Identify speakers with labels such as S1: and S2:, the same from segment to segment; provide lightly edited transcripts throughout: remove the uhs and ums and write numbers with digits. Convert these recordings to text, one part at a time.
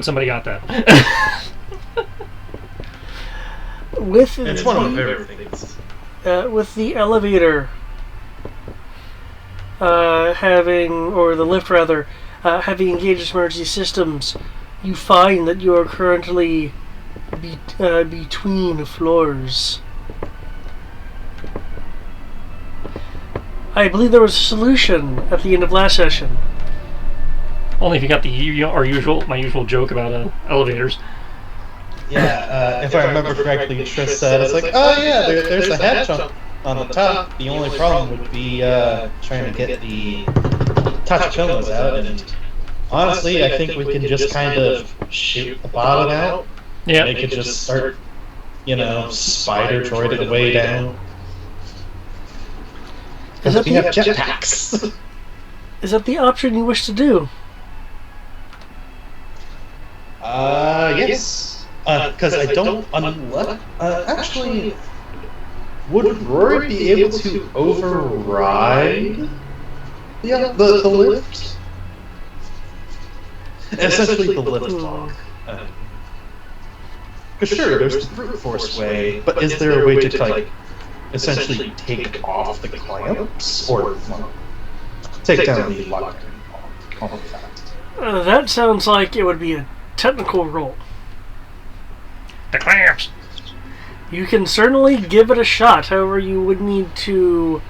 S1: Somebody got that.
S2: It's one of my favorite things.
S3: With the elevator or the lift rather, having engaged emergency systems, you find that you are currently between floors. I believe there was a solution at the end of last session.
S1: Only if you got my usual joke about elevators.
S2: Yeah, if I remember correctly, Trish said, it's like, oh yeah, there's a hatch on the top. The only problem would be trying to get the Tachichomas out, and honestly, I think we can just kind of shoot the bottom out.
S1: Yeah.
S2: They could just start, spider droid it way down. Because we have jetpacks.
S3: Is that the option you wish to do?
S2: Yes. Because I don't actually, would Rory be able to override the lift? Essentially the lift lock. Because sure, there's the brute force way, but is there a way to, essentially take off the clamps? Or, take down the lock?
S3: That sounds like it would be a technical roll.
S1: The clamps!
S3: You can certainly give it a shot, however you would need to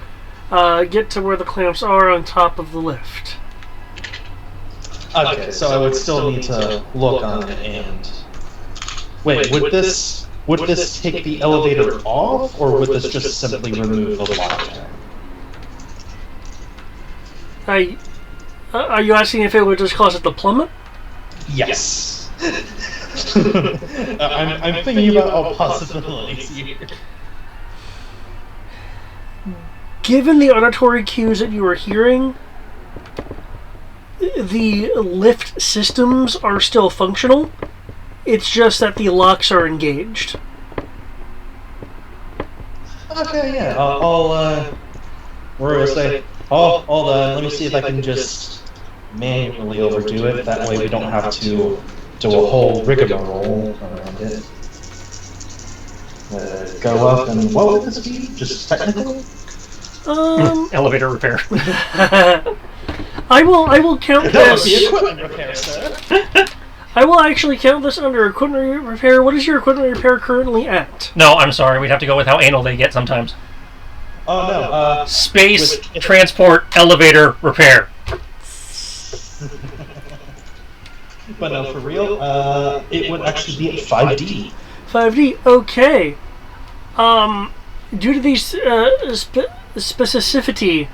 S3: get to where the clamps are on top of the lift.
S2: Okay, so I would still need to look on it and... Wait, would this take the elevator off, or would this just simply remove the lockdown?
S3: Are you asking if it would just cause it to plummet?
S2: Yes. I'm thinking about all possibilities here.
S3: Given the auditory cues that you are hearing, the lift systems are still functional. It's just that the locks are engaged.
S2: Okay, yeah. I'll Rory will say, oh, hold on, let me see if I can just manually overdo it. That way we don't have to do a whole rigmarole around it. Go up and what would this be? Just technical?
S1: Elevator repair.
S3: I will count
S2: That would
S3: this.
S2: be equipment repair, sir.
S3: I will actually count this under equipment repair. What is your equipment repair currently at?
S1: No, I'm sorry. We'd have to go with how anal they get sometimes.
S2: Oh no.
S1: Space, transport, elevator, repair.
S2: But no, for real, it would actually be at 5D.
S3: 5D, okay. Due to the specificity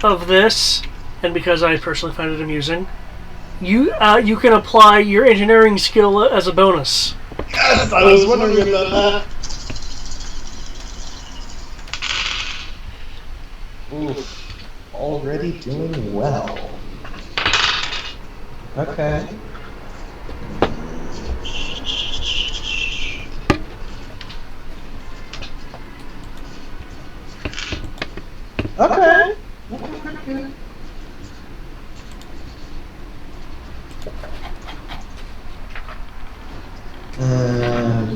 S3: of this, and because I personally find it amusing, you can apply your engineering skill as a bonus.
S2: Yes, I was wondering about that. Oof, already doing well. Okay. Okay.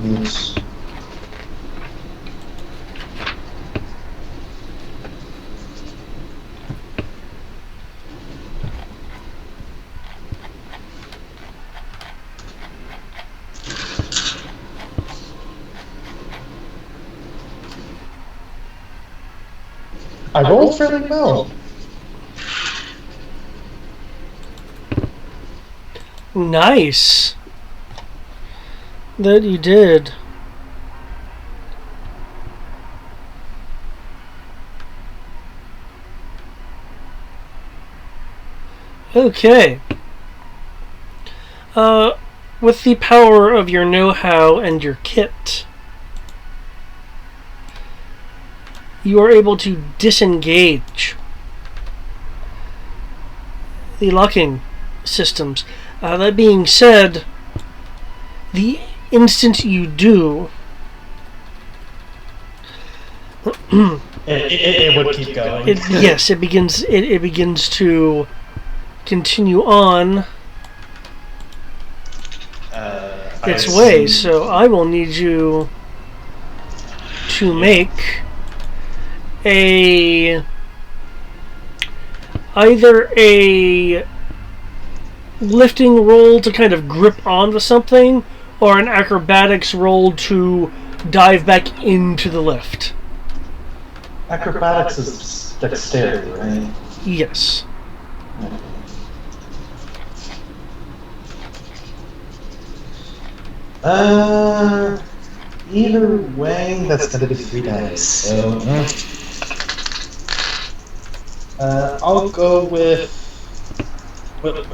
S2: Yes. I rolled fairly well.
S3: Nice. That you did. Okay. With the power of your know-how and your kit, you are able to disengage the locking systems. That being said, the instant you do,
S2: it would keep going.
S3: Yes, it begins. It begins to continue on. its way. So I will need you to make either a lifting roll to kind of grip onto something, or an acrobatics roll to dive back into the lift.
S2: Acrobatics is dexterity, right?
S3: Yes.
S2: Either way, that's gonna be 3 dice. So, I'll go with.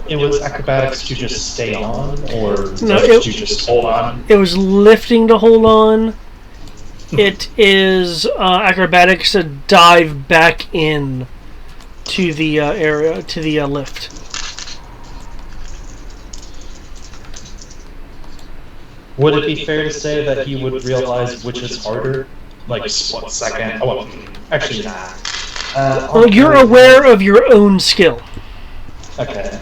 S2: It was acrobatics to just stay on, or to just hold on?
S3: It was lifting to hold on. It is acrobatics to dive back in to the area, to the lift.
S2: Would it be fair to say that he would realize which is harder? Like, split second? Oh, well, actually, nah.
S3: Well, you're aware of your own skill.
S2: Okay.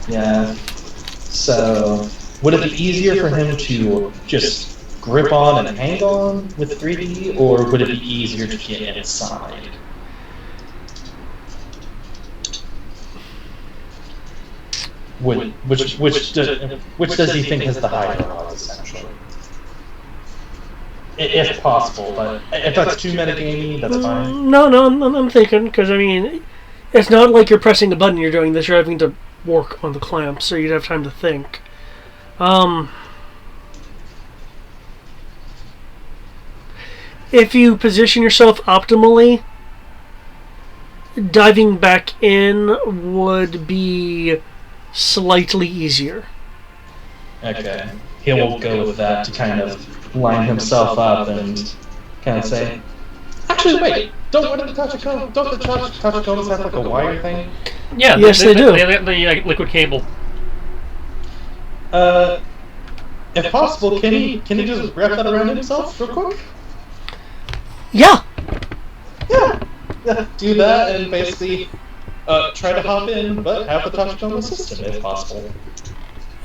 S2: Yeah. So, would it be easier for him to just grip on and hang on with 3D, or would it be easier to get inside? Which does he think has the higher odds, essentially? If possible, but if that's too metagamey, that's fine.
S3: No, I'm thinking, because I mean, it's not like you're pressing a button, you're doing this, you're having to work on the clamp, so you'd have time to think. If you position yourself optimally, diving back in would be slightly easier.
S2: Okay. He'll go with that to kind of line himself up and kind of say, actually, wait, don't the Tachicomas have like a wire thing?
S1: Yeah,
S3: yes, they do.
S1: They have the liquid cable.
S2: If possible, can he just wrap that around himself real quick?
S3: Yeah.
S2: Yeah, do that and basically try to hop in, but have the Tachikoma system if possible.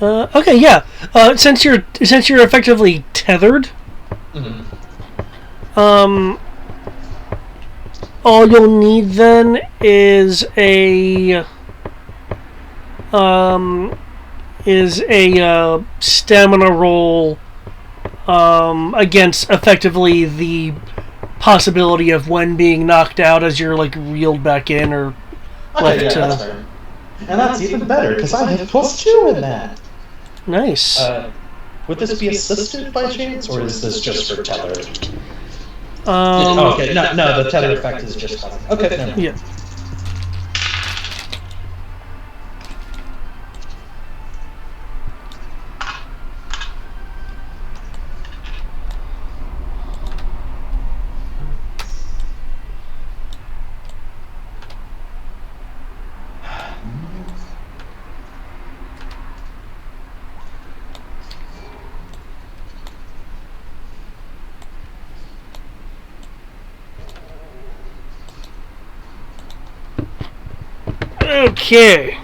S3: Okay, yeah. Since you're effectively tethered, all you'll need then is a stamina roll against effectively the possibility of when being knocked out as you're like reeled back in or
S2: that's fair. And that's even better because I have +2 in that.
S3: Nice.
S2: Would this be assisted by chance, or is this just for tether? Okay, no, the tether effect is just okay. Never mind.
S3: Yeah. Okay.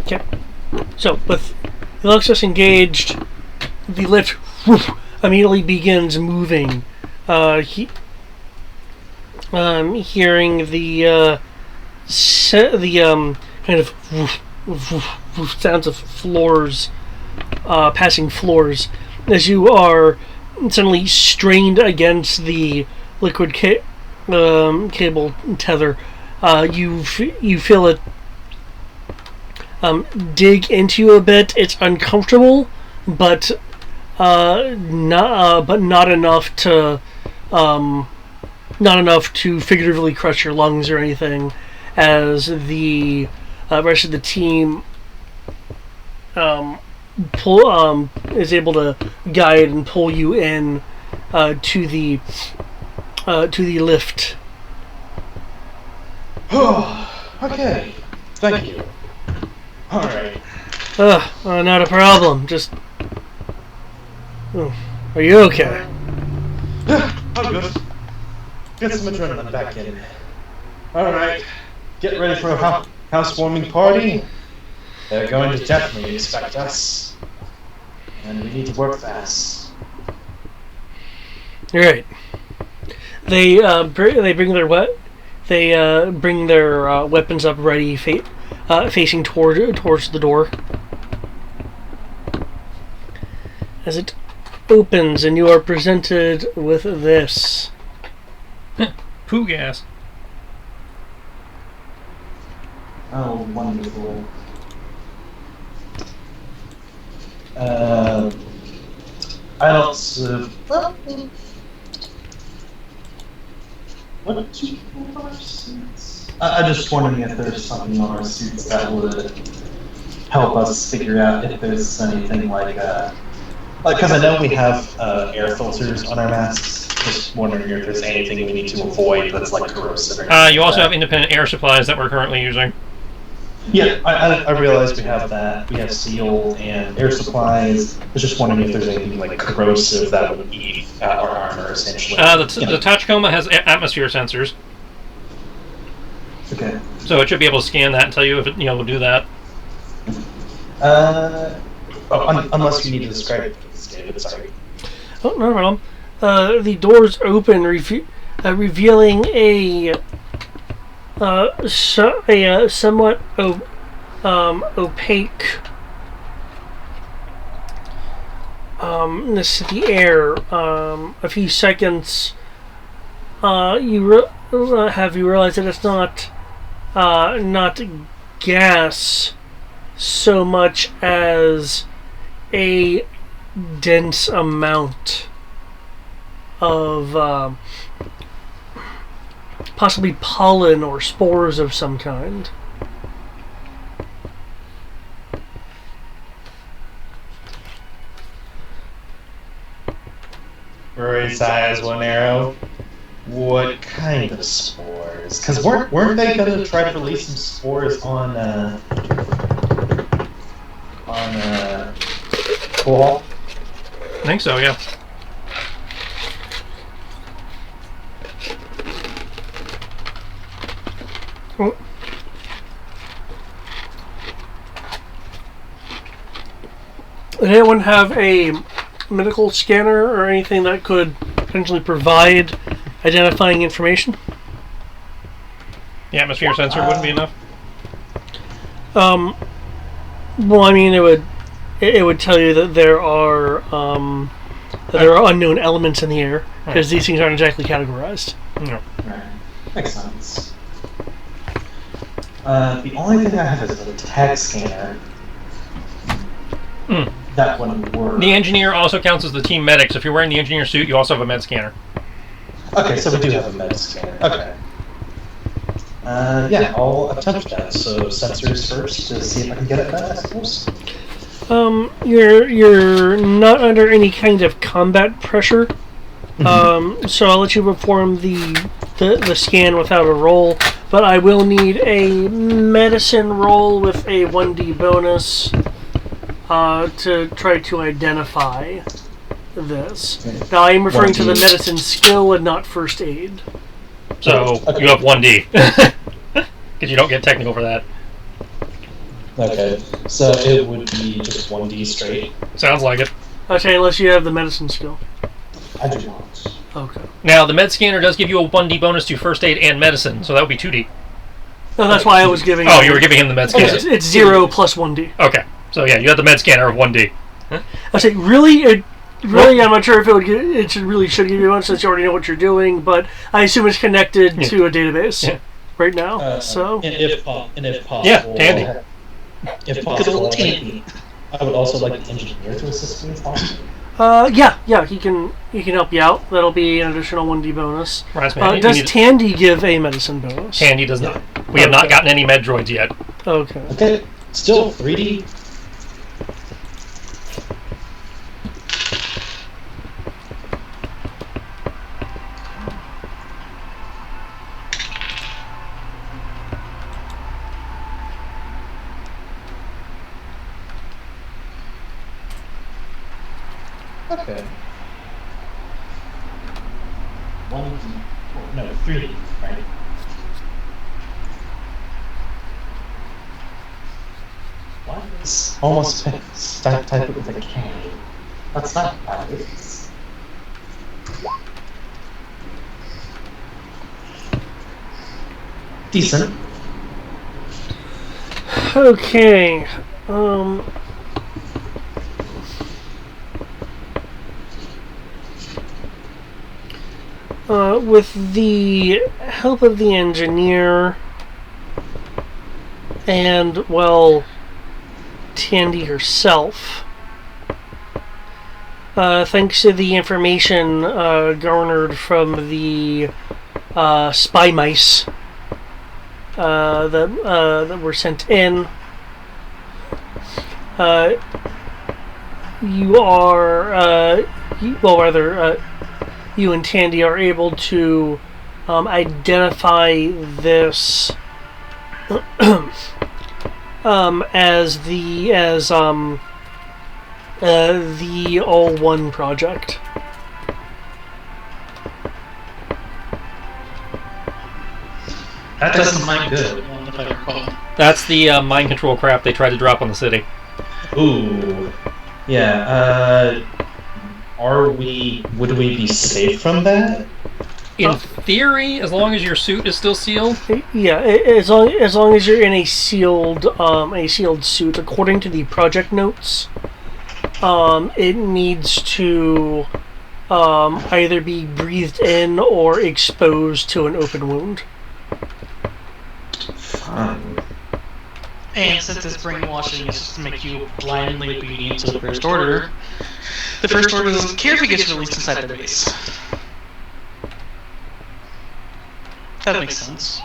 S3: Okay. So, with Alexis engaged, the lift immediately begins moving. Hearing the kind of sounds of floors, passing floors, as you are suddenly strained against the liquid cable tether. You feel it dig into you a bit. It's uncomfortable, but not enough to figuratively crush your lungs or anything, as the rest of the team is able to guide and pull you in to the lift.
S2: Okay, thank you. Alright.
S3: Not a problem. Just... Oh, are you okay?
S2: Yeah, I'm good. Get some adrenaline back in. Alright. Get ready for a housewarming party. They're going to definitely expect us. And we need to work fast.
S3: Right. They bring their weapons up ready, facing towards the door. As it opens, and you are presented with this.
S1: Poo gas.
S2: Oh, wonderful. I don't. What do you have on our suits? I'm just wondering if there's something on our suits that would help us figure out if there's anything because I know we have air filters on our masks. Just wondering if there's anything we need to avoid that's like corrosive.
S1: You also have independent air supplies that we're currently using.
S2: Yeah, I realize we have that. We have seal and air supplies. I was just wondering if there's anything like corrosive that would eat our armor, essentially.
S1: The Tachikoma has atmosphere sensors.
S2: Okay.
S1: So it should be able to scan that and tell you if it will do that.
S2: Unless you need to describe it, David. Sorry.
S3: Oh, no problem. The doors open, revealing a somewhat opaque the air. A few seconds, you realize that it's not gas so much as a dense amount of possibly pollen or spores of some kind.
S2: Raise eyes, one arrow. What kind of spores? Because weren't they going to try to release some spores on Cool?
S1: I think so, yeah.
S3: Oh. Does anyone have a medical scanner or anything that could potentially provide identifying information?
S1: The atmosphere sensor wouldn't be enough.
S3: Well, I mean, it would tell you that there are unknown elements in the air because these things aren't exactly categorized.
S1: No.
S2: Right. Makes sense. The only thing I have is a tag scanner. That wouldn't work.
S1: The engineer also counts as the team medic, so if you're wearing the engineer suit, you also have a med scanner.
S2: Okay, so we do have a med scanner. Okay. Yeah, I'll attempt that. So sensors first to see if I can get it back, I suppose.
S3: You're not under any kind of combat pressure. So I'll let you perform the scan without a roll, but I will need a medicine roll with a 1d bonus to try to identify this.
S2: Okay.
S3: Now I am referring to the medicine skill and not first aid.
S1: So you have 1D. Because you don't get technical for that.
S2: Okay, so it would be just 1d straight.
S1: Sounds like it.
S3: Okay, unless you have the medicine skill.
S2: I do not.
S3: Okay.
S1: Now, the med scanner does give you a 1D bonus to first aid and medicine, so that would be 2D.
S3: No, that's why I was giving.
S1: Oh, you were giving him the med scanner.
S3: It's 0 plus 1d.
S1: Okay, so yeah, you have the med scanner of 1D.
S3: I say, really, I'm not sure if it should give you one since you already know what you're doing, but I assume it's connected to a database right now. So,
S2: and if possible,
S1: Yeah, handy.
S2: If possible, I would also like the engineer to assist me if possible.
S3: yeah, he can help you out. That'll be an additional 1d bonus. Does Tandy give a medicine bonus?
S1: Tandy does not. We have not gotten any med droids yet.
S3: Okay.
S2: Okay, still 3D. Okay. 1D. No, 3D, right? Why is almost type it with a K? That's not how it is. Decent.
S3: Okay. With the help of the engineer and, well, Tandy herself, thanks to the information garnered from the spy mice that were sent in, you are, you and Tandy are able to identify this as the All One project.
S2: That doesn't mind good, if I recall.
S1: That's the mind control crap they tried to drop on the city.
S2: Ooh. Yeah, would we be safe from that?
S1: In theory, as long as your suit is still sealed.
S3: Yeah, as long as you're in a sealed suit, according to the project notes, it needs to either be breathed in or exposed to an open wound.
S2: Fine.
S4: And since this brainwashing is to make you blindly obedient to the First Order, the First Order doesn't care if it gets released inside their base. That makes sense.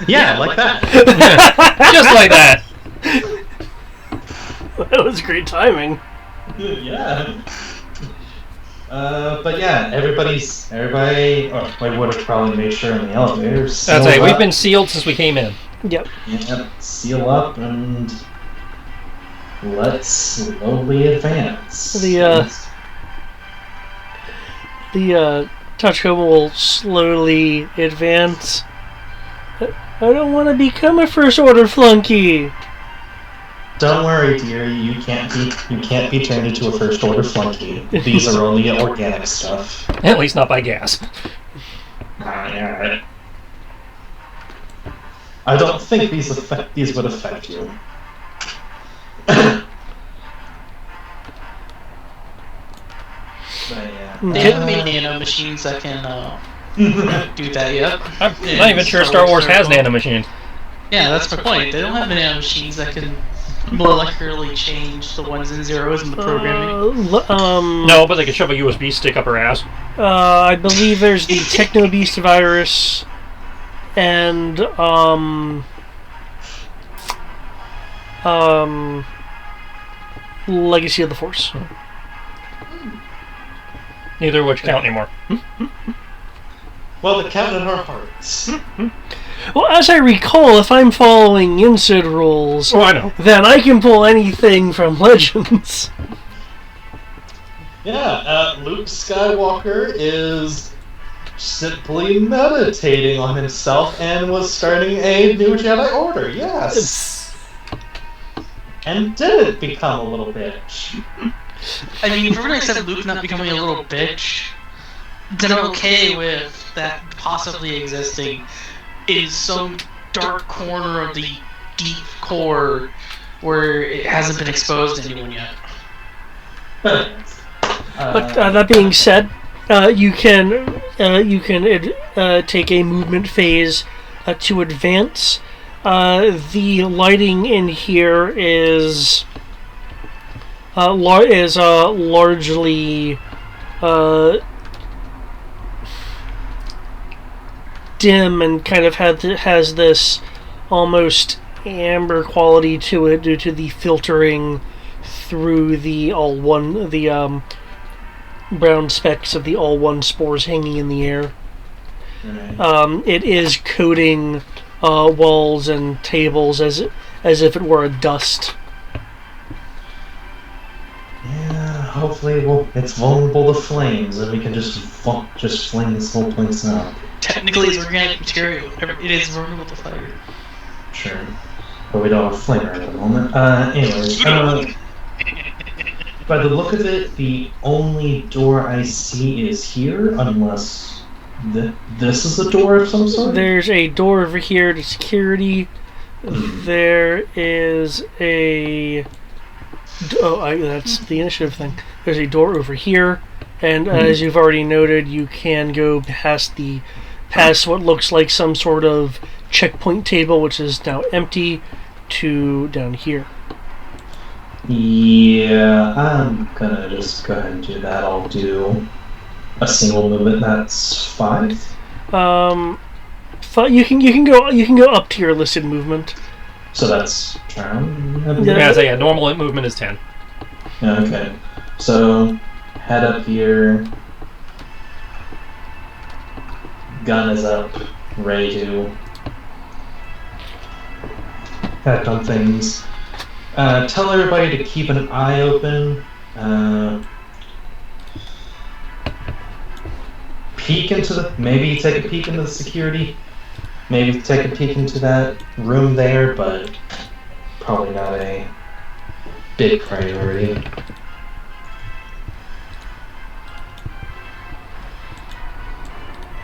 S2: Yeah, like that.
S1: Just like that.
S3: That was great timing.
S2: Yeah. But yeah, everybody. Oh, I would have probably made sure in the elevators.
S1: That's right. We've been sealed since we came in.
S3: Yep.
S2: Yep. Seal up and let's slowly advance.
S3: The Tachikoma will slowly advance. I don't want to become a First Order flunky.
S2: Don't worry, dear. You can't be turned into a First Order flunky. These are only organic stuff.
S1: At least not by gas.
S2: Yeah. I don't think these would affect you. But yeah.
S4: They haven't made nano machines that can do that yet.
S1: I'm not even sure Star Wars has nanomachines.
S4: Yeah, that's my point. They don't have nano machines that can molecularly change the ones and zeros in the programming.
S1: No, but they could shove a USB stick up her ass.
S3: I believe there's the Techno Beast virus and Legacy of the Force.
S1: Neither of which count anymore.
S2: Well, they count in our hearts.
S3: Well, as I recall, if I'm following Yinsid rules,
S1: Oh, I know.
S3: then I can pull anything from Legends.
S2: Yeah, Luke Skywalker is simply meditating on himself and was starting a new Jedi Order, yes. And didn't become a little bitch.
S4: I mean, if we're gonna accept Luke not becoming a little bitch, then I'm okay with that possibly existing in some dark corner of the deep core where it hasn't been exposed to anyone yet.
S3: But that being said, you can take a movement phase to advance. The lighting in here is largely dim and kind of has this almost amber quality to it due to the filtering through the brown specks of the All One spores hanging in the air.
S2: Right.
S3: It is coating walls and tables as if it were a dust.
S5: hopefully, it's vulnerable to flames, and we can just flame this whole place up.
S4: Technically, it's organic material. It is vulnerable to fire.
S5: Sure. But we don't have a flamer at the moment. Anyways, by the look of it, the only door I see is here, unless this is a door of some sort?
S3: There's a door over here to security. There is a... that's the initiative thing. There's a door over here, and as you've already noted, you can go past what looks like some sort of checkpoint table, which is now empty, to down here.
S5: Yeah, I'm gonna just go ahead and do that. I'll do a single movement. That's 5.
S3: You can go up to your listed movement.
S5: So that's turn.
S1: Yeah, normal movement is 10.
S5: Okay, so head up here. Gun is up, ready to act on things. Tell everybody to keep an eye open. Maybe take a peek into the security. Maybe take a peek into that room there, but probably not a big priority.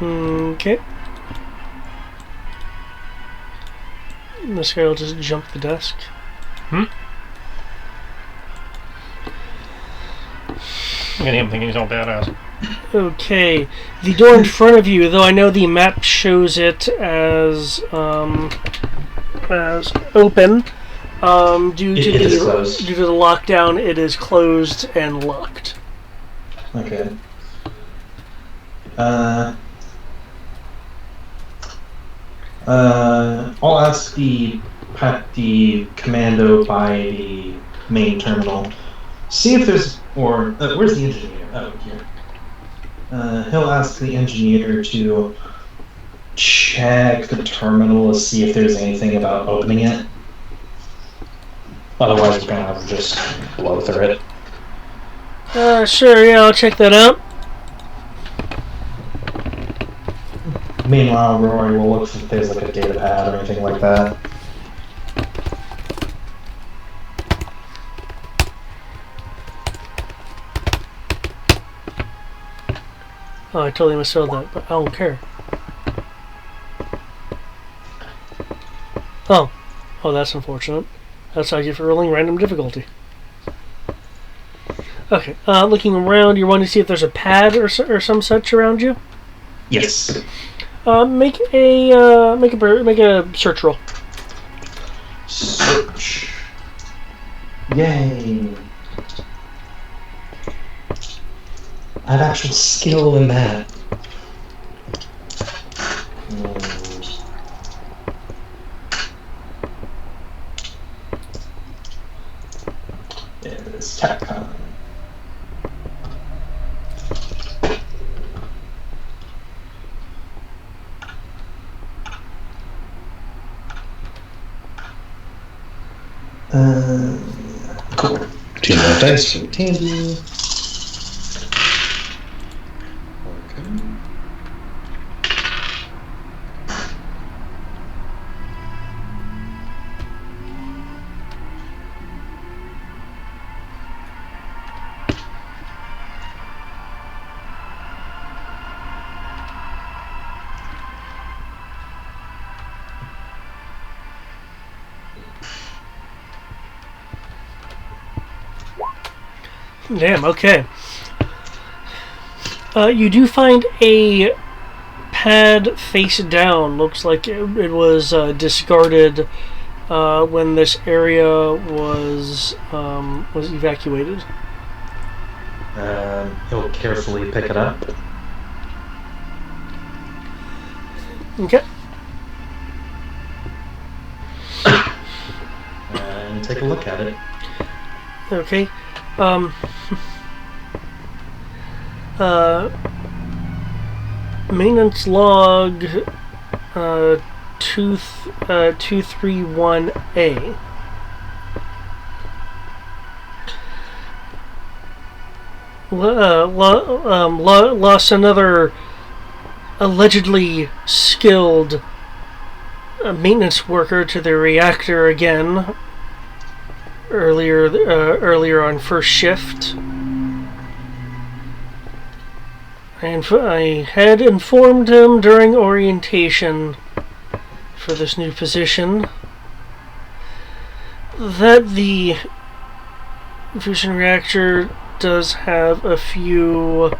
S3: Okay. This guy will just jump the desk.
S1: Look at him thinking he's all badass.
S3: Okay, the door in front of you, though I know the map shows it as open, due to the lockdown, it is closed and locked.
S5: Okay. I'll ask the commando by the main terminal. See if there's where's the engineer? Oh, here. He'll ask the engineer to check the terminal to see if there's anything about opening it. Otherwise, we're gonna have to just blow through it.
S3: Sure, yeah, I'll check that out.
S5: Meanwhile, Rory will look if there's like a data pad or anything like that.
S3: Oh, I totally misspelled that, but I don't care. Oh, that's unfortunate. That's how I get for rolling random difficulty. Okay, looking around, you're wanting to see if there's a pad or some such around you?
S5: Yes.
S3: Make a search roll.
S5: Search. Yay. I have actual skill in that. There's TechCon. Cool. 2 more dice for Tandy.
S3: Damn, okay. You do find a pad face down. Looks like it was discarded when this area was evacuated.
S5: He'll carefully pick it up.
S3: Okay.
S5: And take a look at it.
S3: Okay. Maintenance log 231A. lost another allegedly skilled maintenance worker to the reactor again earlier on first shift. And I had informed him during orientation for this new position that the fusion reactor does have a few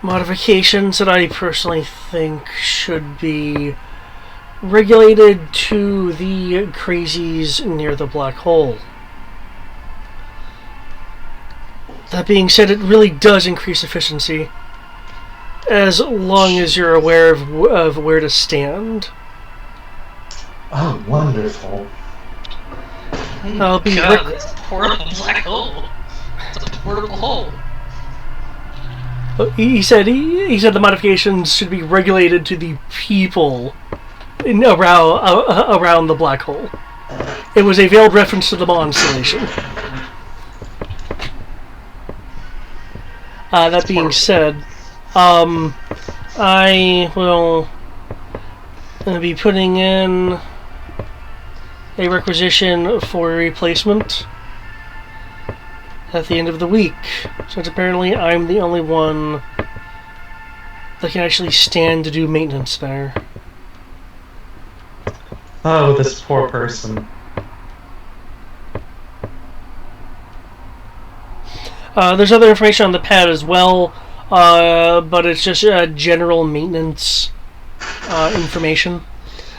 S3: modifications that I personally think should be regulated to the crazies near the black hole. That being said, it really does increase efficiency, as long as you're aware of where to stand.
S5: Oh, wonderful.
S3: I'll be
S4: God, it's a portable black hole. It's a portable hole.
S3: He said the modifications should be regulated to the people around the black hole. It was a veiled reference to the Maw installation. That being said, I will be putting in a requisition for a replacement at the end of the week, since apparently I'm the only one that can actually stand to do maintenance there.
S5: Oh, this poor person.
S3: There's other information on the pad as well, but it's just general maintenance information.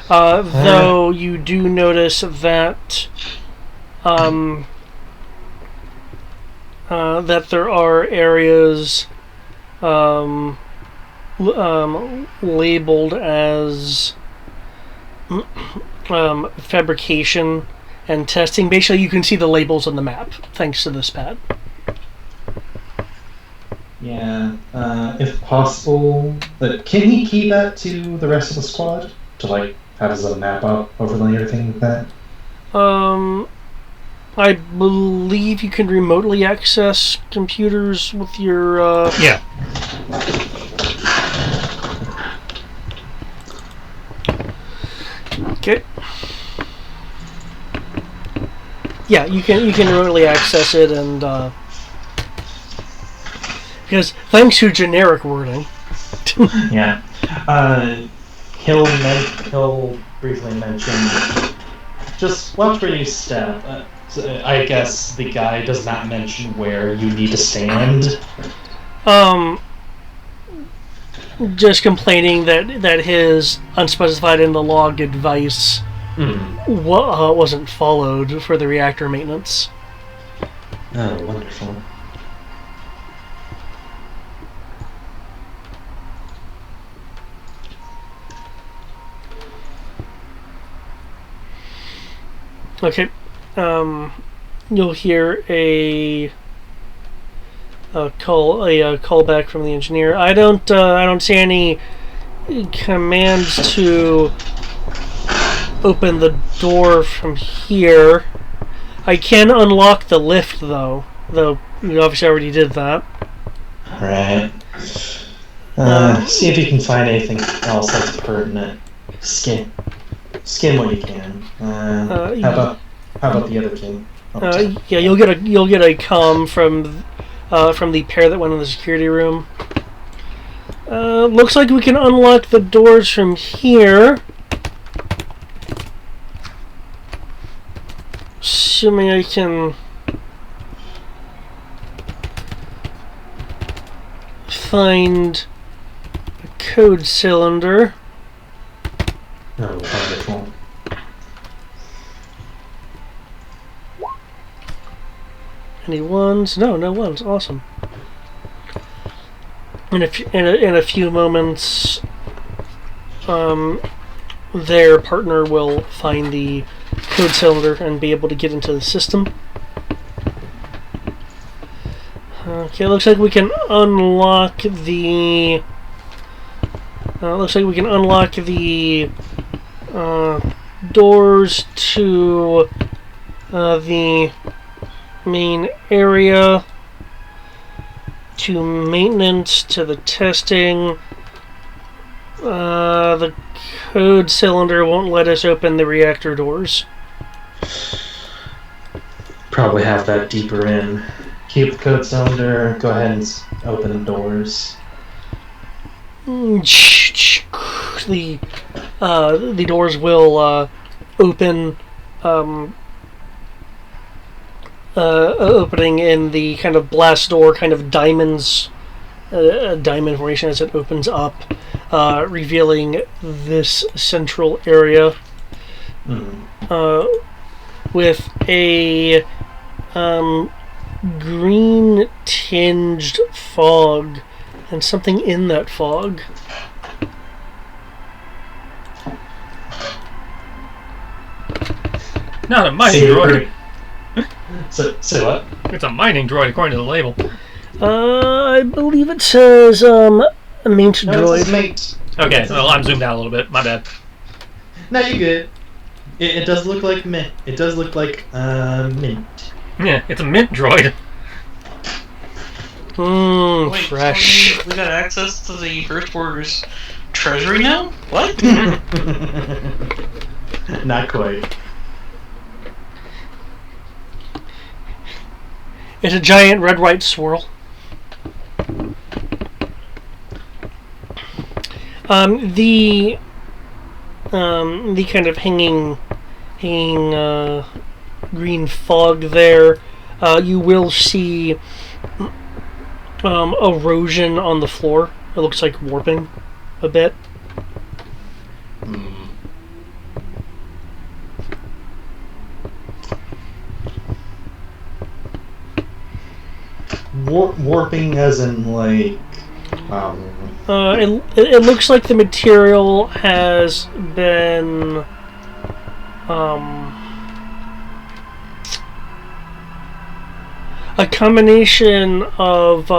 S3: Though you do notice that that there are areas labeled as fabrication and testing. Basically, you can see the labels on the map thanks to this pad.
S5: Yeah, if possible, but can he key that to the rest of the squad to like have as a map up overlay everything like that?
S3: I believe you can remotely access computers with your
S1: Yeah.
S3: Okay. Yeah, you can remotely access it, and because thanks to generic wording.
S5: Yeah. He'll briefly mention, just watch where you step. I guess the guy does not mention where you need to stand.
S3: Just complaining that his unspecified in the log advice wasn't followed for the reactor maintenance.
S5: Oh, wonderful.
S3: Okay. You'll hear a call back from the engineer. I don't see any commands to open the door from here. I can unlock the lift though you obviously already did that.
S5: Right. See if you can find anything else that's pertinent. Skim what you can. How about the other king?
S3: Yeah, you'll get a comm from the pair that went in the security room. Looks like we can unlock the doors from here. Assuming I can find a code cylinder.
S5: Oh, wonderful.
S3: Any ones? No ones. Awesome. In a few moments, their partner will find the code cylinder and be able to get into the system. Okay, looks like we can unlock the. Doors to the main area to maintenance to the testing. The code cylinder won't let us open the reactor doors.
S5: Probably have that deeper in. Keep the code cylinder. Go ahead and open the doors.
S3: The doors will open, opening in the kind of blast door, kind of diamonds, diamond formation as it opens up, revealing this central area with a green tinged fog and something in that fog.
S1: Not a mining droid.
S5: Say what?
S1: It's a mining droid according to the label.
S3: I believe it says mint droid.
S2: Mate.
S1: Okay, well, I'm zoomed out a little bit. My bad.
S2: No, you're good. It does look like mint. It does look like mint.
S1: Yeah, it's a mint droid.
S4: Wait,
S3: Fresh.
S4: we got access to the First Order's treasury now? What?
S5: Not quite.
S3: It's a giant red-white swirl. The kind of hanging green fog there. You will see erosion on the floor. It looks like warping a bit.
S5: Warping as in like
S3: it looks like the material has been a combination of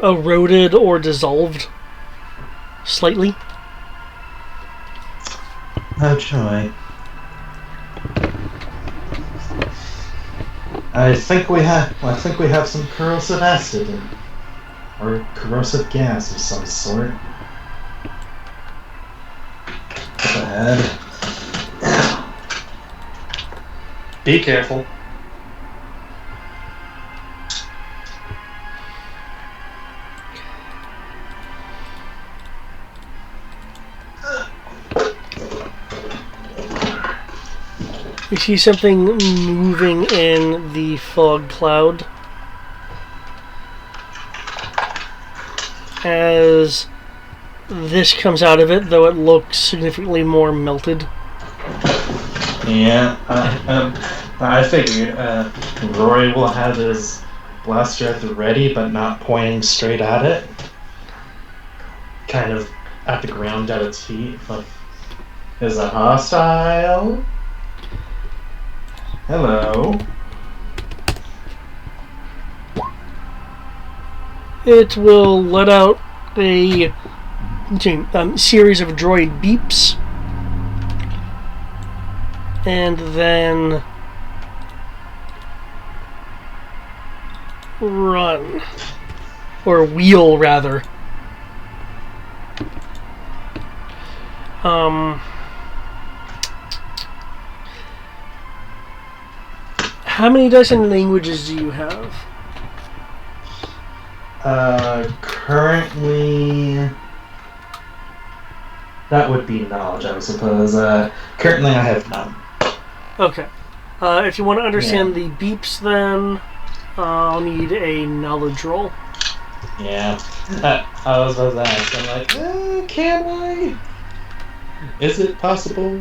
S3: eroded or dissolved slightly.
S5: Oh joy. I think we have some corrosive acid or corrosive gas of some sort. Go ahead. Be careful.
S3: You see something moving in the fog cloud as this comes out of it, though it looks significantly more melted.
S5: Yeah, I figured Roy will have his blaster at the ready, but not pointing straight at it. Kind of at the ground at its feet. Like, is it hostile? Hello.
S3: It will let out a series of droid beeps and then run, or wheel rather. How many dozen languages do you have?
S5: Currently, that would be knowledge, I suppose. Currently, I have none.
S3: Okay. If you want to understand the beeps, then I'll need a knowledge roll.
S2: Yeah. I was about to ask. I'm like, can I? Is it possible?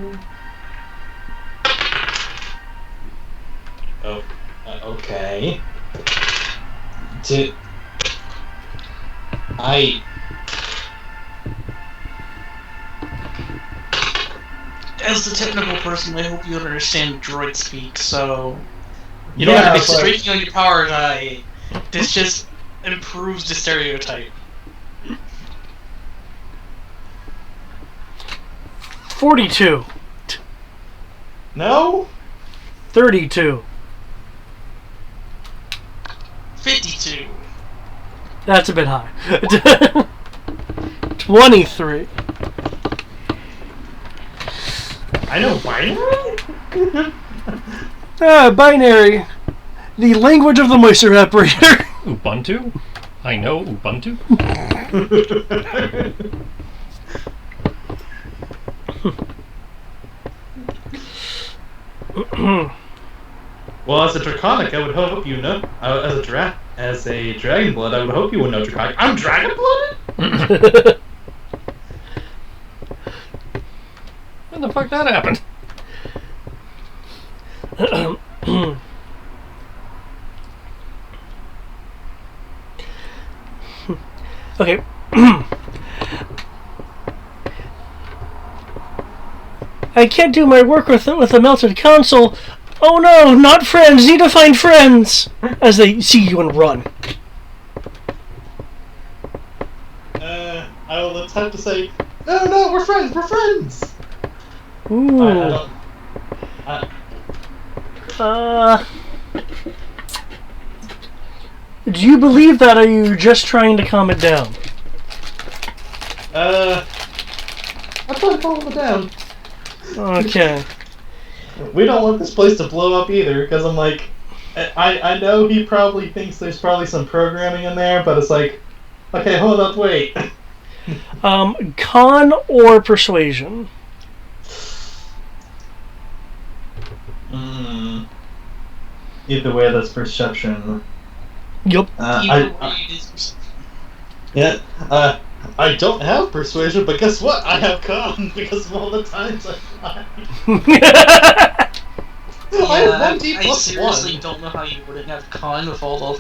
S2: Oh, okay.
S4: As the technical person, I hope you understand droid speak, so you don't have to be streaking on your power die. This just improves the stereotype.
S3: 42.
S2: No?
S3: 32. That's a bit high. 23.
S2: I know binary.
S3: Binary. The language of the moisture evaporator.
S1: Ubuntu? I know Ubuntu?
S2: Well, as a draconic, I would hope you know. As a dragon blood, I would hope you would know draconic. I'm dragon blooded.
S1: When the fuck that happened?
S3: Okay. I can't do my work with a melted console. Oh no, not friends. Need to find friends. As they see you and run.
S2: I will attempt to say, no, we're friends. We're friends.
S3: Ooh. Do you believe that, or are you just trying to calm it down?
S2: I'm trying to calm it down.
S3: Okay.
S2: We don't want this place to blow up either, because I'm like, I know he probably thinks there's probably some programming in there, but it's like, okay, hold up, wait.
S3: Con or persuasion?
S5: Either way, that's perception.
S3: Yup.
S2: I don't have persuasion, but guess what? I have con because of all the times I fly. I have 1d
S4: I
S2: plus
S4: seriously
S2: 1.
S4: don't know how you wouldn't have con with all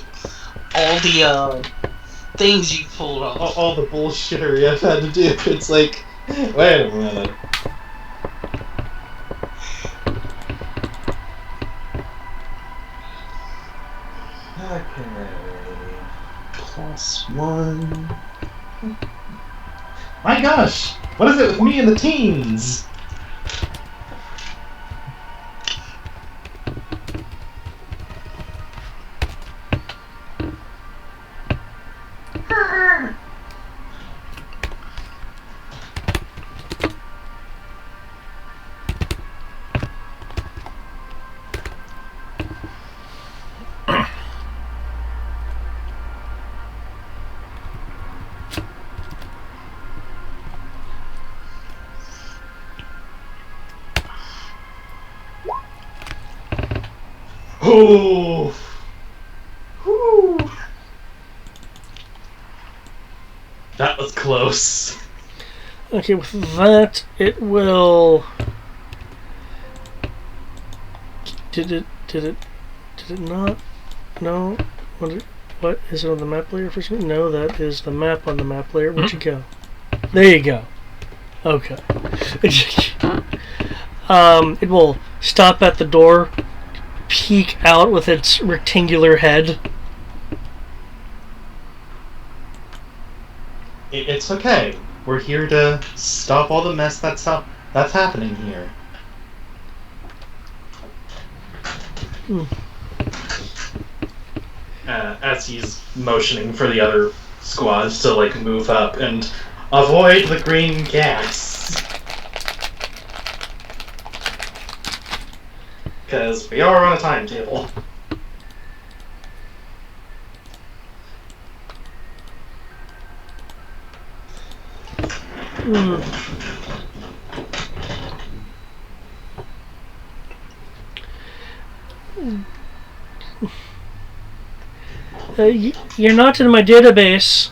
S4: the things you pulled off.
S2: All the bullshittery I've had to do. It's like, wait a minute.
S5: Okay. +1.
S2: My gosh, what is it with me and the teens? Oh, whew. That was close.
S3: Okay, with that, it will. Did it not? No. What is it on the map layer for some? No, that is the map on the map layer. Where'd you go? There you go. Okay. It will stop at the door, peek out with its rectangular head.
S2: It's okay. We're here to stop all the mess that's happening here. As he's motioning for the other squads to like move up and avoid the green gas. Because we are on a timetable.
S3: You're not in my database.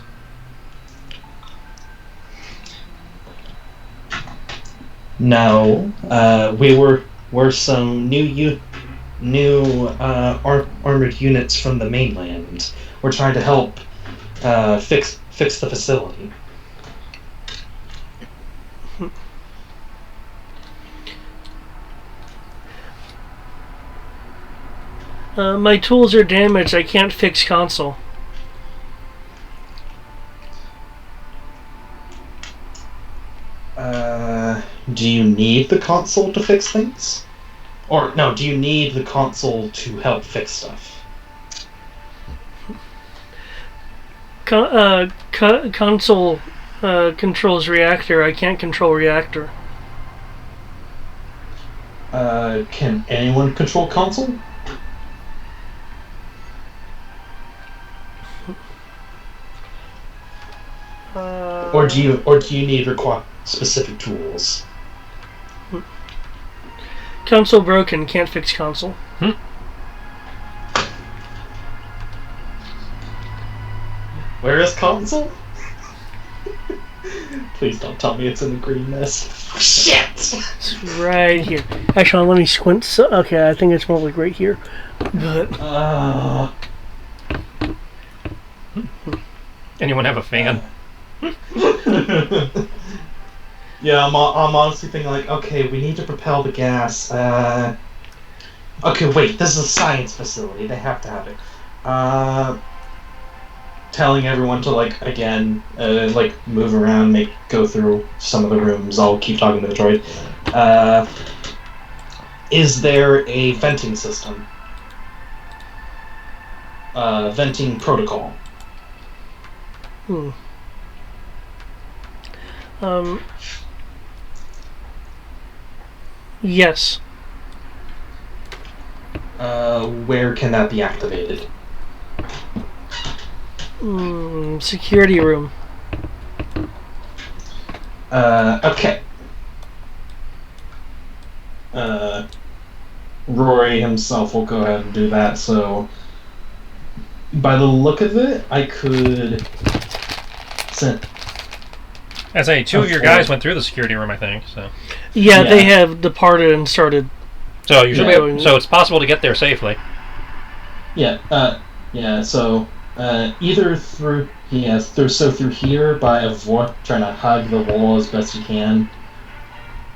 S2: No, we're some new armored units from the mainland. We're trying to help fix the facility.
S3: My tools are damaged. I can't fix console.
S2: Do you need the console to fix things? Or, no, do you need the console to help fix stuff?
S3: Console controls reactor. I can't control reactor.
S5: Can anyone control console? Or do you need require specific tools?
S3: Console broken. Can't fix console.
S5: Where is console? Please don't tell me it's in the green mess. Shit!
S3: It's right here. Actually, let me squint. Okay, I think it's more like right here. But
S1: Anyone have a fan?
S5: Yeah, I'm honestly thinking like, okay, we need to propel the gas. Okay, wait, this is a science facility. They have to have it. Telling everyone to move around, go through some of the rooms. I'll keep talking to the droid. Is there a venting system? Venting protocol.
S3: Yes.
S5: Where can that be activated?
S3: Security room.
S5: Okay. Rory himself will go ahead and do that, so by the look of it, I could send...
S1: As two of your guys went through the security room, I think, so...
S3: Yeah, they have departed and started...
S1: So you should be able, so it's possible to get there safely.
S5: Yeah, so... either through through here by trying to hug the wall as best you can,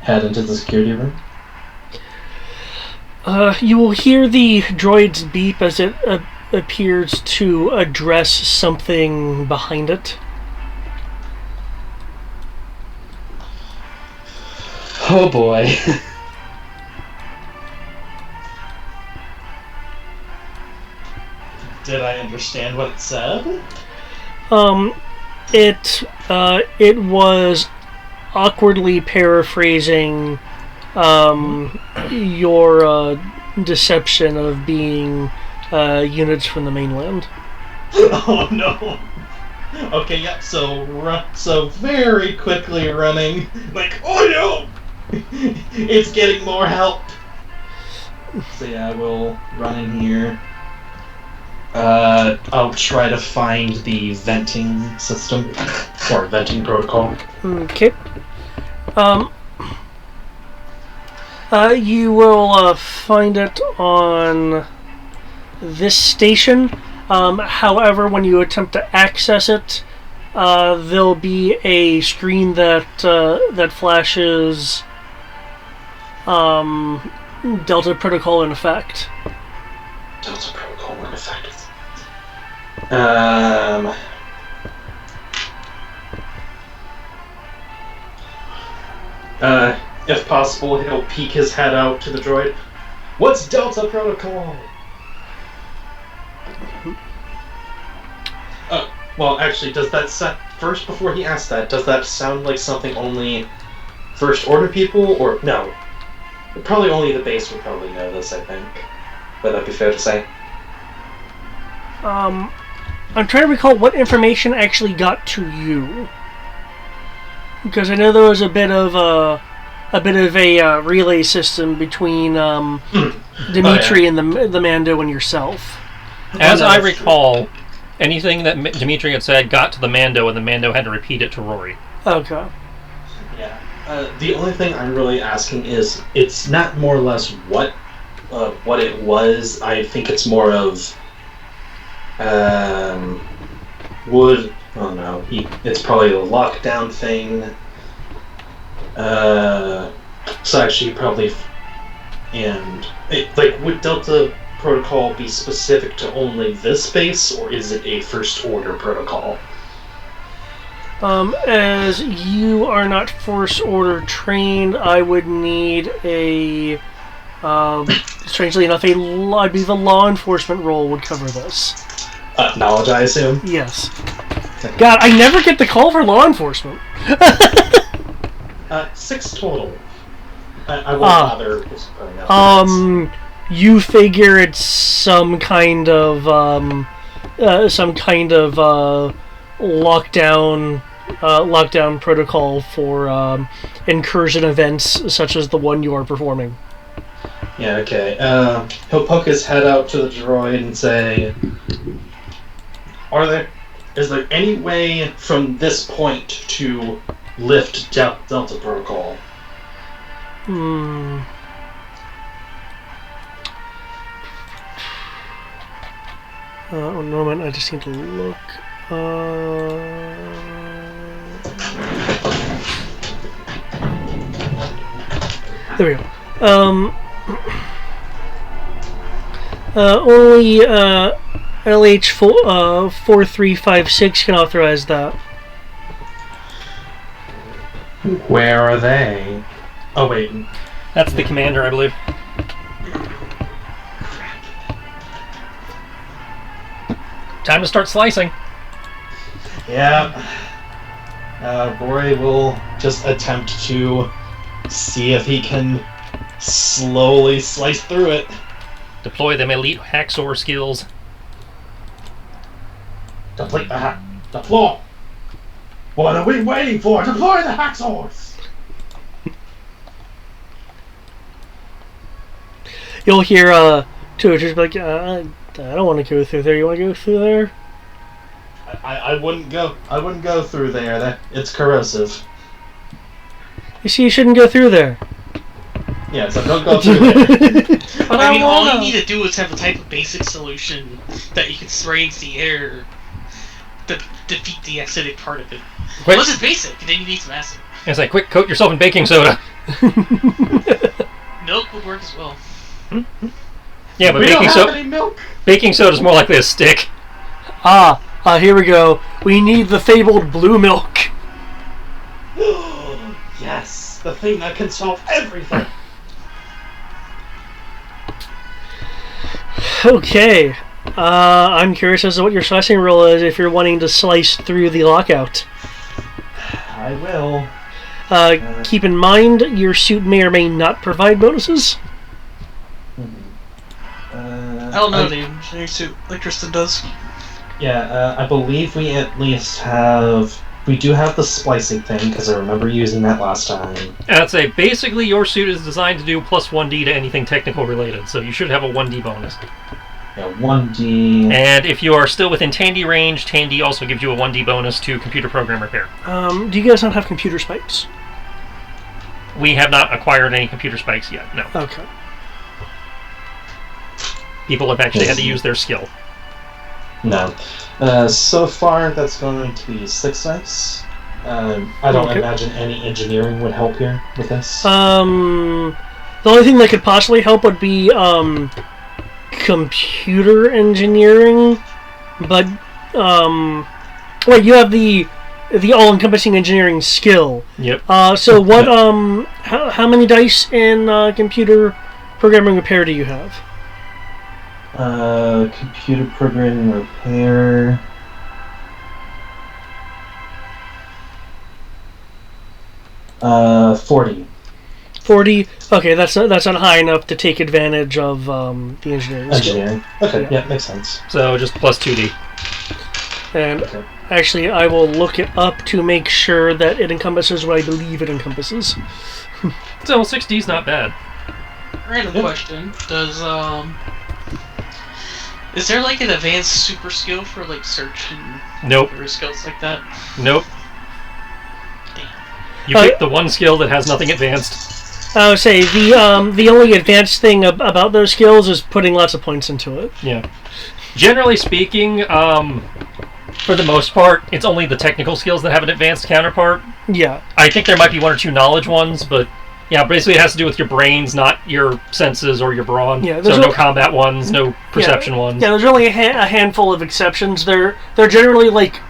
S5: head into the security room.
S3: You will hear the droid's beep as it appears to address something behind it.
S5: Oh boy. Did I understand what it said?
S3: It was awkwardly paraphrasing your deception of being units from the mainland.
S5: Oh no. Okay, yeah. So very quickly running, like, oh no, it's getting more help. So yeah, we'll run in here. I'll try to find the venting system, or venting protocol.
S3: Okay. You will find it on this station. However, when you attempt to access it, there'll be a screen that flashes Delta Protocol in effect.
S5: Delta Protocol in effect. If possible, he'll peek his head out to the droid. What's Delta Protocol? Well, actually, does that first, before he asks that, does that sound like something only First Order people, or no? Probably only the base would probably know this, I think. Would that be fair to say?
S3: I'm trying to recall what information actually got to you, because I know there was a bit of a relay system between Dimitri and the Mando and yourself.
S1: As I recall, anything that Dimitri had said got to the Mando, and the Mando had to repeat it to Rory.
S3: Okay.
S5: Yeah. The only thing I'm really asking is, it's not more or less what it was. I think it's more of it's probably the lockdown thing. So actually, probably, would Delta Protocol be specific to only this base, or is it a First Order protocol?
S3: As you are not First Order trained, I would need a, strangely enough, I believe a law enforcement role would cover this.
S5: Knowledge, I assume?
S3: Yes. God, I never get the call for law enforcement.
S5: 6 total. I won't bother just putting out the
S3: You figure it's some kind of lockdown protocol for incursion events such as the one you are performing.
S5: Yeah, okay. He'll poke his head out to the droid and say, is there any way from this point to lift Delta Protocol?
S3: One moment, I just need to look. There we go. Only LH 4356 can authorize that.
S5: Where are they? Oh, wait.
S1: That's the commander, I believe. Time to start slicing.
S5: Yeah. Roy will just attempt to see if he can slowly slice through it.
S1: Deploy them elite hacksaw skills.
S5: Deploy! What are we waiting for? Deploy the hacksaws!
S3: You'll hear two just be like, I don't want to go through there. You want to go through there?
S5: I wouldn't go. I wouldn't go through there. It's corrosive.
S3: You see, you shouldn't go through there.
S5: Yeah, so don't go through there.
S4: But I mean, all you need to do is have a type of basic solution that you can spray into the air to defeat the acidic part of it.
S1: Quick.
S4: Unless it's basic, then you need some acid.
S1: It's like, quick, coat yourself in baking soda.
S4: Milk would work as well.
S1: Yeah, but
S5: We don't have any milk.
S1: baking soda is more likely a stick.
S3: Here we go. We need the fabled blue milk.
S5: Yes, the thing that can solve everything.
S3: Okay. I'm curious as to what your slicing roll is if you're wanting to slice through the lockout.
S5: I will.
S3: Keep in mind, your suit may or may not provide bonuses.
S4: I don't know the engineering suit like Tristan does.
S5: Yeah, I believe we at least have... We do have the splicing thing, because I remember using that last time.
S1: I'd say, basically, your suit is designed to do plus 1d to anything technical related, so you should have a 1d bonus.
S5: Yeah, 1D...
S1: And if you are still within Tandy range, Tandy also gives you a 1d bonus to computer program repair.
S3: Do you guys not have computer spikes?
S1: We have not acquired any computer spikes yet, no.
S3: Okay.
S1: People have actually had to use their skill.
S5: No. So far, that's going to be 6 dice. I don't imagine any engineering would help here with this.
S3: The only thing that could possibly help would be, computer engineering, but, wait, you have the all-encompassing engineering skill.
S1: Yep.
S3: So what, how many dice in, computer programming repair do you have?
S5: Computer programming repair... 40.
S3: 40. Okay, that's not high enough to take advantage of the engineering skill.
S5: Engineering. Okay, yeah, makes sense.
S1: So just plus 2d.
S3: And
S5: Okay.
S3: actually, I will look it up to make sure that it encompasses what I believe it encompasses.
S1: So 6d is not bad.
S4: Random question: is there like an advanced super skill for like search and
S1: Nope.
S4: skills like that?
S1: Nope. You pick the one skill that has nothing advanced.
S3: I would say the only advanced thing about those skills is putting lots of points into it.
S1: Yeah. Generally speaking, for the most part, it's only the technical skills that have an advanced counterpart.
S3: Yeah.
S1: I think there might be 1 or 2 knowledge ones, but yeah, basically it has to do with your brains, not your senses or your brawn.
S3: Yeah,
S1: so no combat ones, no perception ones.
S3: Yeah, there's only a handful of exceptions. They're generally like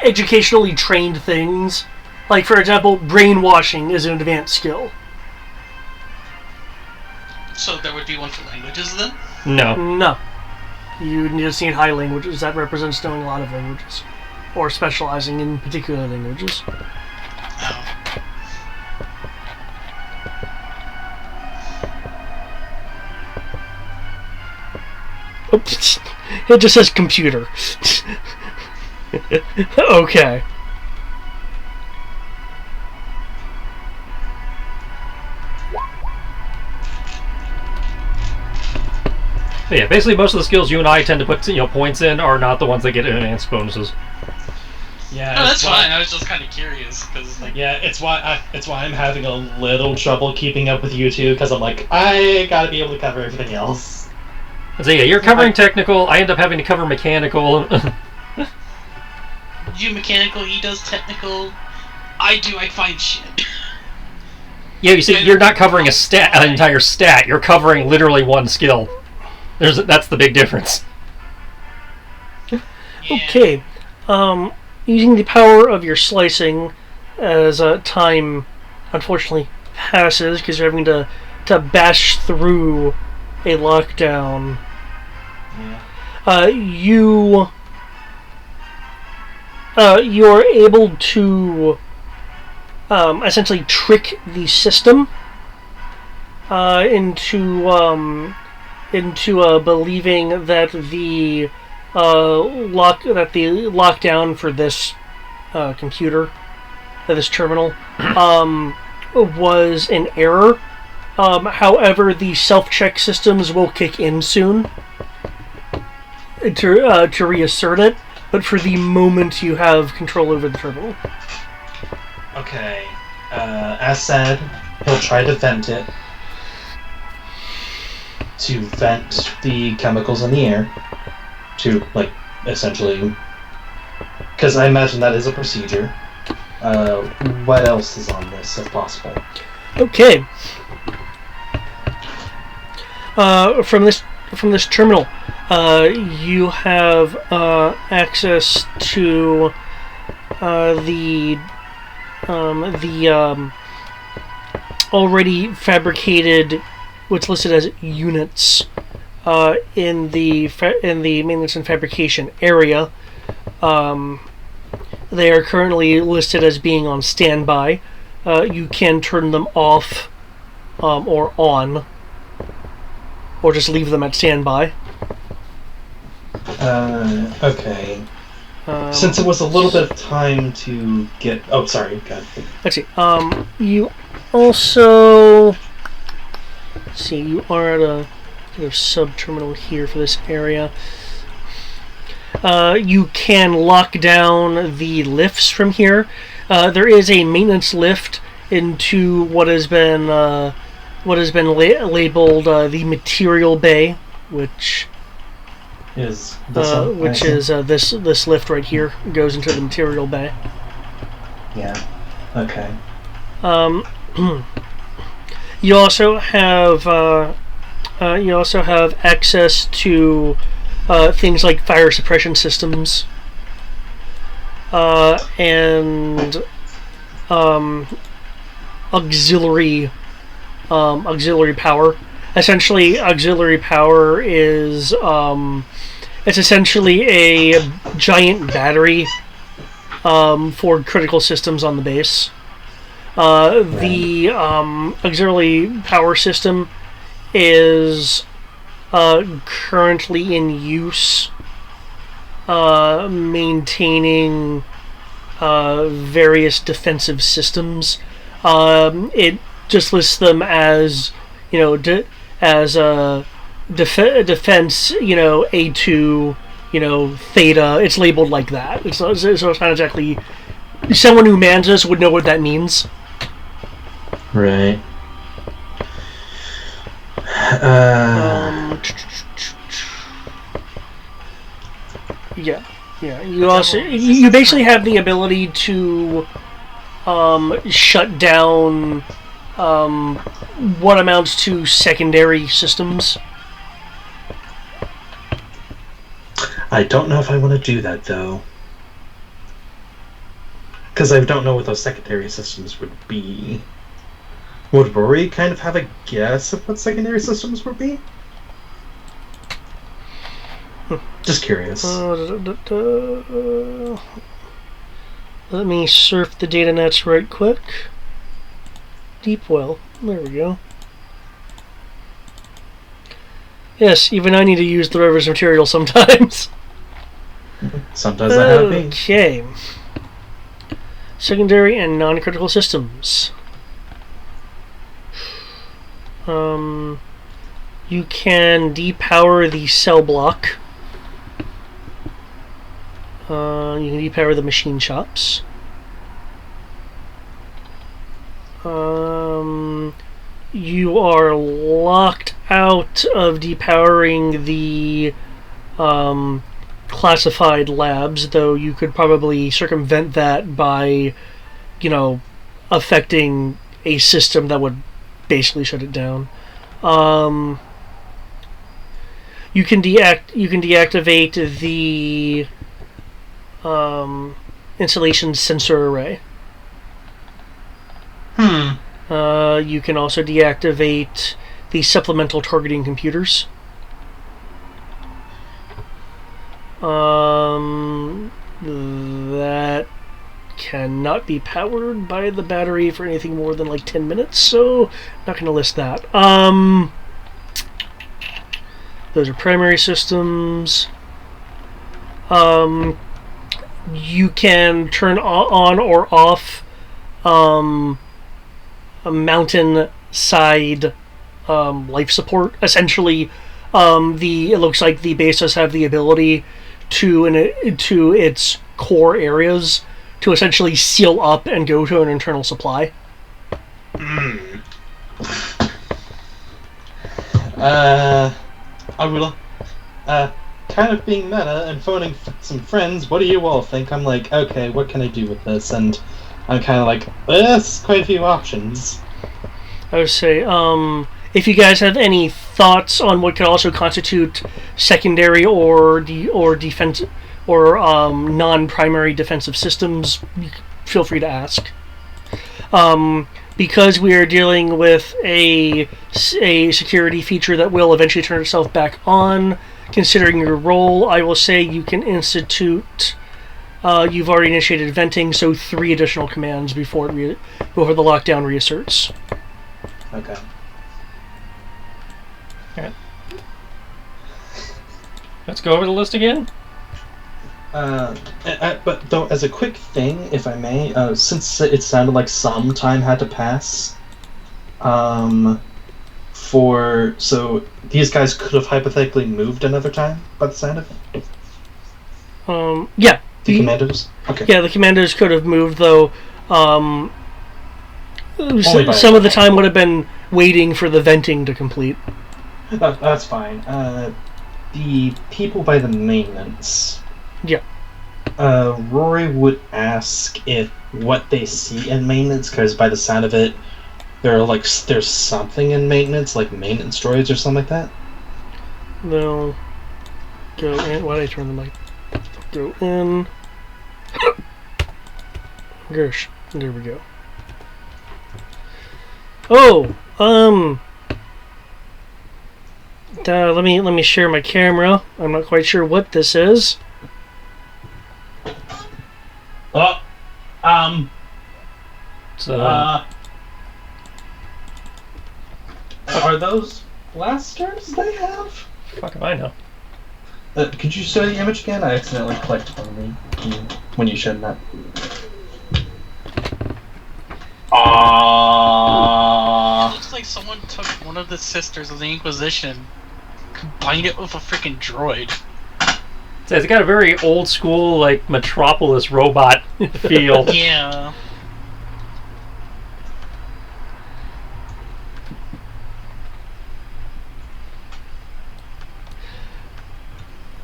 S3: educationally trained things. Like, for example, brainwashing is an advanced skill.
S4: So there would be one for languages then?
S1: No.
S3: No. You just need high languages. That represents knowing a lot of languages. Or specializing in particular languages.
S4: Oh.
S3: Oops. It just says computer. Okay.
S1: But yeah, basically most of the skills you and I tend to put points in are not the ones that get enhanced bonuses.
S2: Yeah,
S4: No, that's fine. I was just kind of curious because, like,
S2: yeah, it's why I'm having a little trouble keeping up with you two, because I'm like, I gotta be able to cover everything else.
S1: So yeah, you're covering technical. I end up having to cover mechanical.
S4: you mechanical, he does technical. I find shit.
S1: Yeah, you see, you're not covering an entire stat. You're covering literally one skill. That's the big difference.
S4: Yeah.
S3: Okay. Using the power of your slicing as time unfortunately passes because you're having to bash through a lockdown.
S2: Yeah.
S3: You're able to essentially trick the system into believing that the lockdown for this computer, this terminal, was an error. However, the self-check systems will kick in soon to reassert it. But for the moment, you have control over the terminal.
S2: Okay. As said, he'll try to vent it. To vent the chemicals in the air. To, like, essentially... Because I imagine that is a procedure. What else is on this, if possible?
S3: Okay. From this terminal, you have access to the already fabricated, what's listed as units in the maintenance and fabrication area. They are currently listed as being on standby. You can turn them off or on, or just leave them at standby.
S2: Okay. Since it was a little bit of time to get... Oh, sorry. God.
S3: Let's see. You also... Let's see, you are at a kind of sub-terminal here for this area. You can lock down the lifts from here. There is a maintenance lift into what has been labeled the material bay, which
S2: Is this one?
S3: which is this lift right here goes into the material bay.
S2: Yeah. Okay.
S3: You also have access to things like fire suppression systems and auxiliary power. Essentially, auxiliary power is it's essentially a giant battery for critical systems on the base. The auxiliary power system is currently in use, maintaining various defensive systems. It just lists them as, as a defense, A2, theta. It's labeled like that. So it's not exactly... Someone who mans this would know what that means.
S2: Right.
S3: Yeah. You basically have the ability to shut down what amounts to secondary systems.
S2: I don't know if I want to do that, though. Because I don't know what those secondary systems would be. Would Rory kind of have a guess of what secondary systems would be?
S5: Just curious.
S3: Let me surf the data nets right quick. Deep well. There we go. Yes, even I need to use the river's material sometimes.
S5: Sometimes I have me.
S3: Okay. Secondary and non-critical systems. You can depower the cell block. You can depower the machine shops. You are locked out of depowering the classified labs, though you could probably circumvent that by, affecting a system that would basically shut it down. You can deactivate the installation sensor array. You can also deactivate the supplemental targeting computers. That cannot be powered by the battery for anything more than like 10 minutes, so not going to list that. Those are primary systems. You can turn on or off a mountain side life support. Essentially, it looks like the base does have the ability to its core areas to essentially seal up and go to an internal supply.
S2: Arula, kind of being meta and phoning some friends, what do you all think? I'm like, okay, what can I do with this? And I'm kind of like, there's quite a few options.
S3: I would say, if you guys have any thoughts on what could also constitute secondary or defense or non-primary defensive systems, feel free to ask. Because we are dealing with a security feature that will eventually turn itself back on, considering your role, I will say you can institute. You've already initiated venting, so 3 additional commands before the lockdown reasserts.
S2: Okay.
S1: Alright. Let's go over the list again.
S5: But though, as a quick thing, if I may, since it sounded like some time had to pass, so these guys could have hypothetically moved another time by the sound of it?
S3: Yeah.
S5: The commandos? Okay.
S3: Yeah, the commandos could have moved, though. Some
S5: by
S3: of the time would have been waiting for the venting to complete.
S5: That's fine. The people by the maintenance.
S3: Yeah.
S5: Rory would ask if what they see in maintenance, because by the sound of it, there's something in maintenance, like maintenance droids or something like that.
S3: They'll go in. Why did I turn the mic? Go in. Gosh, there we go. Oh, let me share my camera. I'm not quite sure what this is.
S5: Are those blasters they have?
S1: Fuck if I know.
S5: Could you show the image again? I accidentally clicked on when you showed that.
S4: It looks like someone took one of the sisters of the Inquisition, combined it with a freaking droid.
S1: So it's got a very old school, like, Metropolis robot feel.
S4: Yeah.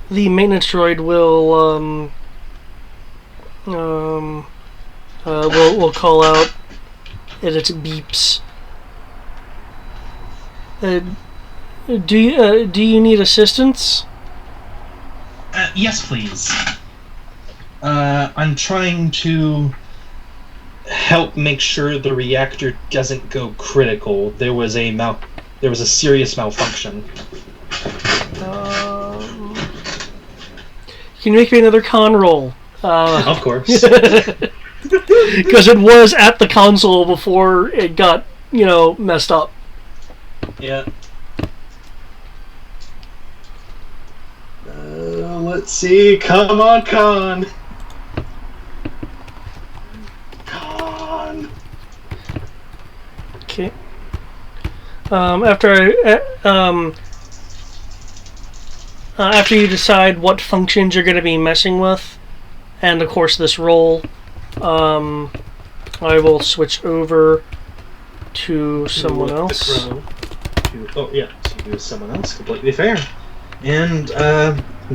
S3: The maintenance droid will call out at its beeps. Do you need assistance?
S5: Yes, please. I'm trying to help make sure the reactor doesn't go critical. There was a serious malfunction.
S3: Can you make me another con roll?
S5: Of course.
S3: Because it was at the console before it got, messed up.
S5: Yeah. Let's see. Come on, Con. Con.
S3: Okay. After you decide what functions you're going to be messing with, and of course this roll, I will switch over to someone else.
S5: To someone else. Completely fair. And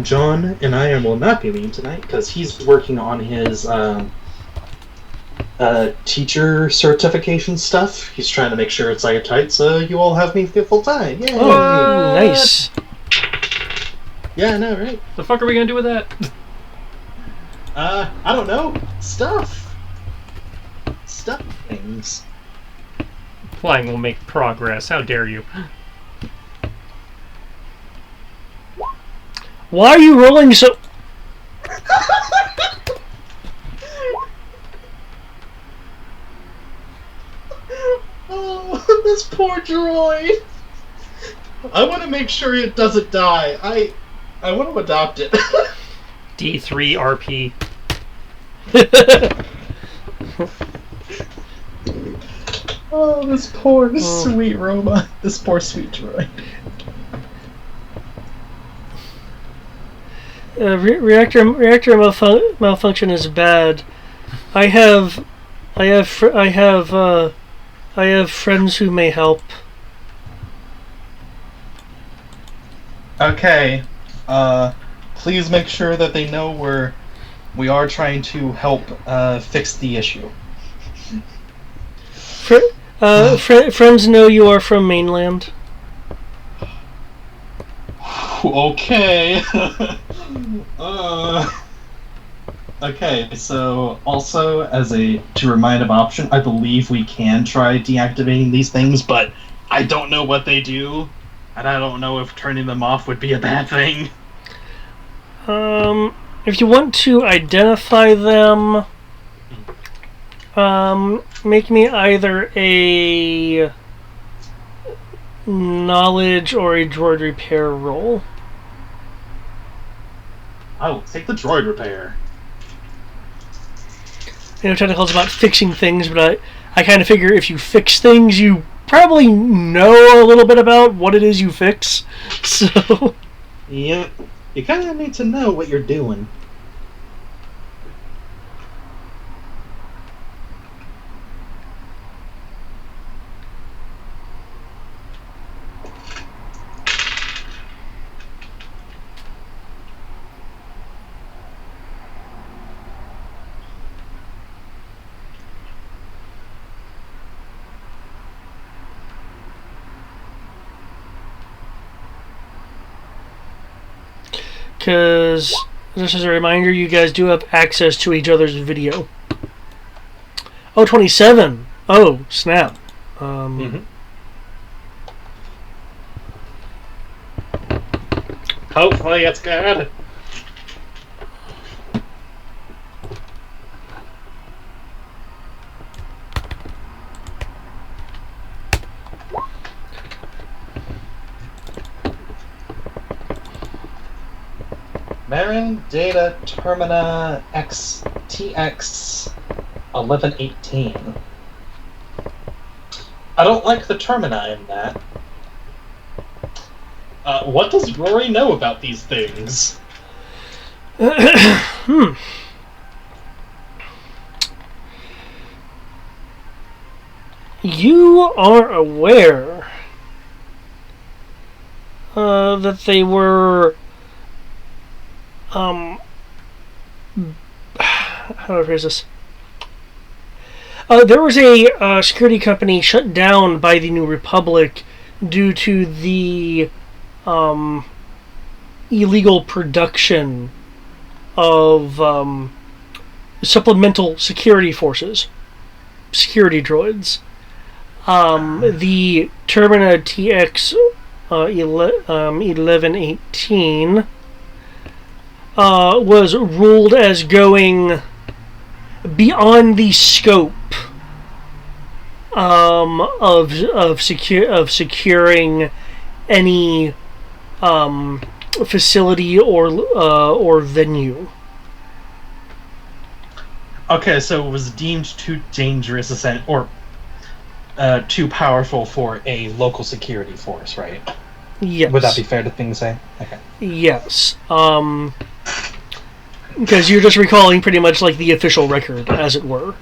S5: John and I will not be leaving tonight because he's working on his teacher certification stuff. He's trying to make sure it's airtight, so you all have me full time. Yay!
S3: Oh, nice.
S5: Yeah, I know, right?
S1: The fuck are we gonna do with that?
S5: I don't know. Stuff things.
S1: Flying will make progress. How dare you?
S3: Why are you rolling so...
S5: Oh, this poor droid. I want to make sure it doesn't die. I want to adopt it.
S1: D3 RP.
S5: Oh, this poor sweet robot. This poor sweet droid.
S3: Reactor malfunction is bad. I have friends who may help.
S2: Okay. Please make sure that they know we are trying to help fix the issue.
S3: Friends know you are from mainland.
S2: Okay. Okay, so also to remind of option, I believe we can try deactivating these things, but I don't know what they do, and I don't know if turning them off would be a bad thing.
S3: If you want to identify them, make me either a knowledge or a droid repair roll.
S2: I will take the droid repair.
S3: Technical is about fixing things, but I kind of figure if you fix things, you probably know a little bit about what it is you fix. So,
S5: Yep. You kind of need to know what you're doing.
S3: because just as a reminder, you guys do have access to each other's video. Oh, 27. Oh, snap.
S5: Hopefully it's good. Marin Data Termina XTX 1118. I don't like the Termina in that. What does Rory know about these things?
S3: You are aware that they were how do I phrase this? There was a security company shut down by the New Republic due to the illegal production of supplemental security forces, security droids. The Termina TX 1118 was ruled as going beyond the scope of securing any facility or venue.
S2: Okay, so it was deemed too dangerous, or too powerful for a local security force, right?
S3: Yes.
S2: Would that be fair to say? Okay.
S3: Yes. Because you're just recalling pretty much like the official record, as it were.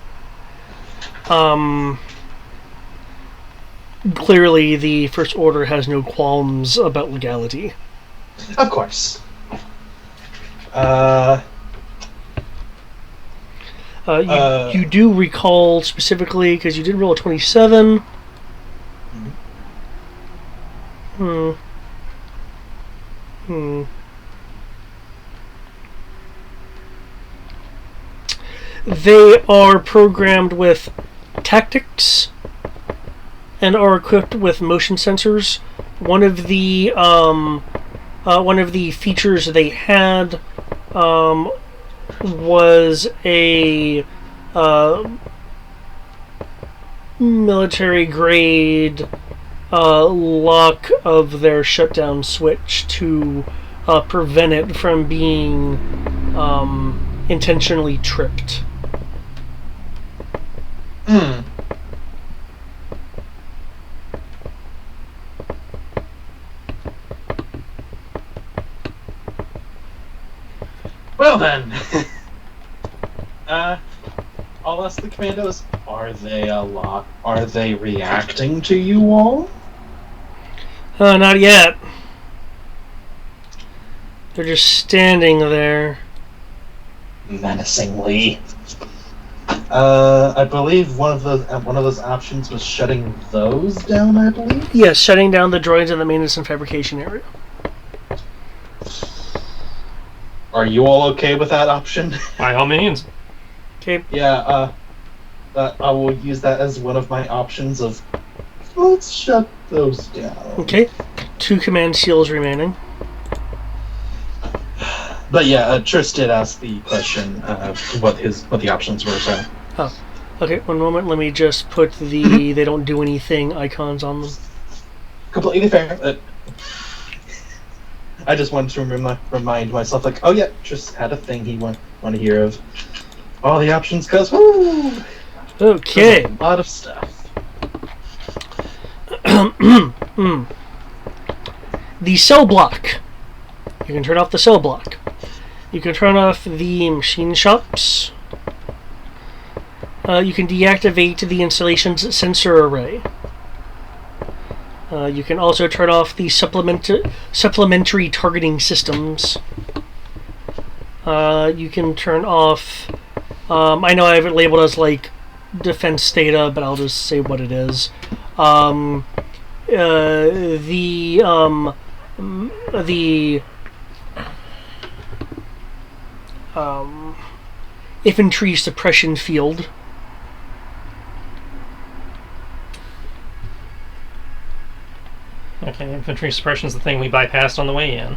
S3: Clearly, the First Order has no qualms about legality.
S2: Of course.
S3: You do recall specifically, because you did roll a 27. They are programmed with tactics and are equipped with motion sensors. One of the features they had was a military grade lock of their shutdown switch to prevent it from being intentionally tripped.
S2: Well then, I'll ask the commandos: Are they reacting to you all?
S3: Not yet. They're just standing there.
S2: Menacingly. I believe one of those options was shutting those down. I believe.
S3: Yes, shutting down the droids in the maintenance and fabrication area.
S2: Are you all okay with that option?
S1: By all means.
S3: Okay.
S2: Yeah, I will use that as one of my options of, let's shut those down.
S3: Okay. 2 command seals remaining.
S2: But yeah, Triss did ask the question of what the options were, so.
S3: Oh. Okay, one moment. Let me just put the they don't do anything icons on them.
S2: Completely fair. I just wanted to remind myself, like, oh yeah, Triss had a thing he want to hear of. All the options, cause woo!
S3: Okay.
S2: There's a lot of stuff.
S3: The cell block. You can turn off the cell block. You can turn off the machine shops. You can deactivate the installation's sensor array. You can also turn off the supplementary targeting systems. You can turn off... I know I have it labeled as like defense data, but I'll just say what it is. The infantry suppression field.
S1: Okay, infantry suppression is the thing we bypassed on the way in.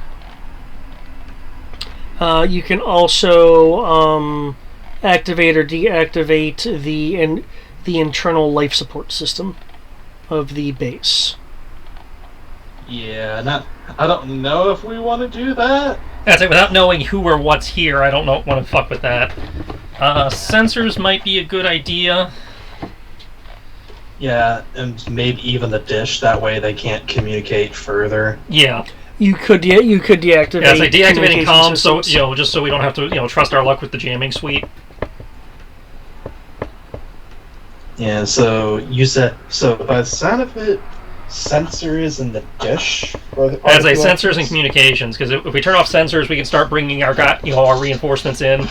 S3: You can also activate or deactivate the internal life support system of the base.
S2: Yeah, I don't know if we want to do that.
S1: That's it. Without knowing who or what's here, I don't want to fuck with that. Sensors might be a good idea.
S2: Yeah, and maybe even the dish. That way they can't communicate further.
S1: Yeah.
S3: You could deactivate.
S1: Yeah, it's like deactivating comms, so
S3: systems.
S1: just so we don't have to trust our luck with the jamming suite.
S2: Yeah, so you said by the sound of it, sensors in the dish.
S1: As a sensors and communications, because if we turn off sensors, we can start bringing our our reinforcements in.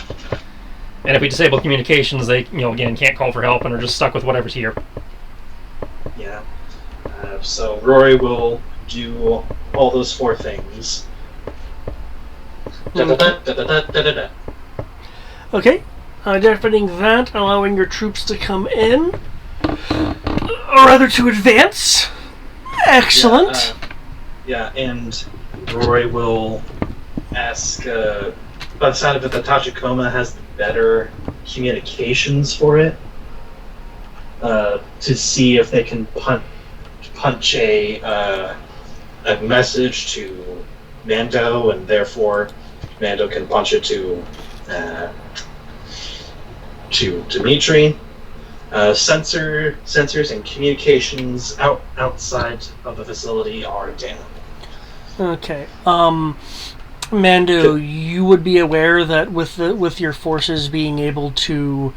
S1: And if we disable communications, they again can't call for help and are just stuck with whatever's here.
S2: Yeah. So Rory will do all those 4 things.
S3: Okay. Deafening that, allowing your troops to come in. Or rather to advance. Excellent.
S2: Yeah, and Rory will ask
S5: by the sound of it, the Tachikoma has better communications for it to see if they can punch a message to Mando, and therefore Mando can punch it to Dimitri. Sensors and communications outside of the facility are down.
S3: Okay. Mando, you would be aware that with your forces being able to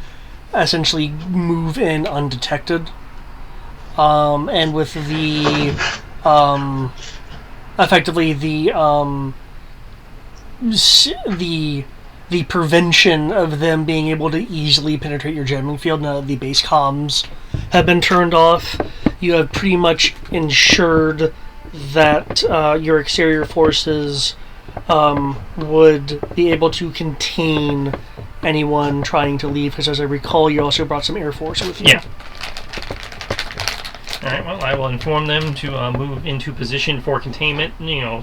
S3: essentially move in undetected, and with the effectively the prevention of them being able to easily penetrate your jamming field now that the base comms have been turned off, you have pretty much ensured that your exterior forces would be able to contain anyone trying to leave, because as I recall, you also brought some air force with you.
S1: Yeah. Alright, well, I will inform them to move into position for containment,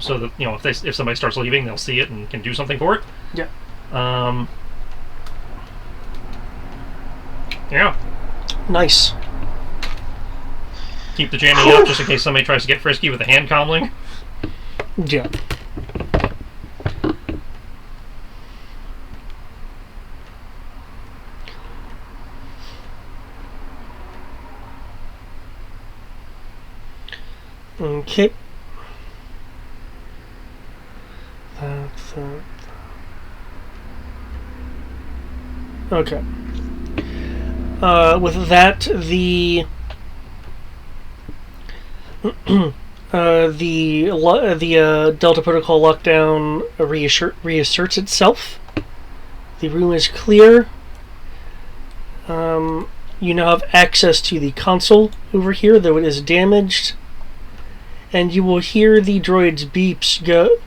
S1: so that, if somebody starts leaving, they'll see it and can do something for it.
S3: Yeah.
S1: Yeah.
S3: Nice.
S1: Keep the jamming up just in case somebody tries to get frisky with a hand comm link.
S3: Yeah. Okay. Okay. With that, the Delta Protocol lockdown reasserts itself. The room is clear. You now have access to the console over here, though it is damaged. And you will hear the droid's beeps go,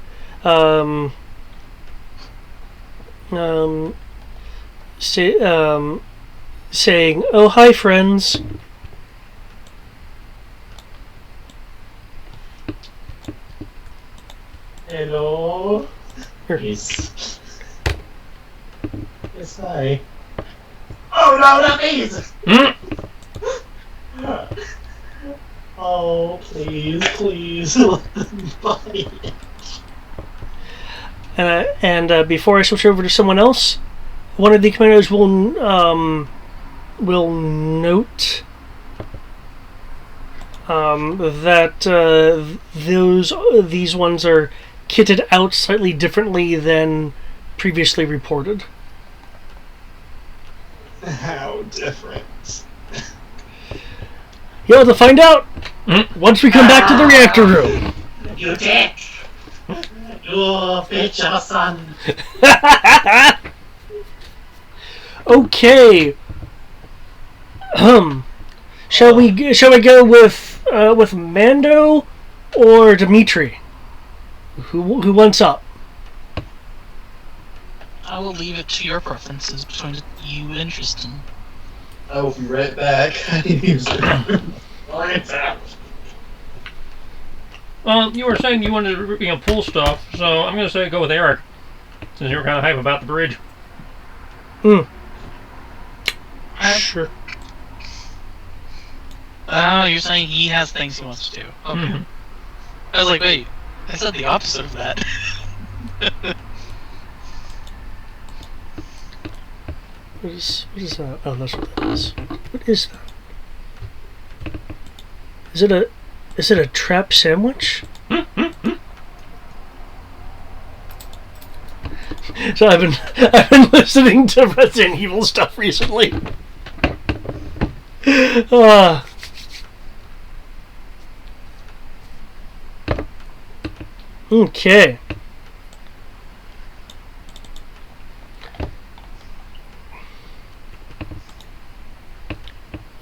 S3: saying, "Oh, hi, friends."
S5: Hello.
S2: Yes. Yes, hi.
S5: Oh no, not these!
S1: Mm.
S5: Oh, please, let them bite.
S3: And before I switch over to someone else, one of the commanders will note that these ones are kitted out slightly differently than previously reported.
S5: How different.
S3: You'll have to find out once we come back to the reactor room.
S5: You dick! You bitch of a son!
S3: Okay. Shall we go with Mando or Dimitri? Who wants up?
S4: I will leave it to your preferences between you and Tristan.
S2: I will be right back. I need to use the
S1: Well, you were saying you wanted to pull stuff, so I'm going to say go with Eric, since you were kind of hype about the bridge.
S3: Sure.
S4: Oh, you're saying he has things he wants to do. Okay.
S1: Mm-hmm.
S4: I was like, wait, I said the opposite of that.
S3: What is that? Oh, that's what that is. What is that? Is it a trap sandwich? So I've been listening to Resident Evil stuff recently. Okay.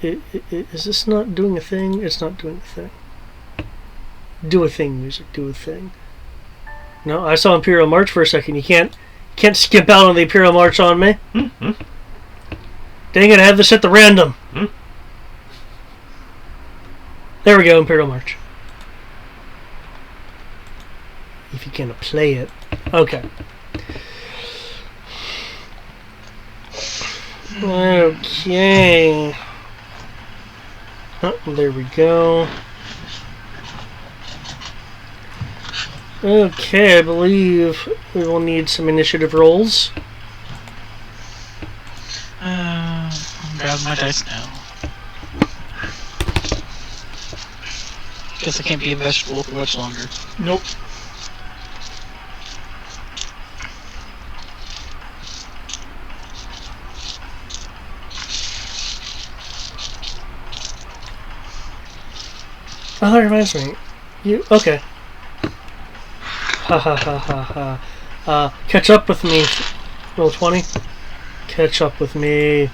S3: Is this not doing a thing? It's not doing a thing. Do a thing, music. Do a thing. No, I saw Imperial March for a second. You can't skip out on the Imperial March on me.
S1: Mm-hmm.
S3: Dang it! I have this set the random.
S1: Mm-hmm.
S3: There we go, Imperial March. If you can play it, okay. Okay. Oh, there we go. Okay, I believe we will need some initiative rolls.
S4: I'm grabbing my dice now. Guess I can't be a vegetable for much longer.
S1: Nope.
S3: Oh, that reminds me. You okay? Ha ha ha ha ha. Catch up with me. Roll 20. Catch up with me.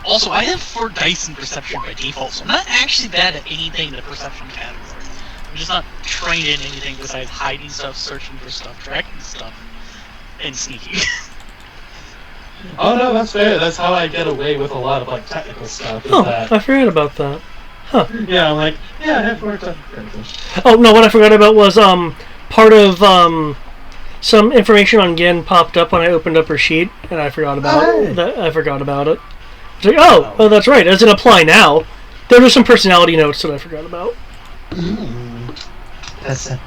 S4: Also, I have 4 dice in perception by default, so I'm not actually bad at anything in the perception category. I'm just not trained in anything besides hiding stuff, searching for stuff, tracking stuff, and sneaking.
S2: Oh no, that's fair. That's how I get away with a lot of like technical stuff. Is
S3: Oh,
S2: that,
S3: I forgot about that. Huh.
S2: yeah, I'm like, yeah, I have more technical.
S3: Oh no, what I forgot about was part of some information on Gen popped up when I opened up her sheet, and I forgot about that. I forgot about it. It's like, oh, that's right. Does it apply now? There were some personality notes that I forgot about.
S5: That's a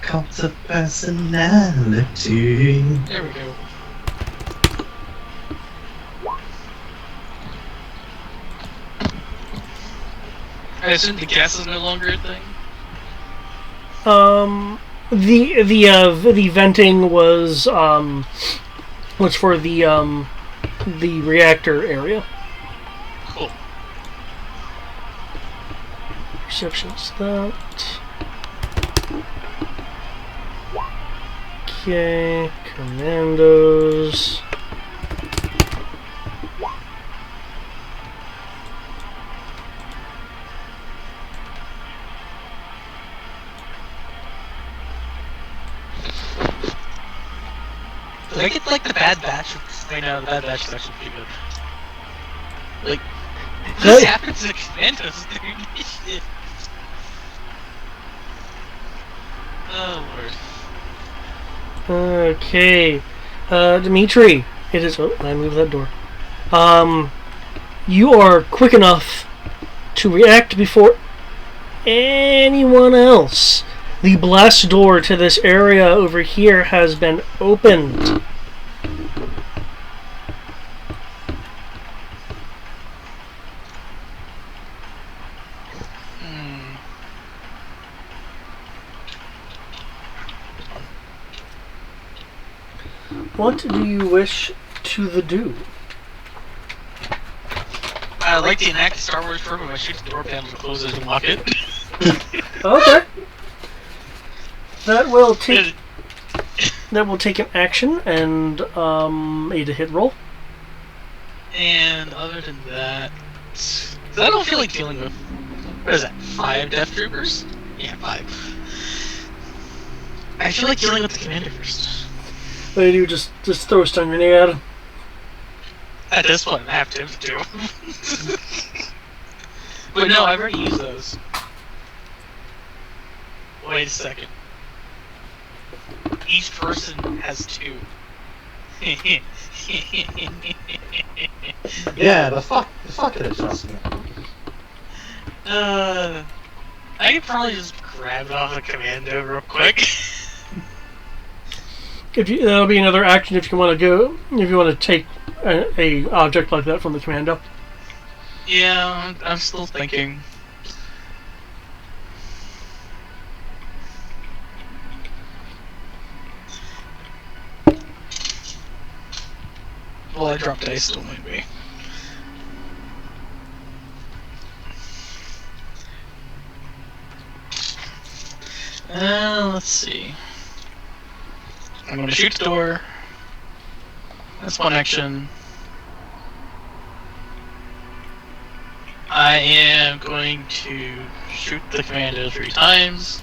S5: cult of personality.
S4: There we go. I assume the gas is no longer a thing?
S3: The venting was for the reactor area.
S4: Cool.
S3: Perception's that. Okay, commandos.
S4: Did I get like the Bad Batch? Right now, the Bad Batch is actually pretty good. Like, this happens to the commandos, dude. Shit. Oh lord.
S3: Okay, Dimitri, it is. Oh, I moved that door. You are quick enough to react before anyone else. The blast door to this area over here has been opened. What do you wish to the do?
S4: I like to enact Star Wars program. I shoot the door panel to close it and lock it.
S3: Okay. That will take an action and a to hit roll.
S4: And other than that, I don't feel like dealing with, what is that, 5 Death Troopers? Yeah, 5. I feel like dealing with the commander first.
S3: What do you do? Just throw a stun grenade at him?
S4: At this point, I have to do. But no, I've already used those. Wait a second. Each person has 2.
S2: Yeah, the fuck it is, trust me.
S4: I could probably just grab it off the commando real quick.
S3: That'll be another action if you want to go. If you want to take a object like that from the commando.
S4: Yeah, I'm still thinking. Well, I dropped dice, still might be. Let's see. I'm gonna shoot the door. That's one action. I am going to shoot the commando 3 times.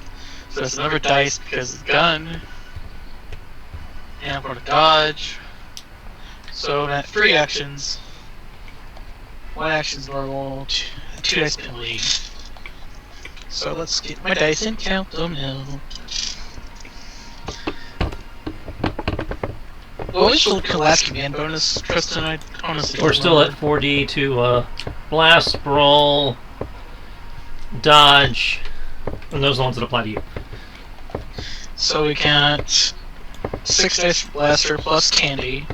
S4: So that's another dice because of the gun. And I'm going to dodge. So I'm at 3 actions. 1 action's normal, 2 dice penalty. So let's get my dice and count them now. What was the last command bonus, Tristan? I honestly
S1: We're
S4: don't
S1: still at
S4: remember.
S1: 4D to blast, brawl, dodge, and those are the ones that apply to you.
S4: So we got 6 dice for blaster plus candy.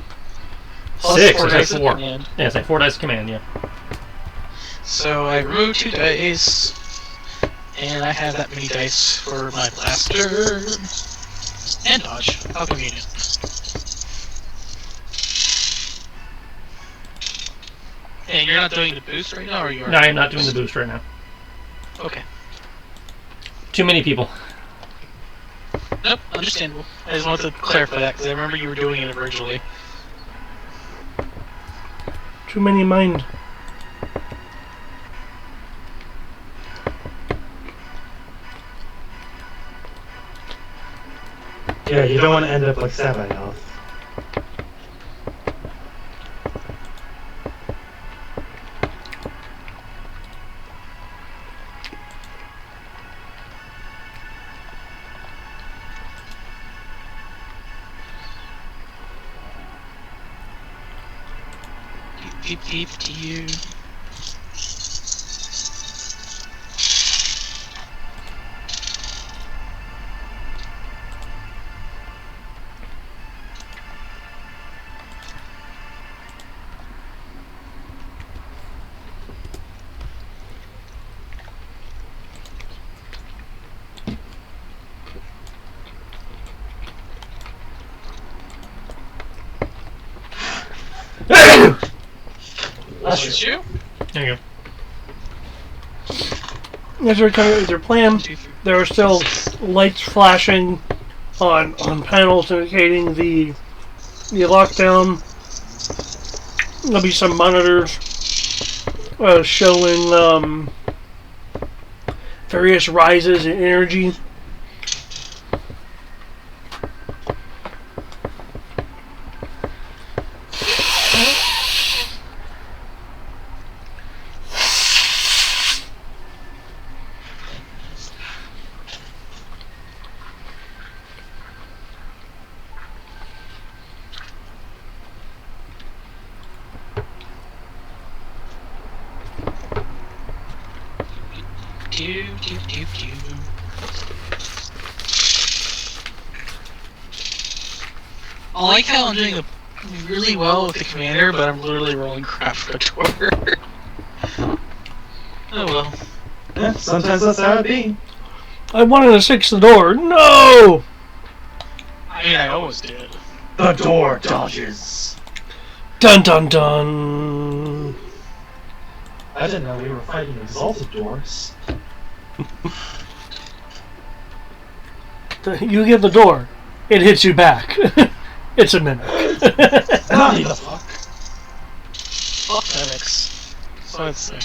S4: Plus
S1: 6,
S4: 4
S1: I said
S4: dice of
S1: 4.
S4: command.
S1: Yeah, it's like 4 dice command, yeah.
S4: So I remove 2 dice, and I have that many dice for my blaster and dodge. How convenient. And you're not doing the boost right now, or you are?
S1: No, I'm not doing the boost right now.
S4: Okay.
S1: Too many people.
S4: Nope, understandable. I just wanted to clarify that, because I remember you were doing it originally.
S3: Too many mind.
S2: Yeah, you don't want to end up like Sabai Health.
S4: Deep, deep to you. That's you?
S1: There you go.
S3: As you're coming with your plan,
S4: 2, 3.
S3: there are still lights flashing on panels indicating the lockdown. There'll be some monitors showing various rises in energy.
S4: Do, do, do, do. I like how I'm doing really well with the commander, but I'm literally rolling crap for a tour. Oh well.
S2: Yeah, sometimes that's how it be.
S3: I wanted to fix the door. No!
S4: I mean, I always did.
S2: The door dodges.
S3: Dun dun dun.
S2: I didn't know we were fighting exalted doors.
S3: You give the door, it hits you back. It's a mimic.
S2: Not the fuck.
S4: Fuck mimics. So I'd say.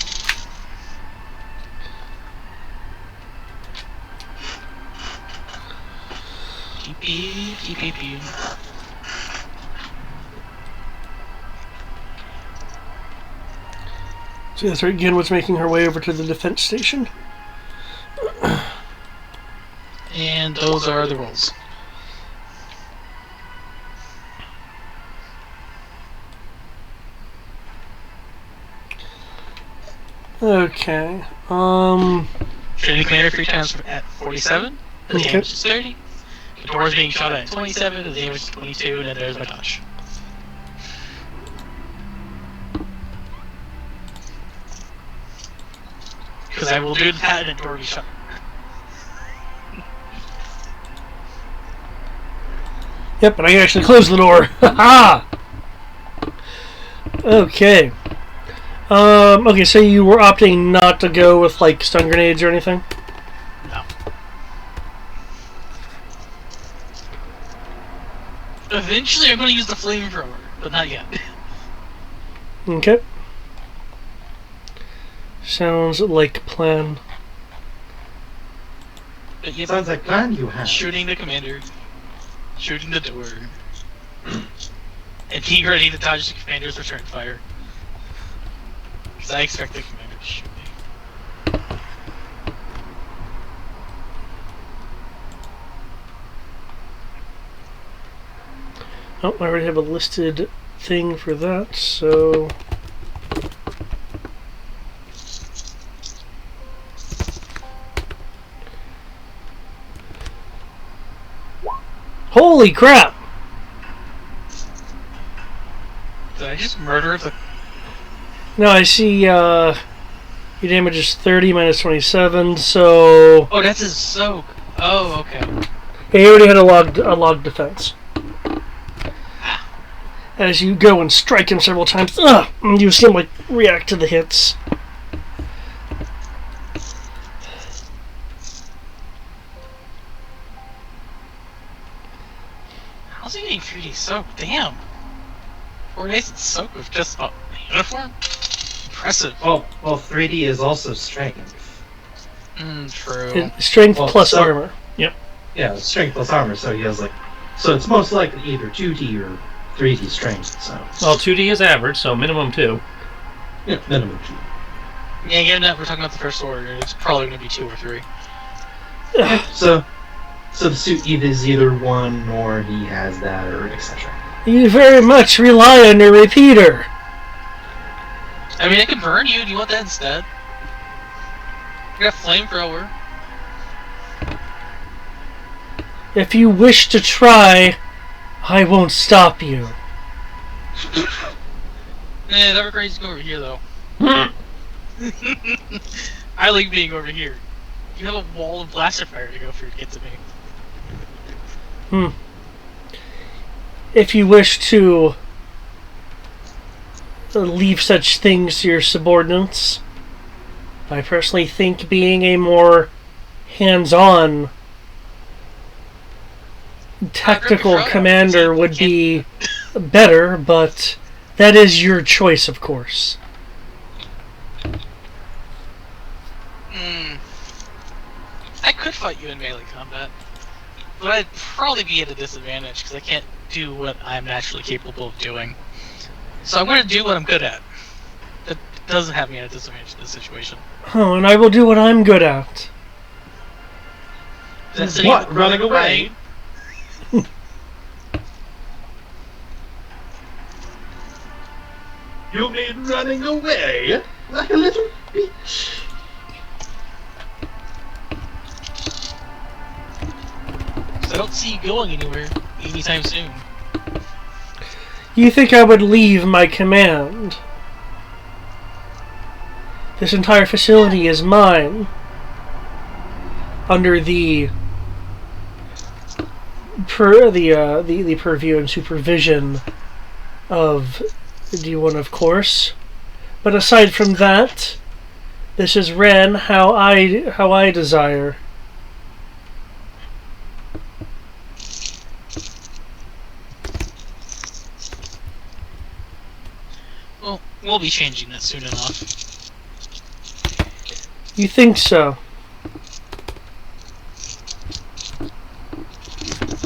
S4: Keep.
S3: So that's right, again, was making her way over to the defense station.
S4: And those are the rolls.
S3: Okay.
S4: Training commander 3 times at 47. The
S3: Okay.
S4: damage is 30. The door is being shot at 27. The damage is 22. And then there's my dodge. Because I will do that and the door will be shut.
S3: Yep, and I can actually close the door. Ha! Okay. Okay, so you were opting not to go with, like, stun grenades or anything?
S4: No. Eventually I'm going to use the flamethrower, but not yet.
S3: Okay. Sounds like a plan.
S4: But yep,
S2: Sounds like plan you have.
S4: shooting the commander, shooting the door, and being ready to dodge the commander's return fire. Because I expect the commander to shoot me.
S3: Oh, I already have a listed thing for that, so... Holy crap!
S4: Did I just murder the...
S3: No, I see, your damage is 30 minus 27, so...
S4: Oh, that's his soak. Oh, okay.
S3: Yeah, he already had a logged defense. As you go and strike him several times, you see him, like, react to the hits.
S4: How's he getting 3D soak? Damn. 4 days in soak with just a uniform? Impressive.
S2: Well, 3D is also strength.
S4: True.
S3: Strength
S2: Well,
S3: plus
S2: so-
S3: armor.
S2: Yeah, strength plus armor, so he has like... So it's most likely either 2D or 3D strength, so...
S1: Well, 2D is average, so minimum 2.
S2: Yeah, minimum 2.
S4: Yeah, given that we're talking about the first order, it's probably going to be 2 or 3.
S2: So the suit is either 1 or he has that, or etc.
S3: You very much rely on your repeater.
S4: I mean, I can burn you. Do you want that instead? I got flamethrower.
S3: If you wish to try, I won't stop you.
S4: That crazy go over here, though. I like being over here. You have a wall of blaster fire to go through to get to me.
S3: If you wish to leave such things to your subordinates, I personally think being a more hands-on tactical commander would be better, but that is your choice, of course.
S4: I could fight you in melee combat, but I'd probably be at a disadvantage because I can't do what I'm naturally capable of doing. So I'm going to do what I'm good at. That doesn't have me at a disadvantage in this situation.
S3: Oh, and I will do what I'm good at.
S4: That's
S2: What? Running away? You mean running away? Like a little bitch.
S4: I don't see you going anywhere anytime soon.
S3: You think I would leave my command? This entire facility is mine. Under the purview and supervision of D1, of course. But aside from that, this is ran how I desire.
S4: Well, we'll be changing that soon enough.
S3: You think so?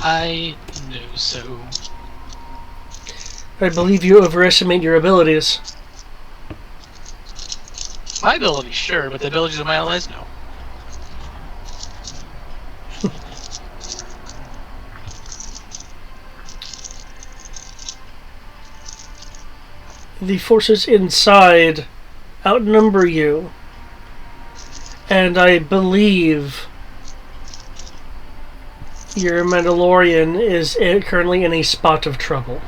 S4: I know so.
S3: I believe you overestimate your abilities.
S4: My abilities, sure, but the abilities of my allies, no.
S3: The forces inside outnumber you, and I believe your Mandalorian is currently in a spot of trouble.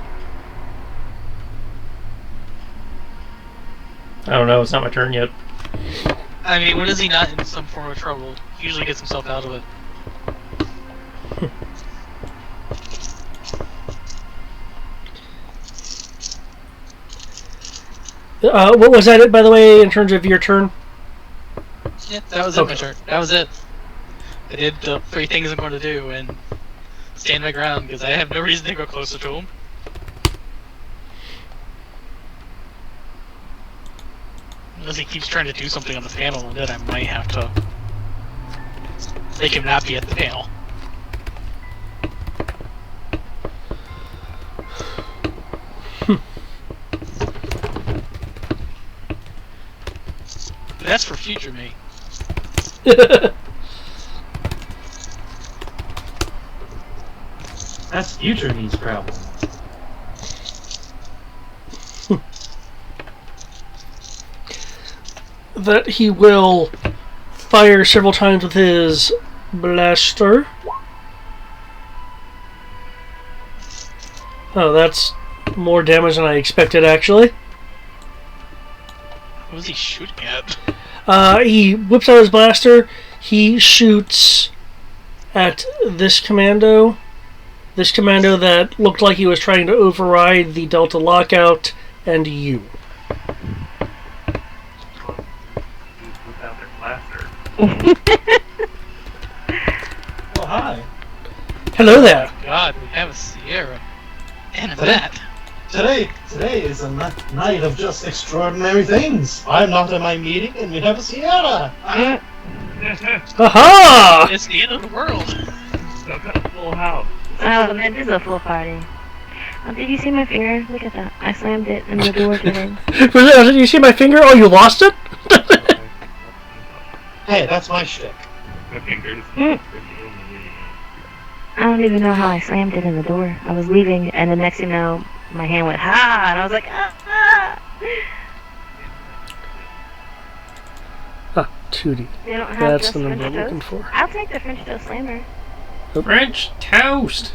S1: I don't know, it's not my turn yet.
S4: I mean, when is he not in some form of trouble? He usually gets himself out of it.
S3: What was that, by the way, in terms of your turn?
S4: Yeah, that was it, my turn. That was it. I did the 3 things I'm going to do and stand my ground because I have no reason to go closer to him. Unless he keeps trying to do something on the panel, and then I might have to make him not be at the panel. That's for future me.
S2: That's future me's problem.
S3: that he will fire several times with his blaster. Oh, that's more damage than I expected, actually.
S4: What was he shooting at?
S3: He whips out his blaster. He shoots at this commando. This commando that looked like he was trying to override the Delta lockout, and you.
S2: Oh, hi.
S3: Hello there.
S4: God, we have a Sierra. And a
S2: Today-
S4: bat.
S2: Today is a night of just extraordinary things. I'm not in my meeting, and we have a Sierra.
S3: Aha!
S4: It's the end of the world.
S1: Full house.
S6: Oh, that is a full party. Oh, did you see my finger? Look at that. I slammed it in the door today.
S3: Did you see my finger? Oh, you lost it?
S2: Hey, that's my shtick.
S6: I don't even know how I slammed it in the door. I was leaving, and the next thing you know, my hand went ha, and I was like, ah.
S3: Ah, 2D.
S6: They don't have
S3: That's
S6: just
S3: the number
S6: French
S3: I'm looking
S6: toast.
S3: for.
S6: I'll take the French toast slammer.
S1: French toast.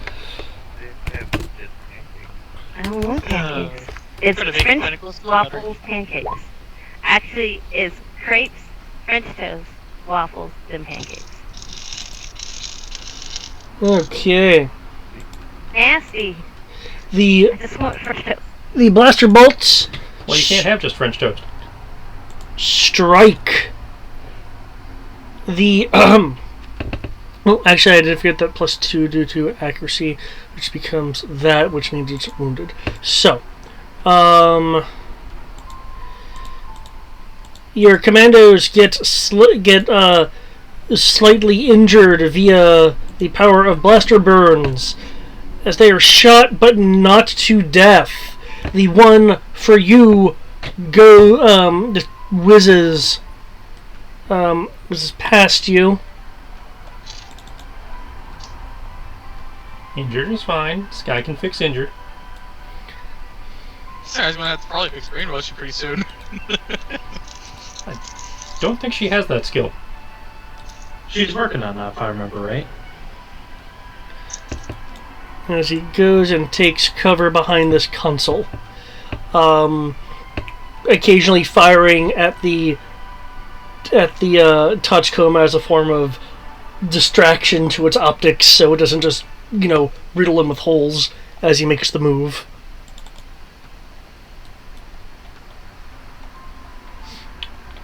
S6: I don't want pancakes. It's
S4: Could have made
S6: French
S4: tentacles
S6: waffles pancakes. Actually, it's crepes, French toast, waffles, then pancakes.
S3: Okay.
S6: Nasty.
S3: The
S6: I just want French toast.
S3: blaster bolts
S1: Well, you can't have just French toast.
S3: strike. The well, actually, I did forget that +2 due to accuracy, which becomes that, which means it's wounded. So, your commandos get slightly injured via the power of blaster burns, as they are shot but not to death. The one for you just whizzes past you.
S1: Injured is fine. This guy can fix injured.
S4: Sarah's gonna have to probably fix brain motion pretty soon.
S1: Don't think she has that skill.
S2: She's working on that, if I remember right.
S3: As he goes and takes cover behind this console, occasionally firing at the touch coma as a form of distraction to its optics, so it doesn't just riddle him with holes as he makes the move.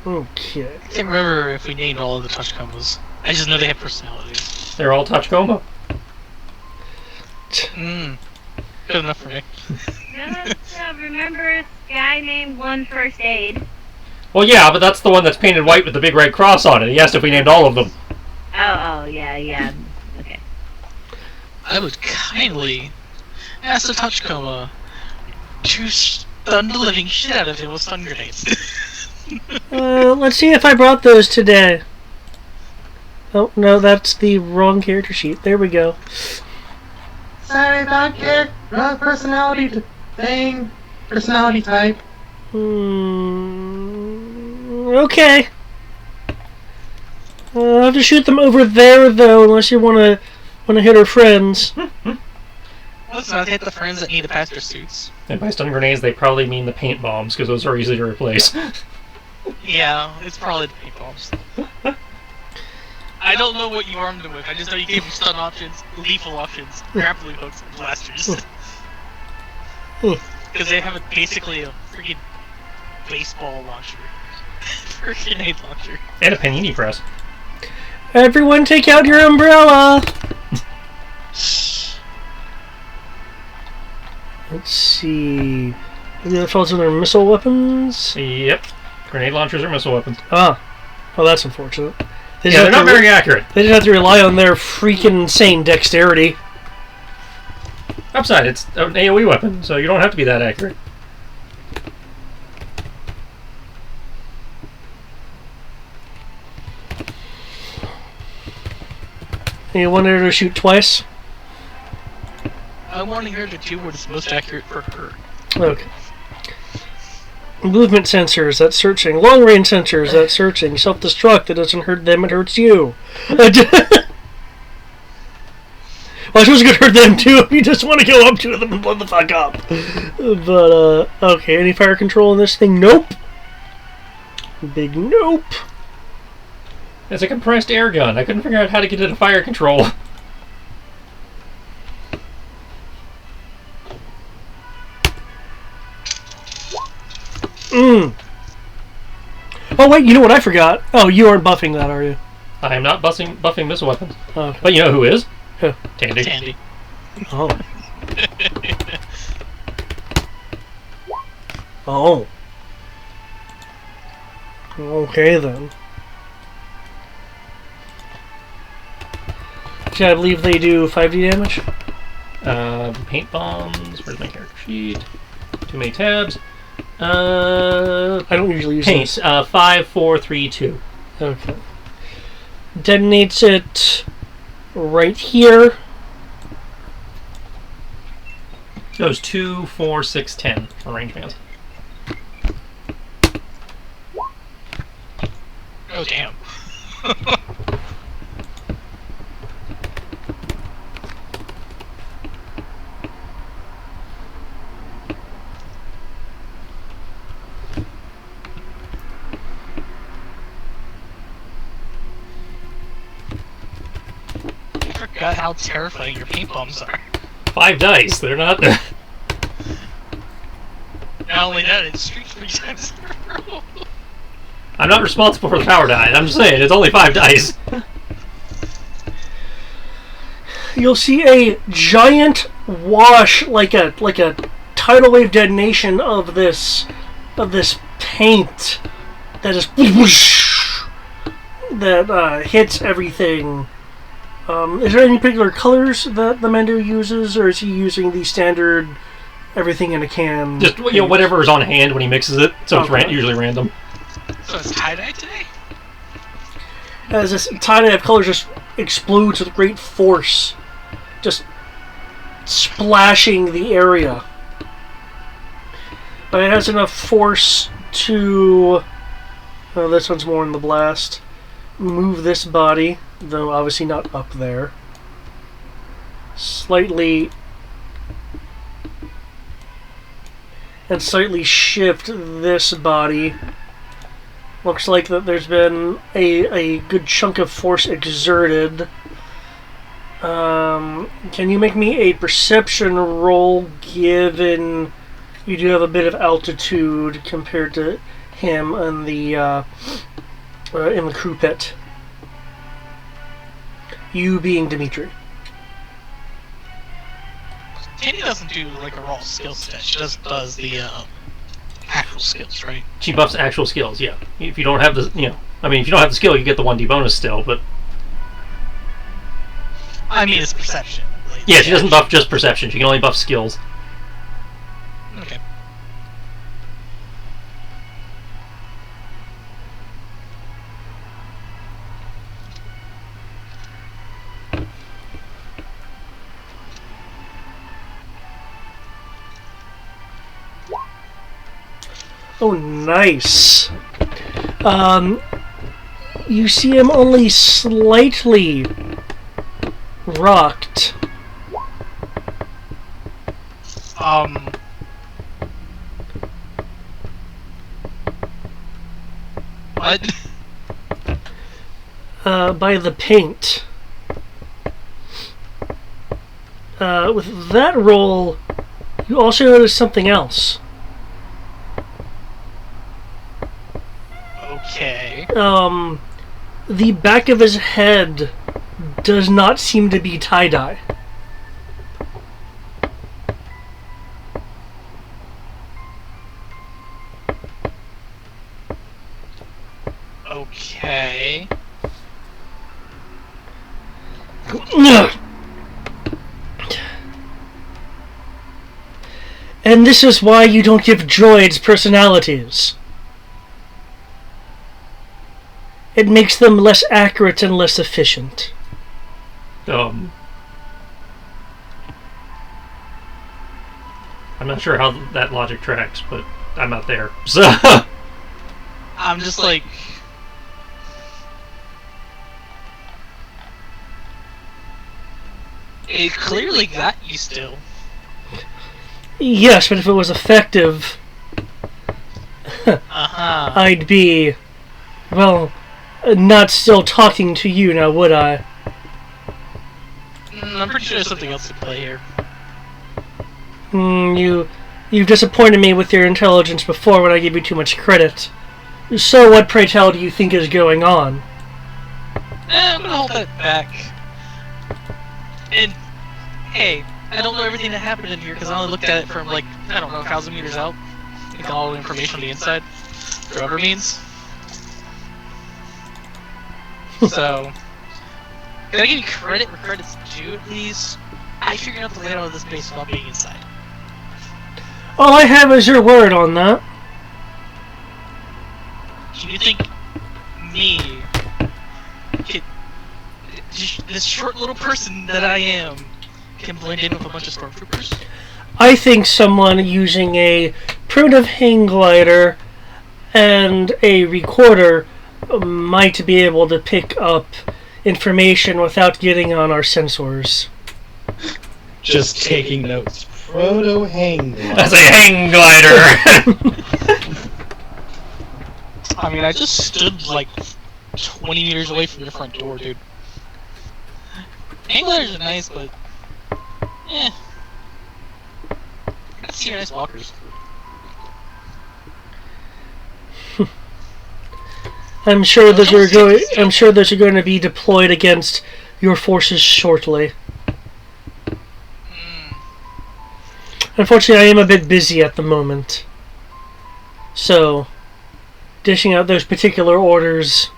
S3: Okay.
S4: I can't remember if we named all of the touch combos. I just know they have personalities.
S1: They're all touch coma.
S4: Good enough for me.
S6: Remember this guy named One First Aid?
S1: Well, yeah, but that's the one that's painted white with the big red cross on it. He asked if we named all of them.
S6: Oh, yeah. Okay.
S4: I would kindly ask the touch coma to stun the living shit out of him with stun grenades.
S3: Let's see if I brought those today. Oh, no, that's the wrong character sheet. There we go.
S2: Sorry about it. Wrong personality thing. Personality type.
S3: Okay. I'll have to shoot them over there, though, unless you want to hit our friends.
S4: Let's not hit the friends that need to pass their suits.
S1: And by stun grenades, they probably mean the paint bombs, because those are easy to replace.
S4: Yeah, it's probably the paintballs. I don't know what you armed them with. I just know you gave them stun options, lethal options, grappling hooks, and blasters. Because they have basically a freaking baseball launcher. For grenade launcher.
S1: And a panini press.
S3: Everyone take out your umbrella! Let's see. The other fellows with their missile weapons?
S1: Yep. Grenade launchers are missile weapons.
S3: Ah. Well, that's unfortunate. They just
S1: Yeah, they're
S3: have
S1: not
S3: to
S1: very accurate.
S3: They just have to rely on their freaking insane dexterity.
S1: Upside, it's an AoE weapon, so you don't have to be that accurate.
S3: You wanted her to shoot twice?
S4: I want to hear the two words most accurate for her.
S3: Okay. Movement sensors, that's searching. Long range sensors, that's searching. Self destruct, it doesn't hurt them, it hurts you. Well, I suppose it could hurt them too if you just want to go up to them and blow the fuck up. But, okay, any fire control in this thing? Nope. Big nope.
S1: It's a compressed air gun. I couldn't figure out how to get it to fire control.
S3: Oh, wait, you know what I forgot? Oh, you aren't buffing that, are you?
S1: I am not buffing missile weapons.
S3: Okay.
S1: But you know who is?
S3: Who?
S1: Tandy.
S4: Tandy.
S3: Oh. Oh. Okay, then. See, I believe they do 5d damage.
S1: Paint bombs. Where's my character sheet? Too many tabs. I
S3: don't usually use
S1: paint.
S3: this.
S1: 5, 4, 3, 2.
S3: Okay. Detonates it right here.
S1: Goes 2, 4, 6, 10 for range bands.
S4: Oh, damn. I forgot how terrifying your paint bombs are.
S1: 5 dice. They're not.
S4: Not only that, it's streaked 3 times in a row.
S1: I'm not responsible for the power die. I'm just saying it's only 5 dice.
S3: You'll see a giant wash, like a tidal wave detonation of this paint that is whoosh, that hits everything. Is there any particular colors that the Mendo uses, or is he using the standard everything in a can?
S1: Just whatever is on hand when he mixes it, so it's usually random.
S4: So it's tie-dye today?
S3: As this tie-dye of colors just explodes with great force, just splashing the area. But it has enough force to... Oh, this one's more in the blast. Move this body, though obviously not up there. Slightly... And slightly shift this body. Looks like that there's been a good chunk of force exerted. Can you make me a perception roll, given you do have a bit of altitude compared to him in the crew pit? You being Dimitri.
S4: Tandy doesn't do like a raw skill set. She just does the actual skills, right?
S1: She buffs actual skills. Yeah. If you don't have the, if you don't have the skill, you get the 1d bonus still. But
S4: I mean, it's perception. Like,
S1: yeah, she doesn't buff just perception. She can only buff skills.
S4: Okay.
S3: Oh, nice. You see him only slightly rocked.
S4: What?
S3: By the paint. With that roll, you also notice something else.
S4: Okay.
S3: The back of his head does not seem to be tie-dye.
S4: Okay.
S3: And this is why you don't give droids personalities. It makes them less accurate and less efficient.
S1: I'm not sure how that logic tracks, but I'm not there. So
S4: I'm just like, it clearly got you still.
S3: Yes, but if it was effective, I'd be, well, not still talking to you now, would I?
S4: I'm pretty sure there's something else to play here.
S3: You've disappointed me with your intelligence before when I gave you too much credit. So what, pray tell, do you think is going on?
S4: I'm gonna hold that back. And, hey, I don't know everything that happened in here because I only looked at it from, like, I don't know, 1,000 meters out. Like, all the information on the inside. Whatever means. So, can I give you credit where credit's due, at least? I figured out the layout of this base without being inside.
S3: All I have is your word on that.
S4: Do you think me, this short little person that I am, can blend in with a bunch of stormtroopers?
S3: I think someone using a primitive hang glider and a recorder might be able to pick up information without getting on our sensors.
S2: Just taking notes. Proto hang glider.
S1: that's a hang glider.
S4: I mean, I just stood like 20 meters away from your front door, dude. Hang gliders are nice, but I see your nice walkers.
S3: I'm sure that you're going to be deployed against your forces shortly. Unfortunately, I am a bit busy at the moment. So, dishing out those particular orders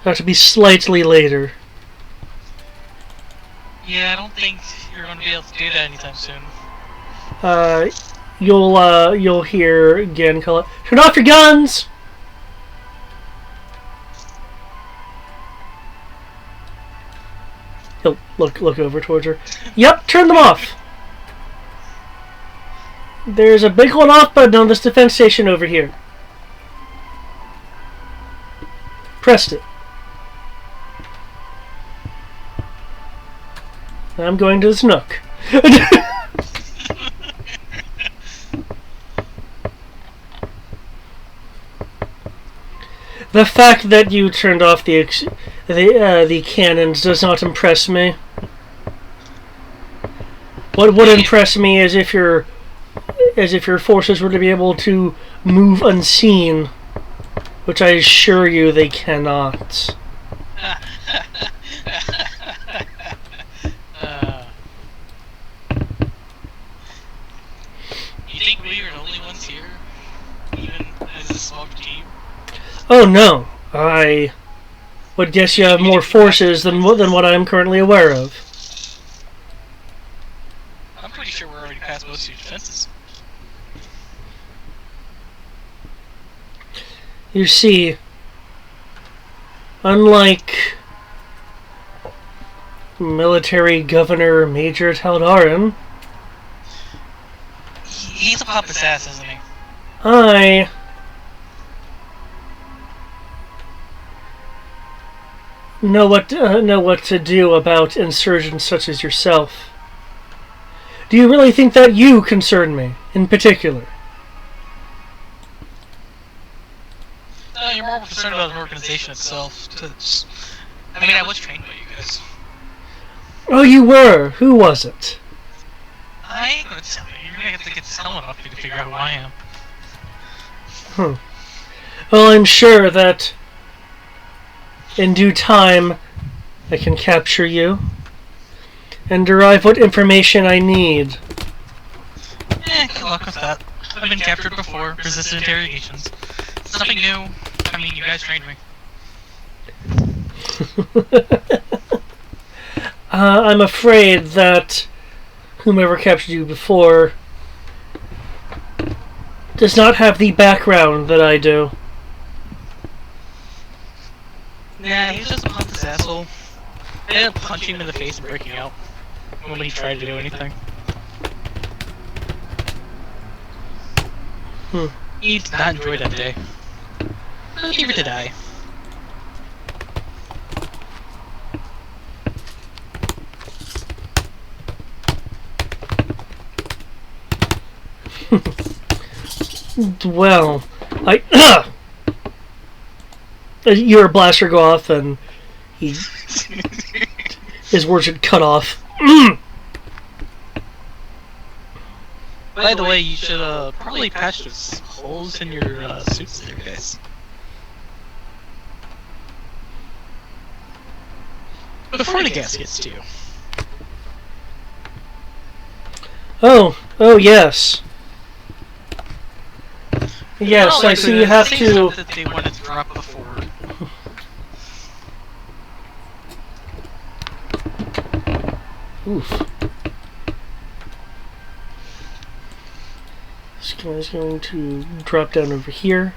S3: have to be slightly later.
S4: Yeah, I don't think you're going to be able to do that anytime soon.
S3: You'll hear again, call it, turn off your guns! He'll look over towards her. Yep, turn them off! There's a big one off button on this defense station over here. Pressed it. I'm going to this nook. The fact that you turned off the cannons does not impress me. What would impress me is if your forces were to be able to move unseen, which I assure you they cannot.
S4: You think we are the only ones here, even as a small team?
S3: Oh no, I would guess you have more forces than what I'm currently aware of.
S4: I'm pretty sure we're already past most of your defenses.
S3: You see, unlike military governor Major Taldarin,
S4: He's a pompous ass, isn't he?
S3: I know what to do about insurgents such as yourself. Do you really think that you concern me in particular?
S4: No, you're more concerned about an organization itself. I mean, I was trained by you guys.
S3: Oh, you were? Who was it?
S4: I ain't gonna tell you. You're gonna have to get this helmet off you to figure out who I am.
S3: Well, I'm sure that in due time I can capture you and derive what information I need.
S4: Good luck with that. I've been captured before, resisted interrogations. It's nothing new. I mean, you guys trained me.
S3: I'm afraid that whomever captured you before does not have the background that I do.
S4: Nah, he was just a pompous asshole. I ended up punching him in the face and breaking out when he tried to do anything. He did not enjoy that day. Neither did I.
S3: Well, your blaster go off and his words had cut off.
S4: By the way, you should probably patch those holes in your suits there, guys. Before the gas gets to you.
S3: Oh, yes. Yes, I see you have to...
S4: That they wanted to drop before.
S3: Oof. This guy's going to drop down over here.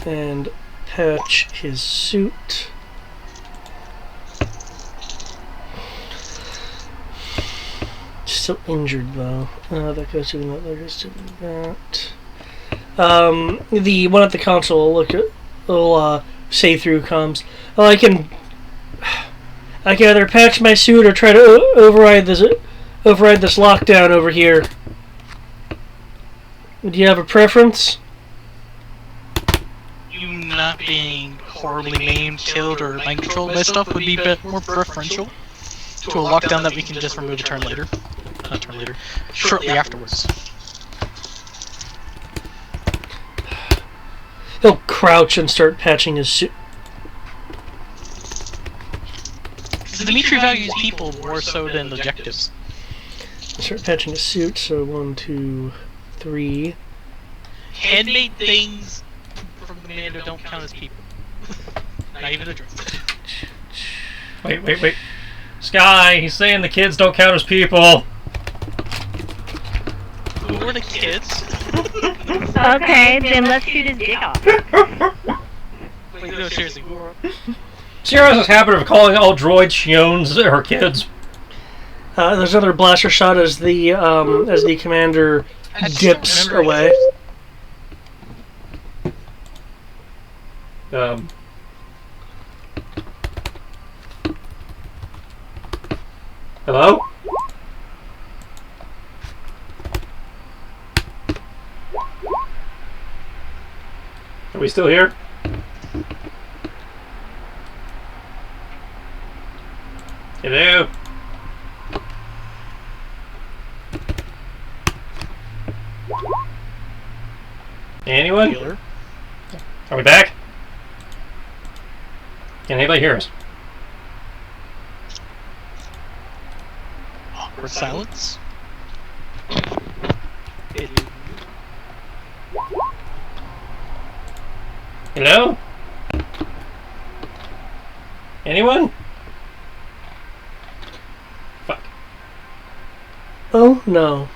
S3: And patch his suit. Still injured though. That guy's doing that, that guy's doing that. The one at the console will say through comms. Well, I can either patch my suit or try to override this lockdown over here. Do you have a preference?
S4: You not being horribly maimed, killed, or mind controlled by stuff would be a bit more preferential to a lockdown that we can just remove a turn later. Not turn later. Shortly afterwards.
S3: He'll crouch and start patching his suit.
S4: Dimitri values people more so than objectives.
S3: Start patching his suit, so 1, 2, 3.
S4: Handmade things from the Commando don't count as people. Not even a drink.
S1: Wait. Sky, he's saying the kids don't count as people.
S4: Who were the kids?
S6: Okay, then let's shoot his dick off.
S4: Wait, no, seriously, who were...
S1: Sierra has this habit of calling all droids Shiones her kids.
S3: There's another blaster shot as the commander dips away.
S1: Hello? Are we still here? Hello? Anyone?
S4: Healer.
S1: Are we back? Can anybody hear us?
S4: Awkward silence.
S1: Hello? Anyone? Fuck.
S3: Oh no.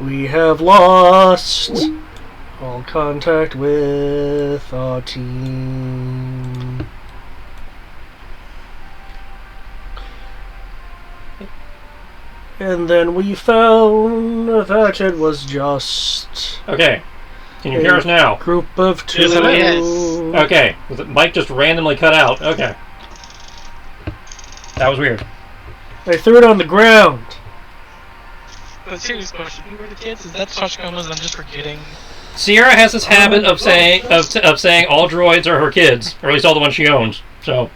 S3: We have lost all contact with our team. And then we found that it was just
S1: Okay. Can you hear us now?
S3: group of two.
S4: Yes.
S1: Okay. Was it Mike just randomly cut out? Okay. That was weird.
S3: They threw it on the ground.
S4: But serious question, who were the kids? Is that Shashkomas? I'm just forgetting.
S1: Sierra has this habit of saying saying all droids are her kids, or at least all the ones she owns. So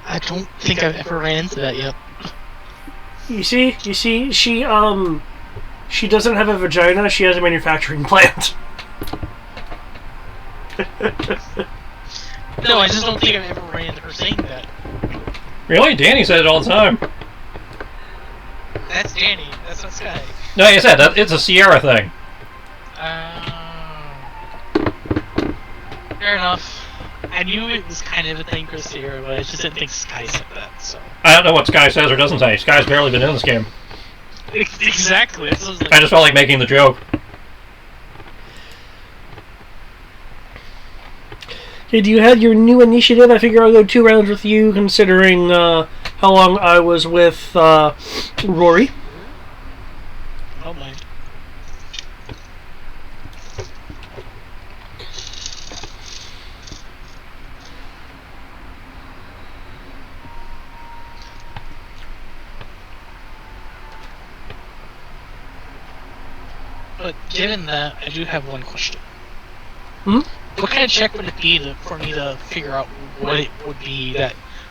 S4: I don't think I've ever ran into that yet.
S3: You see, she doesn't have a vagina, she has a manufacturing plant.
S4: No, I just don't think I've ever ran into her saying that.
S1: really, Danny says it all the time.
S4: That's Danny, that's not Sky.
S1: No, like I said, it's a Sierra thing.
S4: Fair enough. I knew it was kind of a thing for Sierra, but I just didn't think Sky said that, so.
S1: I don't know what Sky says or doesn't say. Sky's barely been in this game.
S4: Exactly. That's what I was like.
S1: I just felt like making the joke.
S3: Okay, do you have your new initiative? I figure I'll go 2 rounds with you, considering how long I was with Rory.
S4: I don't mind. But given that, I do have one question.
S3: Hmm?
S4: What kind of check would it be for me to figure out what it would be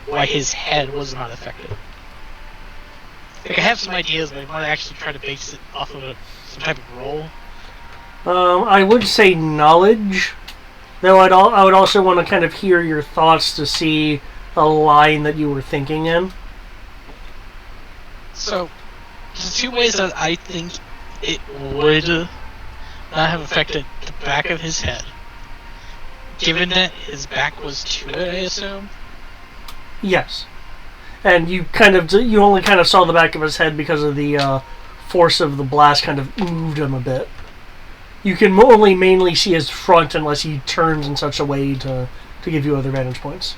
S4: why his head was not affected? Like, I have some ideas, but I want to actually try to base it off of some type of roll.
S3: I would say knowledge, though I would also want to kind of hear your thoughts to see a line that you were thinking in.
S4: So, there's 2 ways that I think it would not have affected the back of his head. Given that his back was to it, I assume?
S3: Yes. And you only kind of saw the back of his head because of the force of the blast kind of moved him a bit. You can only mainly see his front unless he turns in such a way to give you other vantage points.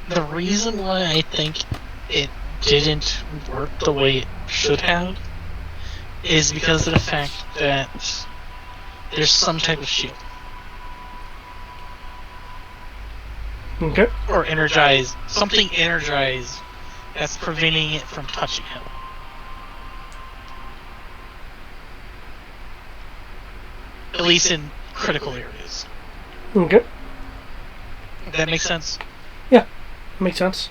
S4: The reason why I think it didn't work the way it should have is because of the fact that there's some type of shield.
S3: Okay.
S4: Or something energized that's preventing it from touching him. At least in critical areas.
S3: Okay.
S4: That makes sense?
S3: Yeah, makes sense.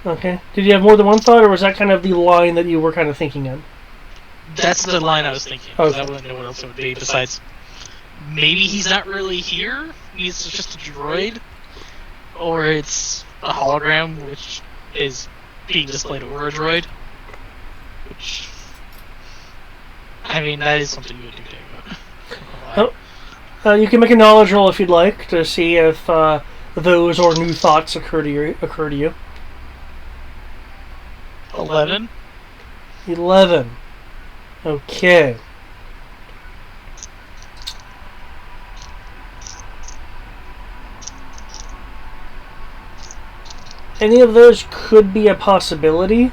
S3: Okay. Did you have more than one thought, or was that kind of the line that you were kind of thinking in?
S4: That's the line I was thinking. Because
S3: Okay.
S4: I wouldn't know what else it would be besides maybe he's not really here. He's just a droid. Or it's a hologram, which is being displayed over a droid. Which, I mean, that is something you would do, David.
S3: Oh, you can make a knowledge roll if you'd like to see if those or new thoughts occur to you.
S4: 11?
S3: 11. Okay. Any of those could be a possibility,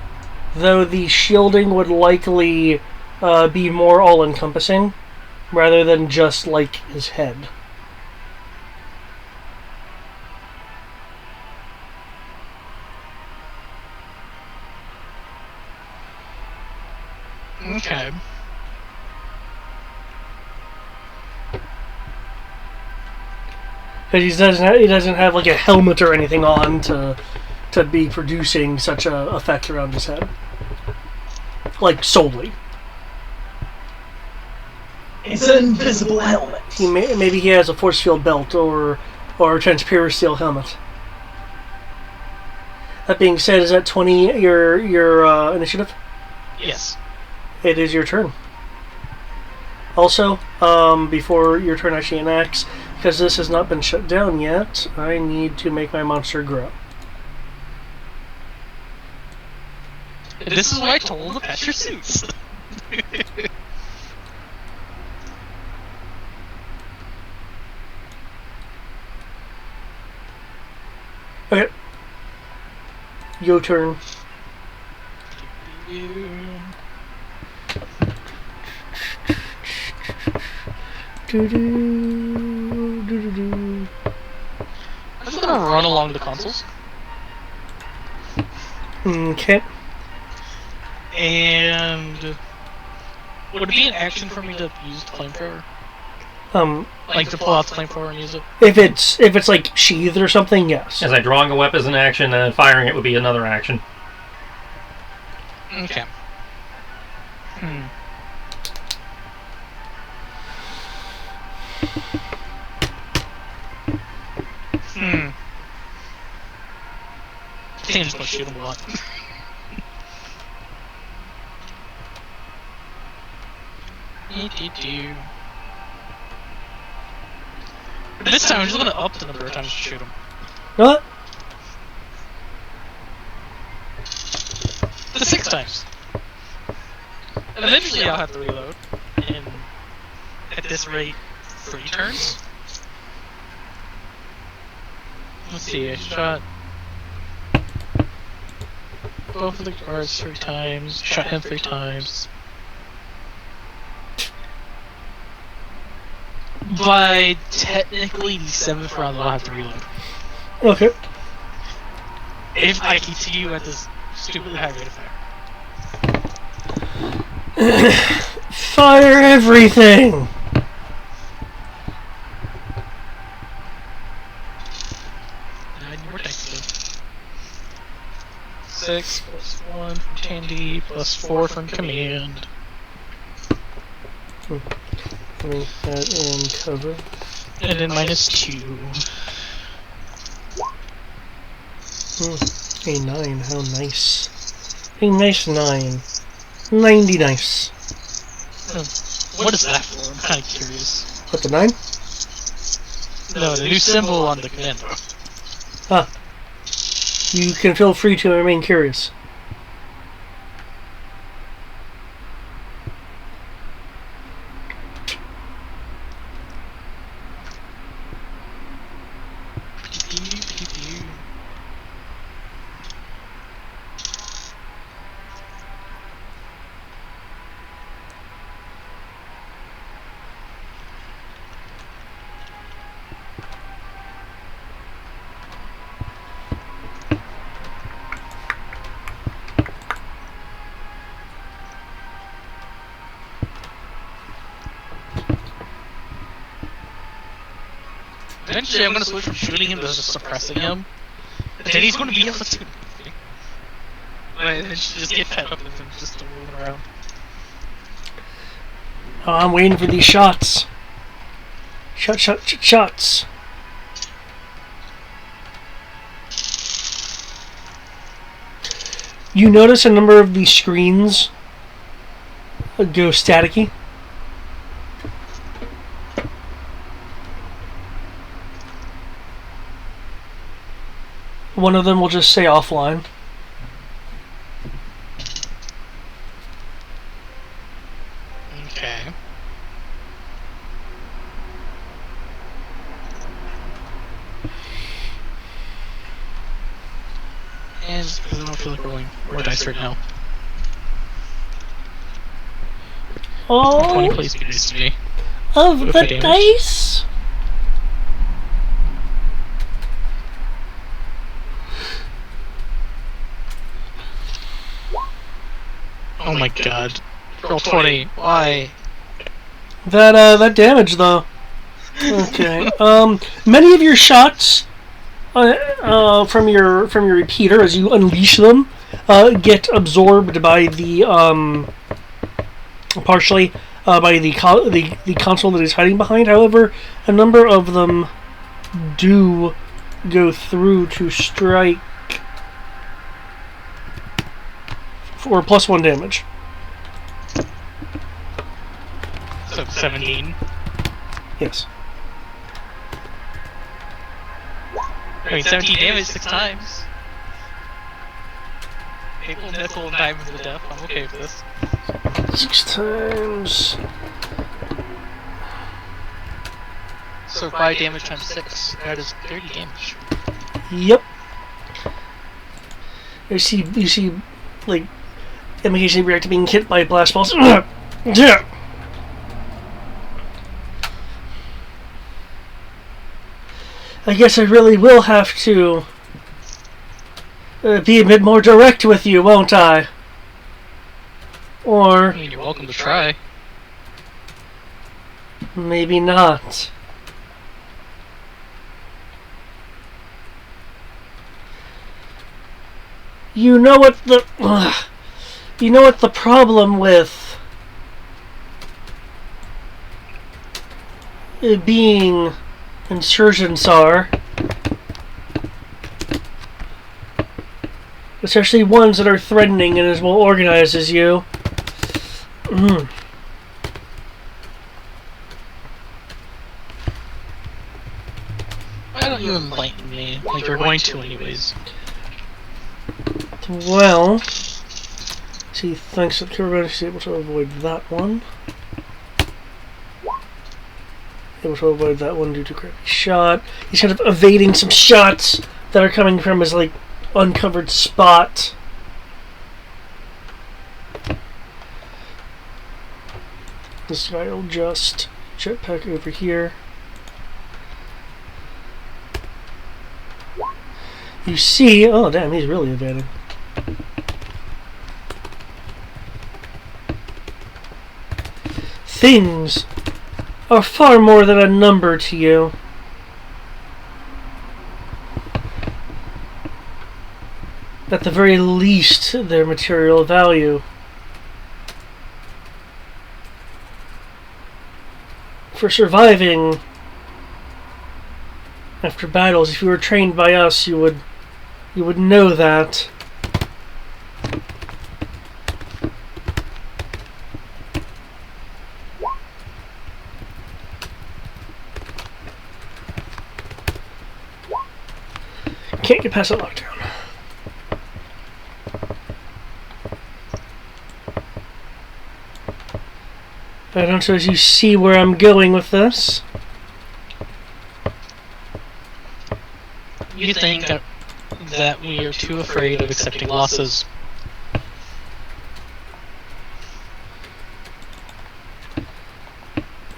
S3: though the shielding would likely be more all-encompassing, rather than just, like, his head.
S4: Okay.
S3: Because he doesn't have like a helmet or anything on to be producing such a effect around his head, like solely.
S5: It's an invisible helmet.
S3: Maybe he has a force field belt or a transparent steel helmet. That being said, is that 20 your initiative?
S4: Yes.
S3: It is your turn. Also, before your turn actually enacts, because this has not been shut down yet, I need to make my monster grow.
S4: This is why I told him to patch your suits.
S3: Okay. Your turn.
S4: I'm just gonna run along the consoles.
S3: Okay.
S4: And would it be an action for me to use the flamethrower? Like to pull out the flamethrower and use it?
S3: If it's like sheathed or something, yes.
S1: As I drawing a weapon as an action and firing it would be another action.
S4: Okay. I think I'm just gonna shoot him a lot. But this time I'm just gonna up the number of times to shoot him.
S3: What?
S4: To 6 times. And eventually I'll have to reload. And at this rate, 3 turns. Let's see, I shot both of the guards 3 times, shot him 3 times. By technically the 7th round, I'll have to reload.
S3: Okay.
S4: If I continue at this stupidly high rate of fire.
S3: Fire everything!
S4: 9 more dice. 6 plus 1 from Tandy, plus 4 from command.
S3: Make that in cover.
S4: And then minus 2.
S3: A 9, how nice. A nice 9. 90 nice.
S4: What is that for? I'm kind of curious.
S3: What, the 9?
S4: No, the new symbol on the command book.
S3: Ah. You can feel free to remain curious.
S4: Eventually, I'm gonna switch from shooting him to just suppressing him. And then he's gonna be able to do nothing. And then just get fed up with him just moving around.
S3: Oh, I'm waiting for these shots. Shots. You notice a number of these screens go staticky. One of them will just say offline.
S4: Okay. And just because I don't feel like rolling more dice right now.
S3: Oh,
S4: 20 please be nice to me.
S3: of
S4: With
S3: the
S4: the damage.
S3: dice.
S4: Oh my god. Roll 20. Why?
S3: That damage though. Okay. Many of your shots from your repeater as you unleash them get absorbed by the partially by the console that he's hiding behind. However, a number of them do go through to strike for +1 damage.
S4: So 17.
S3: Yes.
S4: I mean, 17 damage 6 times. Maple, nickel, and diamond to death. I'm okay with this.
S3: 6 times.
S4: So 5 damage times 6. That is 30 damage.
S3: Yep. You see, like, imitation reactor being hit by blast balls. Yeah. I guess I really will have to be a bit more direct with you, won't I? Or
S4: I mean, you're welcome to try.
S3: maybe not. You know what the problem with being insurgents are, especially ones that are threatening and as well organized as you.
S4: Why don't you enlighten me? Like you're going to anyways.
S3: Well, he thinks that Kurgan is able to avoid that one. Able to avoid that one due to crappy shot. He's kind of evading some shots that are coming from his, like, uncovered spot. This guy will just jetpack over here. You see... Oh, damn, he's really evading. Things are far more than a number to you. At the very least, their material value. For surviving after battles, if you were trained by us, you would know that. Can't get past that lockdown. I don't suppose you see where I'm going with this.
S4: You think that we are too afraid of accepting losses?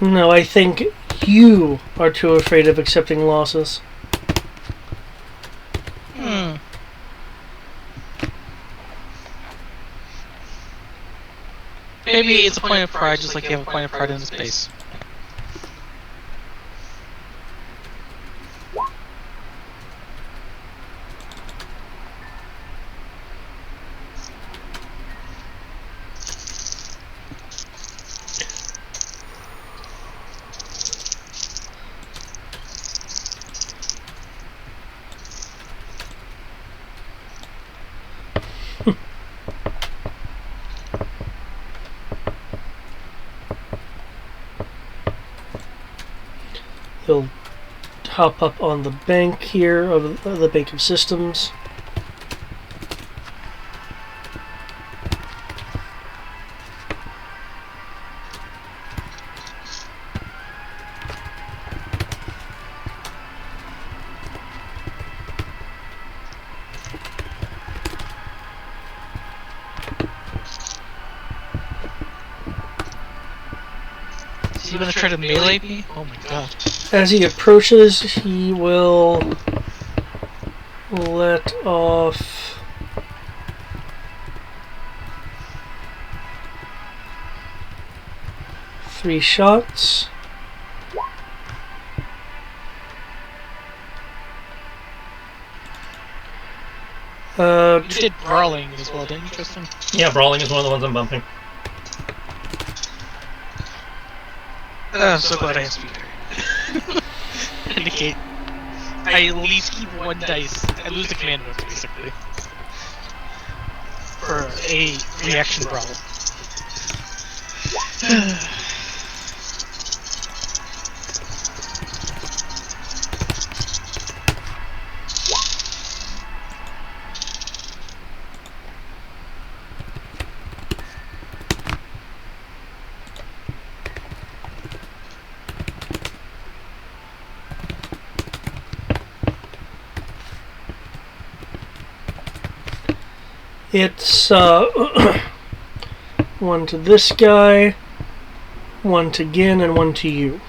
S3: No, I think you are too afraid of accepting losses.
S4: Maybe it's a point of pride, just like you have a point of pride in space.
S3: He'll hop up on the bank here, of the bank of systems.
S4: Is he gonna try to melee me? Oh my god.
S3: As he approaches, he will let off three shots.
S4: You did brawling as well, didn't you, Tristan?
S1: Yeah, brawling is one of the ones I'm bumping.
S4: I'm so glad I have speaker. Indicate. I at least keep one dice. I lose the command book, basically. For a reaction brawl.
S3: It's one to this guy, one to Gin, and one to you.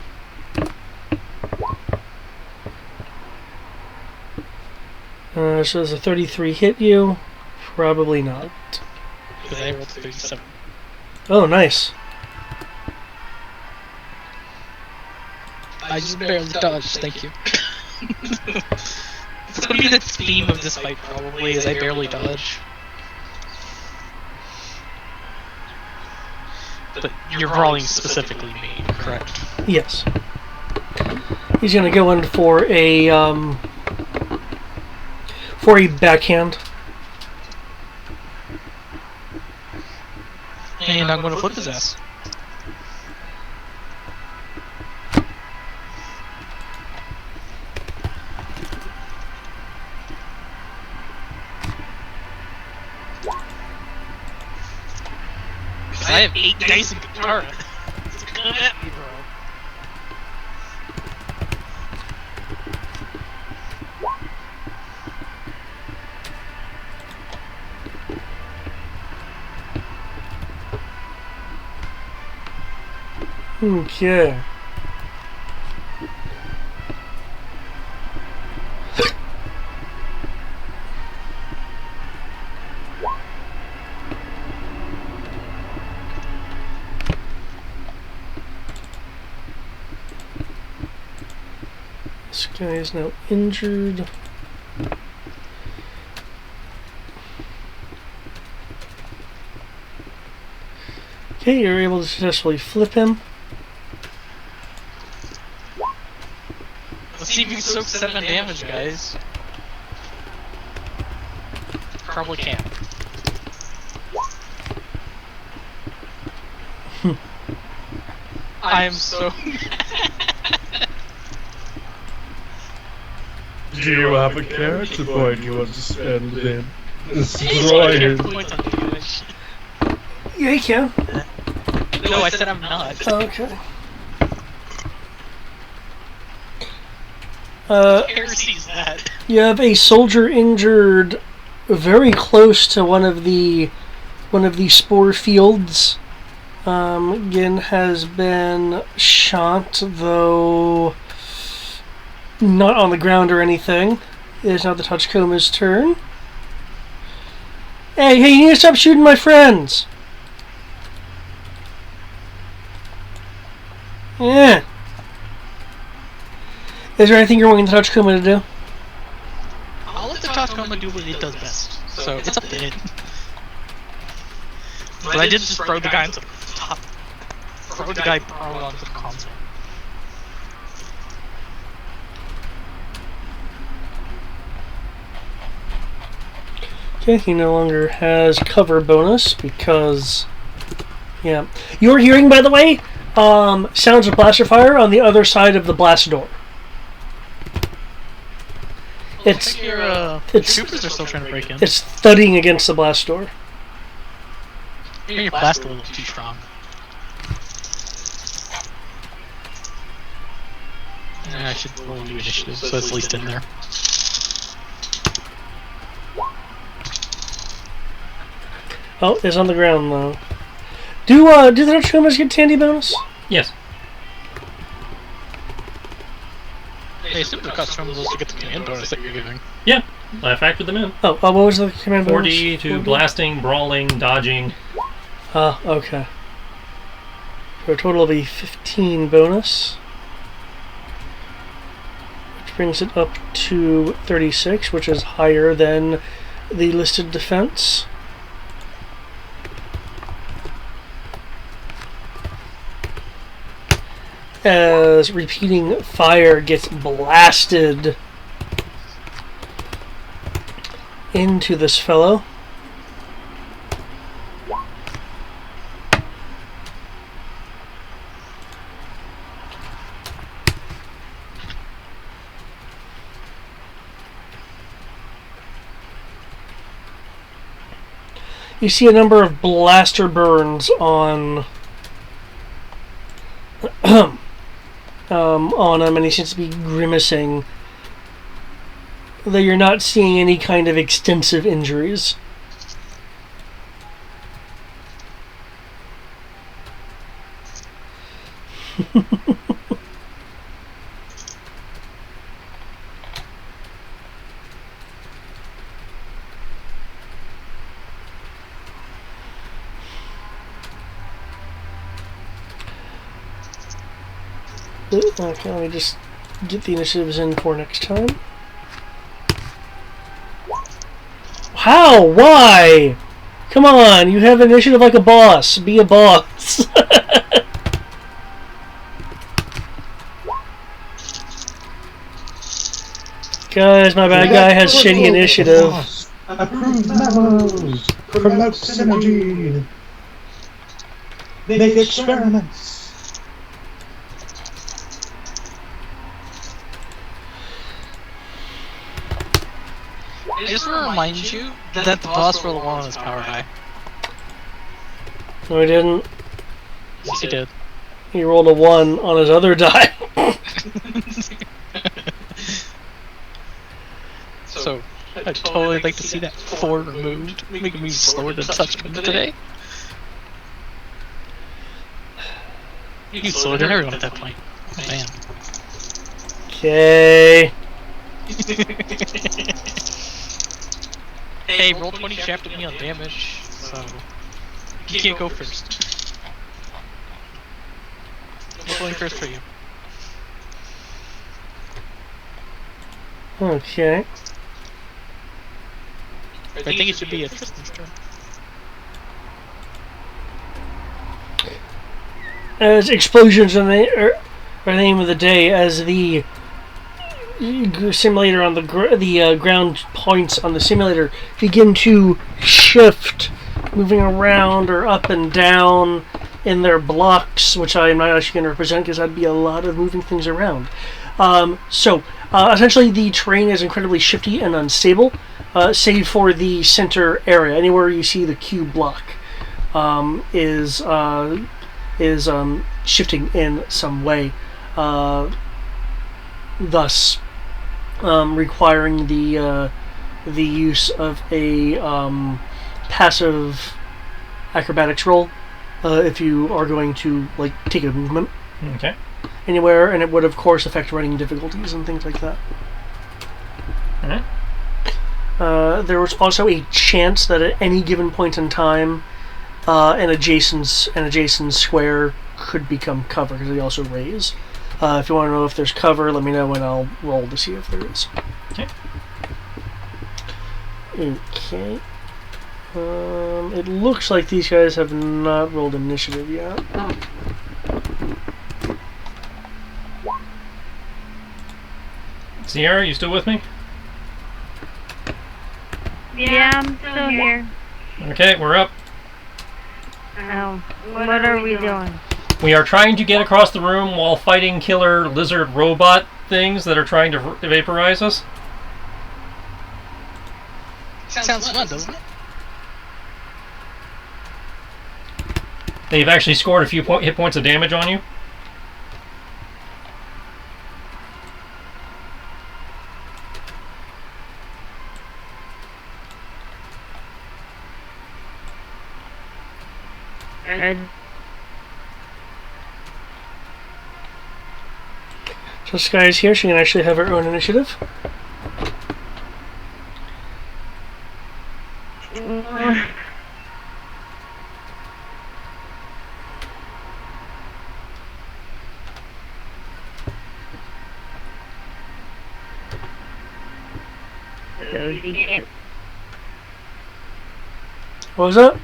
S3: So does a 33 hit you? Probably not.
S4: Because I rolled 37.
S3: Oh, nice.
S4: I just barely dodged, thank you. It's gonna be the theme of this fight, probably, is I barely dodge. But you're brawling specifically me, correct?
S3: Yes. He's gonna go in for a backhand.
S4: And I'm gonna flip his ass. I have 8 dice in Katara. Come at me, bro.
S3: Okay. This guy is now injured. Okay, you're able to successfully flip him.
S4: Let's see if you can soak 7 damage, guys. Probably can't. I am so
S2: Do you have a character point you want to spend in? Destroy him.
S3: Yeah, you can.
S4: No, I said I'm not.
S3: Okay.
S4: Heresies that.
S3: You have a soldier injured very close to one of the spore fields. Again, has been shot, though not on the ground or anything. It is now the Touchcoma's turn. Hey, you need to stop shooting my friends! Yeah. Is there anything you're wanting the Touchcoma to do?
S4: I'll let the Toshkoma do what it does best. So it's up to it. But I did just throw the guy into the top. Throw the guy prone onto the console.
S3: Okay, he no longer has cover bonus because, yeah. You're hearing, by the way, sounds of blaster fire on the other side of the blast door. It's
S4: troopers are still trying to break in.
S3: It's thudding against the blast door.
S4: Your blast a little too strong. Yeah, I should roll new initiative, so it's at least in there.
S3: Oh, it's on the ground though. Do the Touchcomas get Tandy bonus?
S1: Yes.
S4: Hey, super custom was to get the command bonus that you're giving.
S1: Yeah, I factored them in.
S3: Oh, what was the command bonus?
S1: 4D to blasting, brawling, dodging.
S3: Okay. For a total of a 15 bonus. Which brings it up to 36, which is higher than the listed defense. As repeating fire gets blasted into this fellow. You see a number of blaster burns on on him, and he seems to be grimacing. Though you're not seeing any kind of extensive injuries. Okay, let me just get the initiatives in for next time. How? Why? Come on, you have initiative like a boss. Be a boss. Guys, my bad guy has shitty initiative.
S5: Approve memos! Promote synergy! Make experiments!
S4: I just want to remind you that the boss rolled a 1 on his power die.
S3: No, he didn't.
S4: Yes, he did.
S3: He rolled a 1 on his other die.
S4: So, I'd totally like to see that 4 removed, making me slower to touch him today. You slow down everyone at that point. Oh, damn.
S3: Okay.
S4: Hey, roll 20 shafted me on damage, so you can't go first. Roll 20 first for you.
S3: Okay.
S4: I think it should be a Tristan's turn.
S3: As explosions are the name of the day, as the simulator on the ground points on the simulator begin to shift, moving around or up and down in their blocks, which I am not actually going to represent because that'd be a lot of moving things around. Essentially, the terrain is incredibly shifty and unstable, save for the center area. Anywhere you see the cube block is shifting in some way, thus requiring the use of a passive acrobatics roll if you are going to take a movement anywhere, and it would of course affect running difficulties and things like that. There was also a chance that at any given point in time, an adjacent square could become cover because they also raise. If you want to know if there's cover, let me know and I'll roll to see if there is.
S1: Okay.
S3: Okay. It looks like these guys have not rolled initiative yet.
S1: Sierra, you still with me?
S6: Yeah, I'm still here.
S1: Okay, we're up.
S6: Oh, what are we doing?
S1: We are trying to get across the room while fighting killer lizard robot things that are trying to vaporize us.
S4: Sounds fun, doesn't it?
S1: They've actually scored a few hit points of damage on you.
S3: So Sky is here. She can actually have her own initiative.
S6: So she can't.
S3: What was that?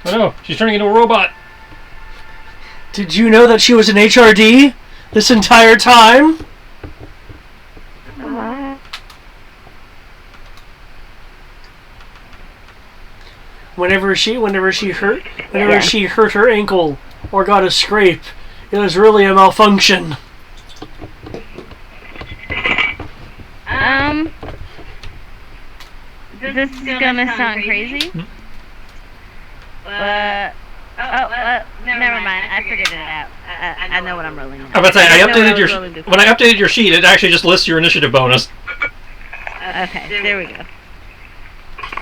S1: Oh no, she's turning into a robot.
S3: Did you know that she was an HRD this entire time? Whenever she hurt her ankle or got a scrape, it was really a malfunction.
S6: This is gonna sound crazy. Never mind. I figured it out. I know what I'm rolling now.
S1: I was about to say, when I updated your sheet, it actually just lists your initiative bonus.
S6: Okay, there we go.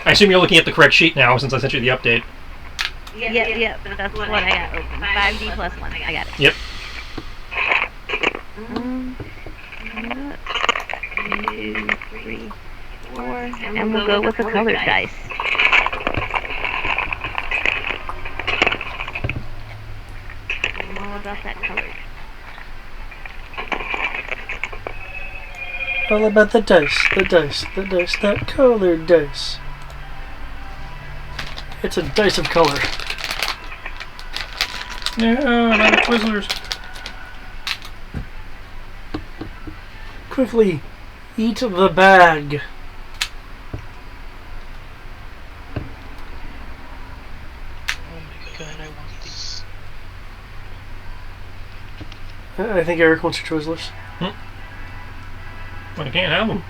S1: I assume you're looking at the correct sheet now since I sent you the update.
S6: Yep, that's what I got open. 5D plus 1, I got it.
S1: Yep.
S6: 2, 3, 4, and we'll go with the colored dice. I'm all about that colored.
S3: All about the dice, that colored dice. It's a dice of color.
S1: No, not the Twizzlers.
S3: Quickly, eat the bag.
S4: Oh my god, I want these.
S3: I think Eric wants your Twizzlers.
S1: Well, you can't have them.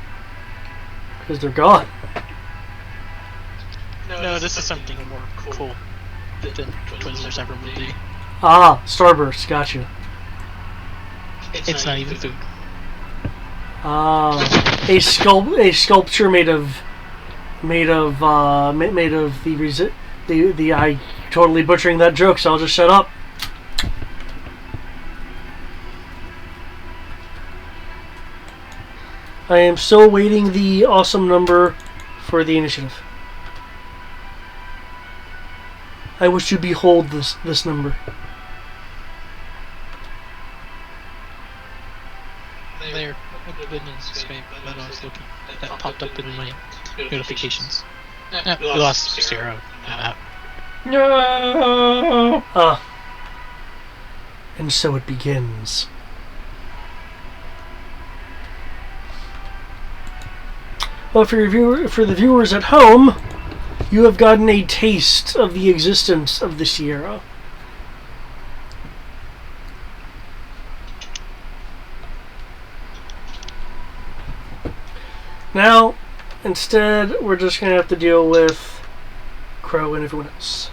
S3: Because they're gone.
S4: No, this is something more cool than Twizzlers ever would be.
S3: Ah, Starburst, gotcha.
S4: It's not even food.
S3: A sculpture made of made of the I totally butchering that joke, so I'll just shut up. I am still waiting the awesome number for the initiative. I wish to behold this number.
S4: There. Oh, goodness, Skype. That I was looking. That popped up in my notifications. We lost 0.
S1: No.
S3: And so it begins. Well, for the viewers at home, you have gotten a taste of the existence of the Sierra. Now, instead, we're just going to have to deal with Crow and everyone else.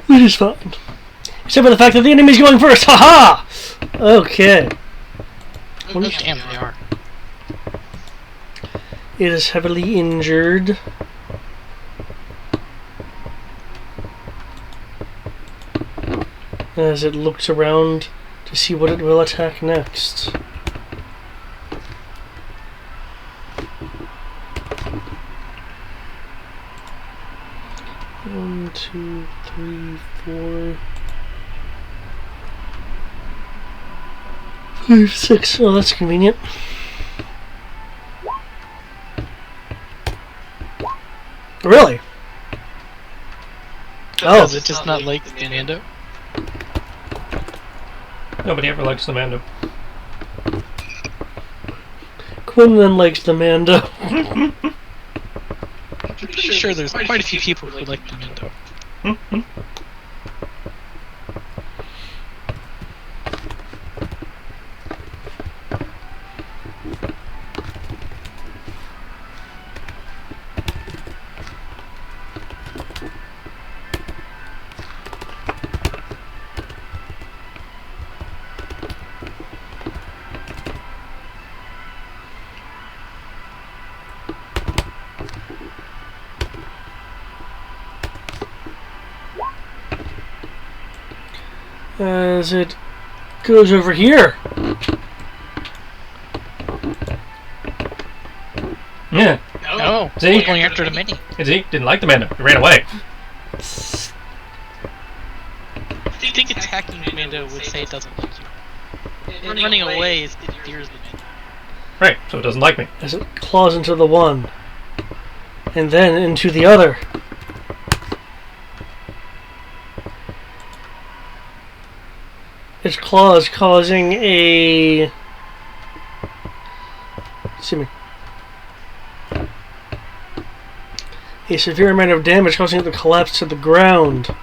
S3: Which is fine. Except for the fact that the enemy's going first. Haha! Okay.
S4: Oh, damn, they are.
S3: It is heavily injured. As it looks around to see what it will attack next. One, 2, 3, 4, 5, 6. Oh, that's convenient. Really? Oh.
S4: Does it just not like Fernando?
S1: Nobody ever likes the Mando.
S3: Quinlan likes the Mando.
S4: I'm pretty sure there's quite a few people who like the Mando.
S3: As it goes over here.
S1: Yeah.
S4: No,
S1: See?
S4: we're going after the mini.
S1: See? Didn't like the Mando. He ran away.
S4: I think attacking the Mando would say it doesn't like you. And running away is it fears the Mando.
S1: Right, so it doesn't like me.
S3: As it claws into the one. And then into the other. Its claws causing a severe amount of damage, causing it to collapse to the ground.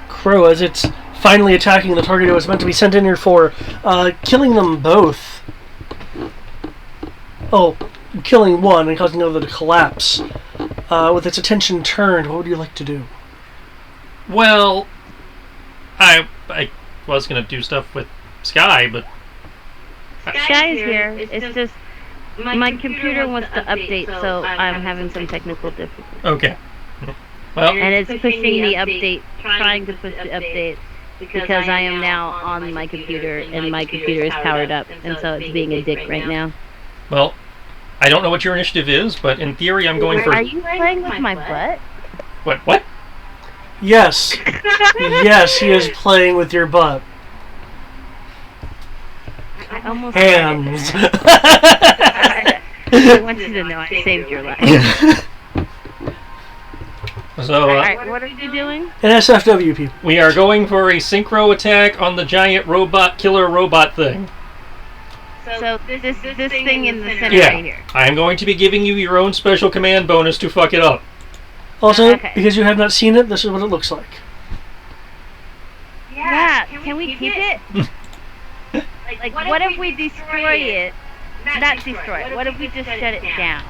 S3: Crow, as it's finally attacking the target it was meant to be sent in here for, killing them both. Oh, killing one and causing the other to collapse. With its attention turned, what would you like to do?
S1: Well, I was gonna do stuff with Sky, but
S6: Sky is here. It's just my computer wants to update, so I'm having some technical difficulties.
S1: okay. Well,
S6: And it's pushing the update, trying to push the update, because I am now on my computer, and my computer is powered up, and so it's being a dick right now.
S1: well, I don't know what your initiative is, but in theory, I'm going for.
S6: Are you playing with my butt?
S1: What?
S3: Yes. Yes, he is playing with your butt.
S6: I almost
S3: Hands.
S6: I want you to know I saved your life.
S1: So
S6: Alright, what are you doing?
S3: An SFW, people.
S1: we are going for a synchro attack on the giant killer robot thing.
S6: So this thing in the center
S1: Yeah.
S6: right here.
S1: I am going to be giving you your own special command bonus to fuck it up.
S3: Also,
S6: Okay.
S3: because you have not seen it, this is what it looks like.
S6: Yeah, can we keep it? Like, what if we destroy it not destroy. What if we just shut it down?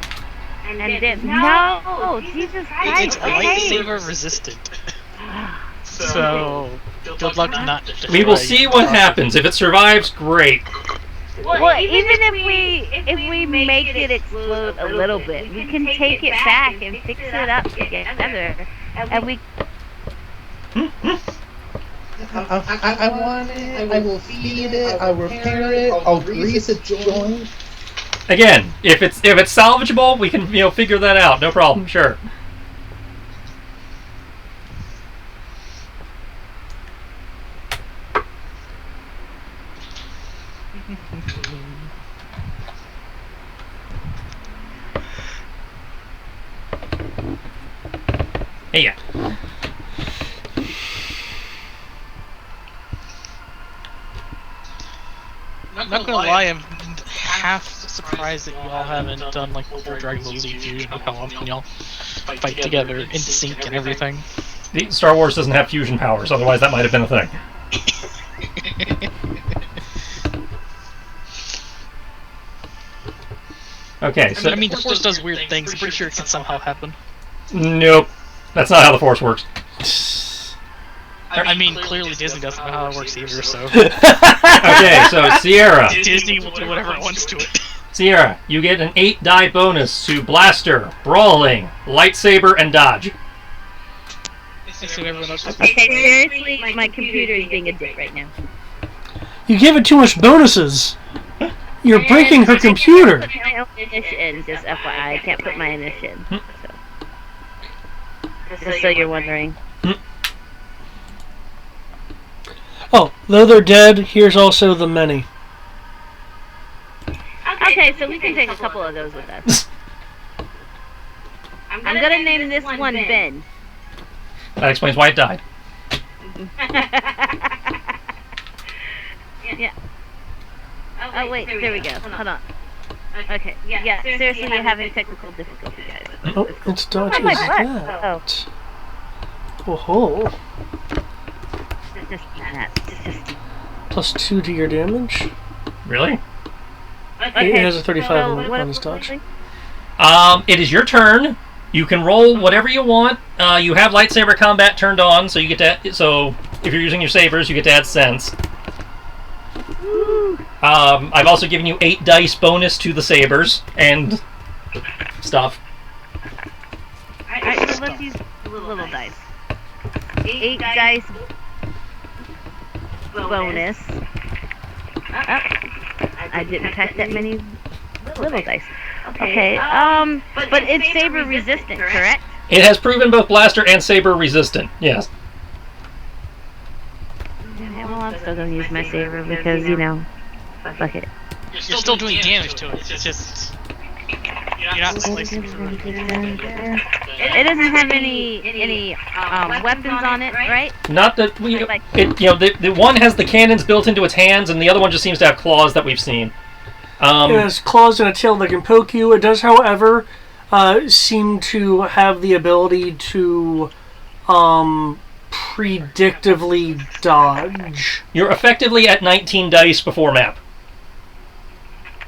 S6: And then no, Jesus Christ.
S4: It's lightsaber resistant. So good luck not.
S1: We will see what happens. If it survives, great.
S6: Well, even if we make it explode a little bit, we can take it back and fix it up together, and we.
S2: I want it. I will feed it. I'll repair it. I'll grease its joint.
S1: Again, if it's salvageable, we can figure that out. No problem. Sure. Hey, yeah.
S4: Not gonna lie, I'm half surprised that y'all haven't done like the whole Dragon Ball Z fusion of how often y'all fight together in sync and everything.
S1: The Star Wars doesn't have fusion powers, otherwise that might have been a thing. Okay, so
S4: I mean, the Force does weird things. I'm pretty sure it can somehow happen.
S1: Nope, that's not how the Force works.
S4: I mean, clearly Disney doesn't know how it works either, so...
S1: Okay, so Sierra.
S4: Disney will do whatever it wants to it.
S1: Sierra, you get an 8-die bonus to Blaster, Brawling, Lightsaber, and Dodge.
S6: Okay, seriously, my computer is being a dick right now.
S3: You give it too much bonuses. You're breaking her computer.
S6: I can't put my own initiative, just FYI, I can't put my initiative. Just so you're wondering.
S3: Oh, though they're dead, here's also the many.
S6: Okay, so we can take a couple of those with us. I'm gonna name this one Ben.
S1: That explains why it died.
S6: Yeah. Oh wait, there we go. Hold on. Okay. Yeah, seriously, you're having technical difficulty, guys.
S3: Oh, it's dodges
S6: my butt.
S3: that. Oh.
S6: Just that. Just.
S3: +2 to your damage.
S1: Really?
S6: Okay.
S3: It has a 35
S6: so
S3: on his dodge.
S1: It is your turn. You can roll whatever you want. You have lightsaber combat turned on, so you get to. So if you're using your sabers, you get to add sense. I've also given you 8 dice bonus to the sabers and stuff.
S6: Alright, so let's use little dice. 8 dice bonus. Oh, I didn't pack that many little dice. Okay, but it's saber resistant, correct?
S1: It has proven both blaster and saber resistant. Yes.
S6: Yeah, well, I'm still gonna use my saber because, fuck it.
S4: You're still doing damage to it. It's just... You're not slicing through it.
S6: It doesn't have any weapons on it, right?
S1: Not that we. The one has the cannons built into its hands, and the other one just seems to have claws that we've seen.
S3: It has claws and a tail that can poke you. It does, however, seem to have the ability to predictively dodge.
S1: You're effectively at 19 dice before map.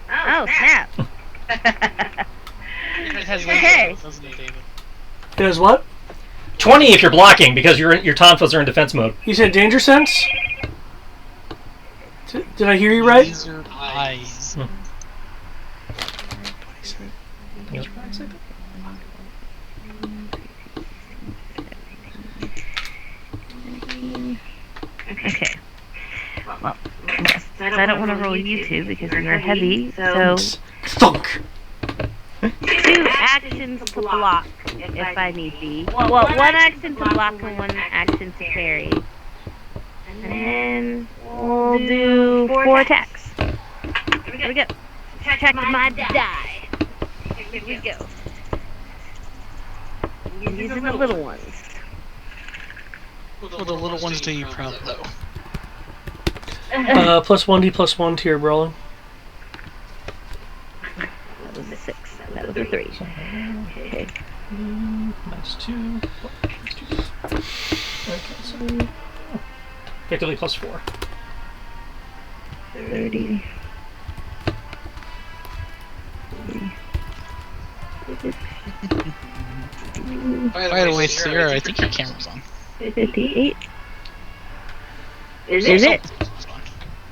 S6: Oh, snap.
S4: It has
S6: Okay.
S4: doesn't it, David?
S3: It has what?
S1: 20 if you're blocking, because your tonfas are in defense mode.
S3: You said danger sense? Did I hear you right?
S4: Laser eyes.
S6: Okay. Well, I don't want to roll you two because you're heavy, so...
S3: Thunk!
S6: 2 actions to block, if I need be. Well, 1 action to block and 1 action to parry. And we'll do 4 attacks. Here we go. Check my die. Here we go. These are the little ones.
S4: What will the little ones do you proud though?
S3: +1d +1 to your brawling.
S6: That was a 6. That was a 3. Okay.
S1: Minus 2. Okay, so effectively +4.
S6: 30.
S4: By the way, Sierra, I think your camera's on.
S6: 58. Is it?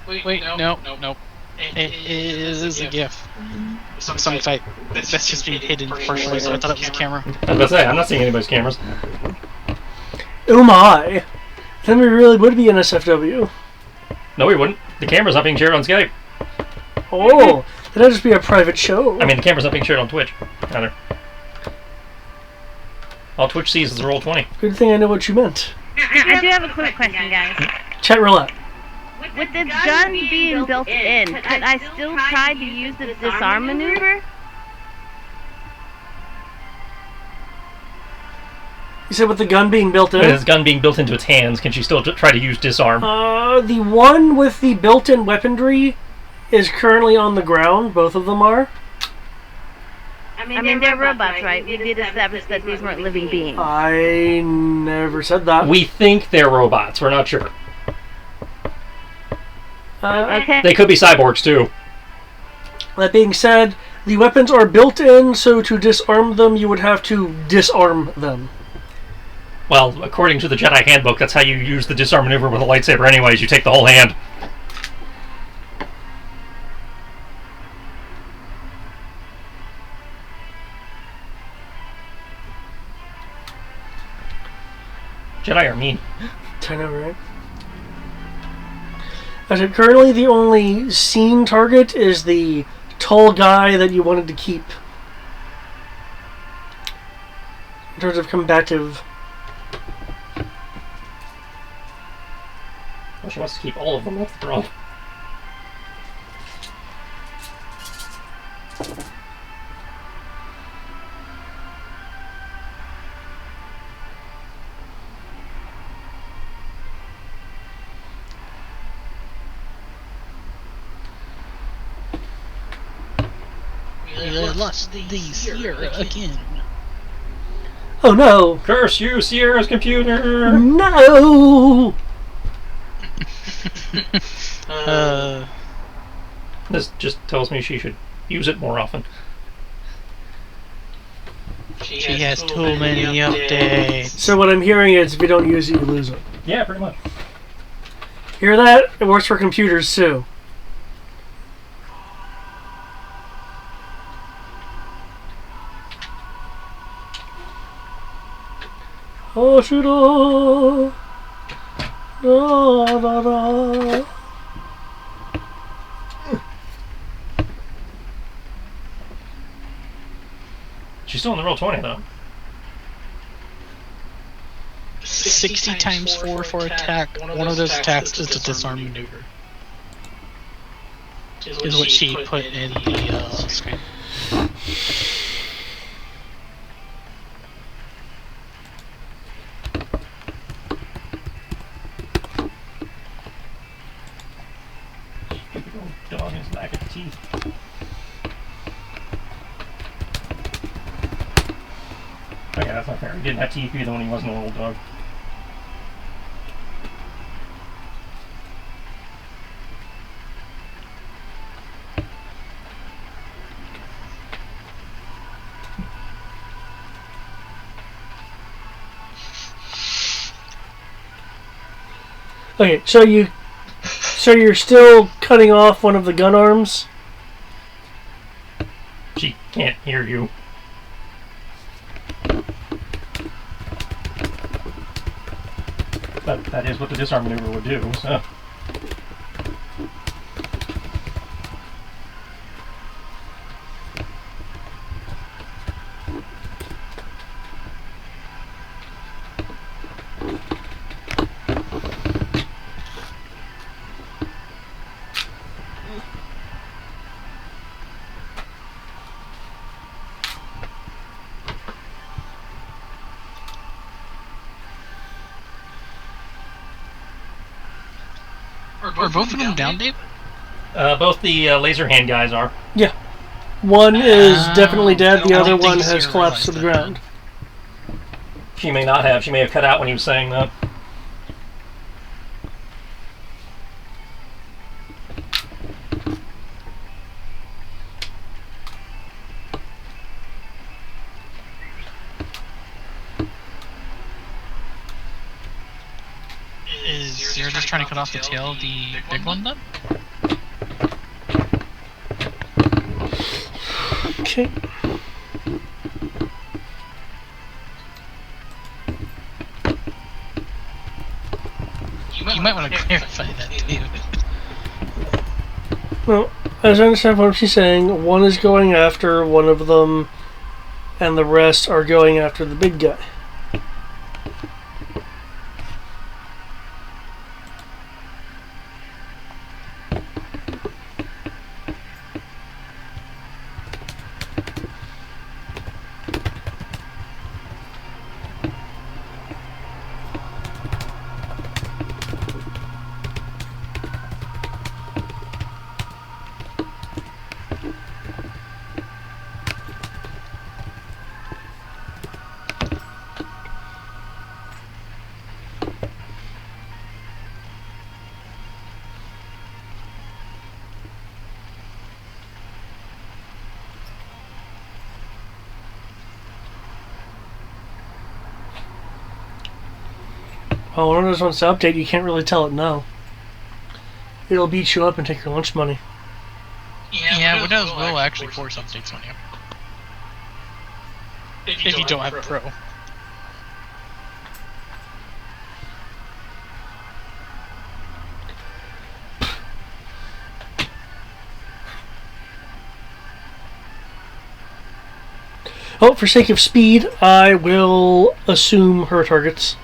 S4: Wait, no. It is a GIF. Some type. That's just being hidden partially, so I thought it was a camera.
S1: I was about to say, I'm not seeing anybody's cameras.
S3: Oh my! Then we really would be in SFW.
S1: No, we wouldn't. The camera's not being shared on Skype.
S3: Oh, that'd just be a private show.
S1: I mean, the camera's not being shared on Twitch either. All Twitch sees is the Roll20.
S3: Good thing I know what you meant.
S6: I do have a quick question, guys.
S3: Chat roulette.
S6: With the gun being built in, could I still try to use the disarm maneuver?
S3: You said with the gun being built in?
S1: With his gun being built into its hands, can she still try to use disarm?
S3: The one with the built-in weaponry is currently on the ground. Both of them are.
S6: I mean, they're robots, right? We did establish that these weren't living beings.
S3: I never said that.
S1: We think they're robots. We're not sure.
S6: Okay.
S1: They could be cyborgs, too.
S3: That being said, the weapons are built in, so to disarm them, you would have to disarm them.
S1: Well, according to the Jedi Handbook, that's how you use the disarm maneuver with a lightsaber anyways. You take the whole hand. Jedi are mean.
S3: I know, right? I said, currently the only seen target is the tall guy that you wanted to keep. In terms of combative.
S1: Well, she wants to keep all of them. That's the problem.
S4: Lost these here again.
S3: Oh no!
S1: Curse you, Sierra's computer!
S3: No!
S1: This just tells me she should use it more often.
S4: She has too many updates.
S3: So what I'm hearing is if you don't use it, you lose it.
S1: Yeah, pretty much.
S3: Hear that? It works for computers too. Oh, shoot! Da, da, da.
S1: She's still in the Roll20 though.
S4: 60 times 4 for attack. One of those attacks is a disarm maneuver. Is what she put in the screen.
S1: Dog is back at the teeth. Okay, that's not fair. He didn't have teeth either when he wasn't a little dog.
S3: Okay, so you're still cutting off one of the gun arms?
S1: She can't hear you. But that is what the disarm maneuver would do, so.
S4: Are both of them down, Dave?
S1: Both the laser hand guys are.
S3: Yeah. One is definitely dead, the
S4: I
S3: other
S4: don't think
S3: one has
S4: Sierra
S3: collapsed to the
S4: realized
S3: ground.
S1: She may not have. She may have cut out when he was saying that.
S4: So you're just trying to cut off the tail of the big one then?
S3: Okay.
S4: You might want to clarify that too.
S3: Well, as I understand what she's saying, one is going after one of them, and the rest are going after the big guy. Well, when one of those wants to update, you can't really tell it no. It'll beat you up and take your lunch money.
S4: Yeah, Windows will actually force updates on you. If you don't have Pro.
S3: Oh, for sake of speed, I will assume her targets.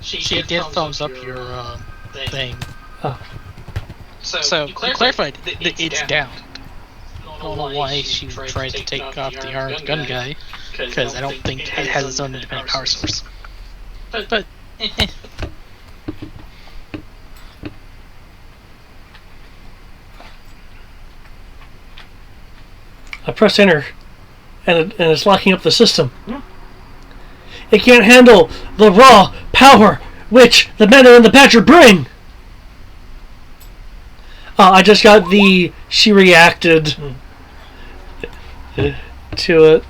S4: She did thumbs up your thing.
S3: Oh.
S4: So you clarified that it's down. I don't know why she tried to take off the armed gun guy, because I don't think it has its own independent power source. But
S3: I press enter, and it's locking up the system. It can't handle the raw power which the men and the Badger bring! I just got the... She reacted to it.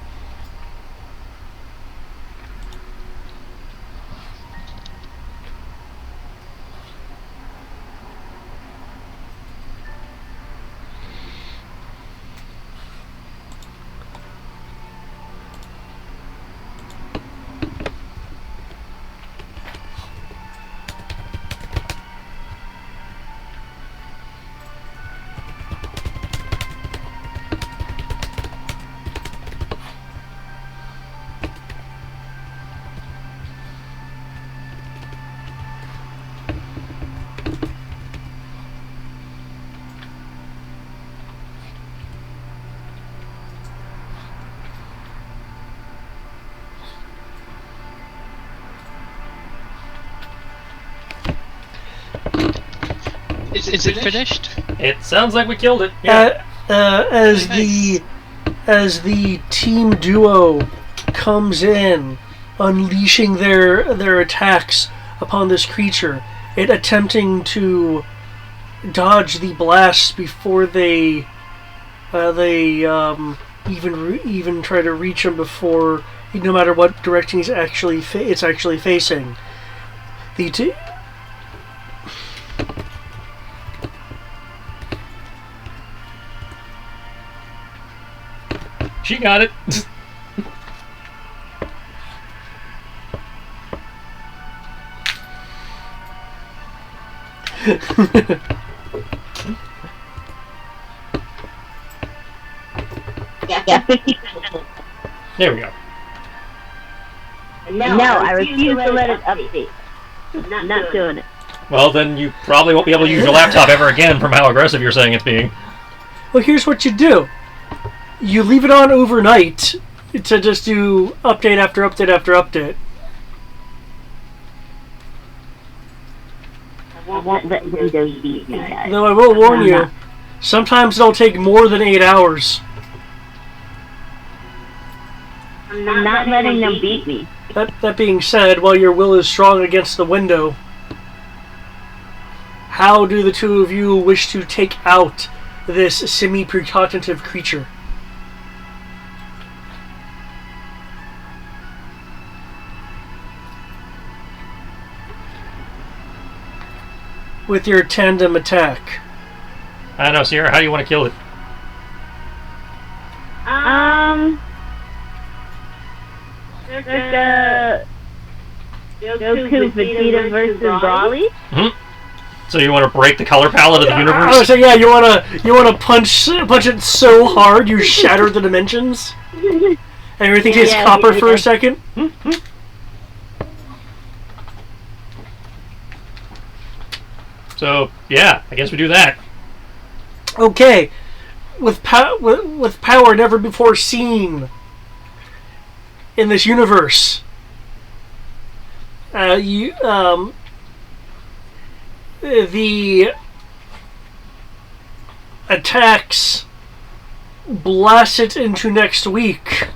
S4: is it finished?
S1: It sounds like we killed it. Yeah.
S3: As the team duo comes in, unleashing their attacks upon this creature, it attempting to dodge the blasts before they even try to reach him before, no matter what direction it's actually facing.
S1: She got it.
S6: Yeah, 50%.
S1: There we go.
S6: No, I refuse to let it update. I'm not doing it.
S1: Well, then you probably won't be able to use your laptop ever again from how aggressive you're saying it's being.
S3: Well, here's what you do. You leave it on overnight to just do update after update after update.
S6: I won't let Windows beat me, guys.
S3: Though I will warn you, sometimes it'll take more than 8 hours.
S6: I'm not letting them beat me.
S3: That being said, while your will is strong against the window, how do the two of you wish to take out this semi-precognitive creature? with your tandem attack.
S1: I don't know, Sierra. How do you want to kill it?
S6: Goku, Vegeta versus Brawly.
S1: So you want to break the color palette of the universe?
S3: Oh, so yeah, you wanna punch it so hard you shatter the dimensions, and everything tastes copper for a second.
S1: So yeah, I guess we do that.
S3: Okay, with power never before seen in this universe, the attacks blast it into next week.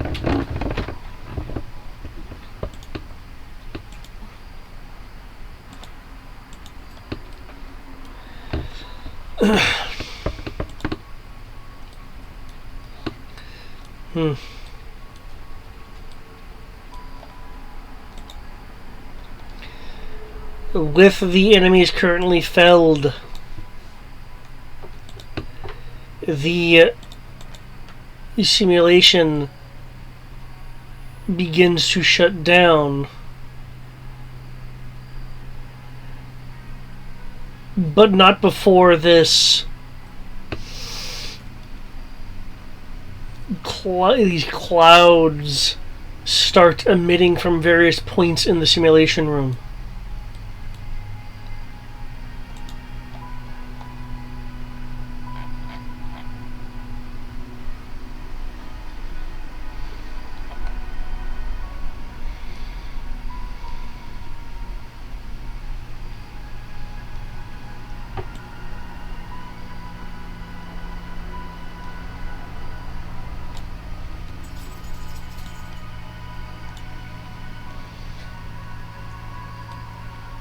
S3: With the enemies currently felled, the simulation begins to shut down. But not before this these clouds start emitting from various points in the simulation room.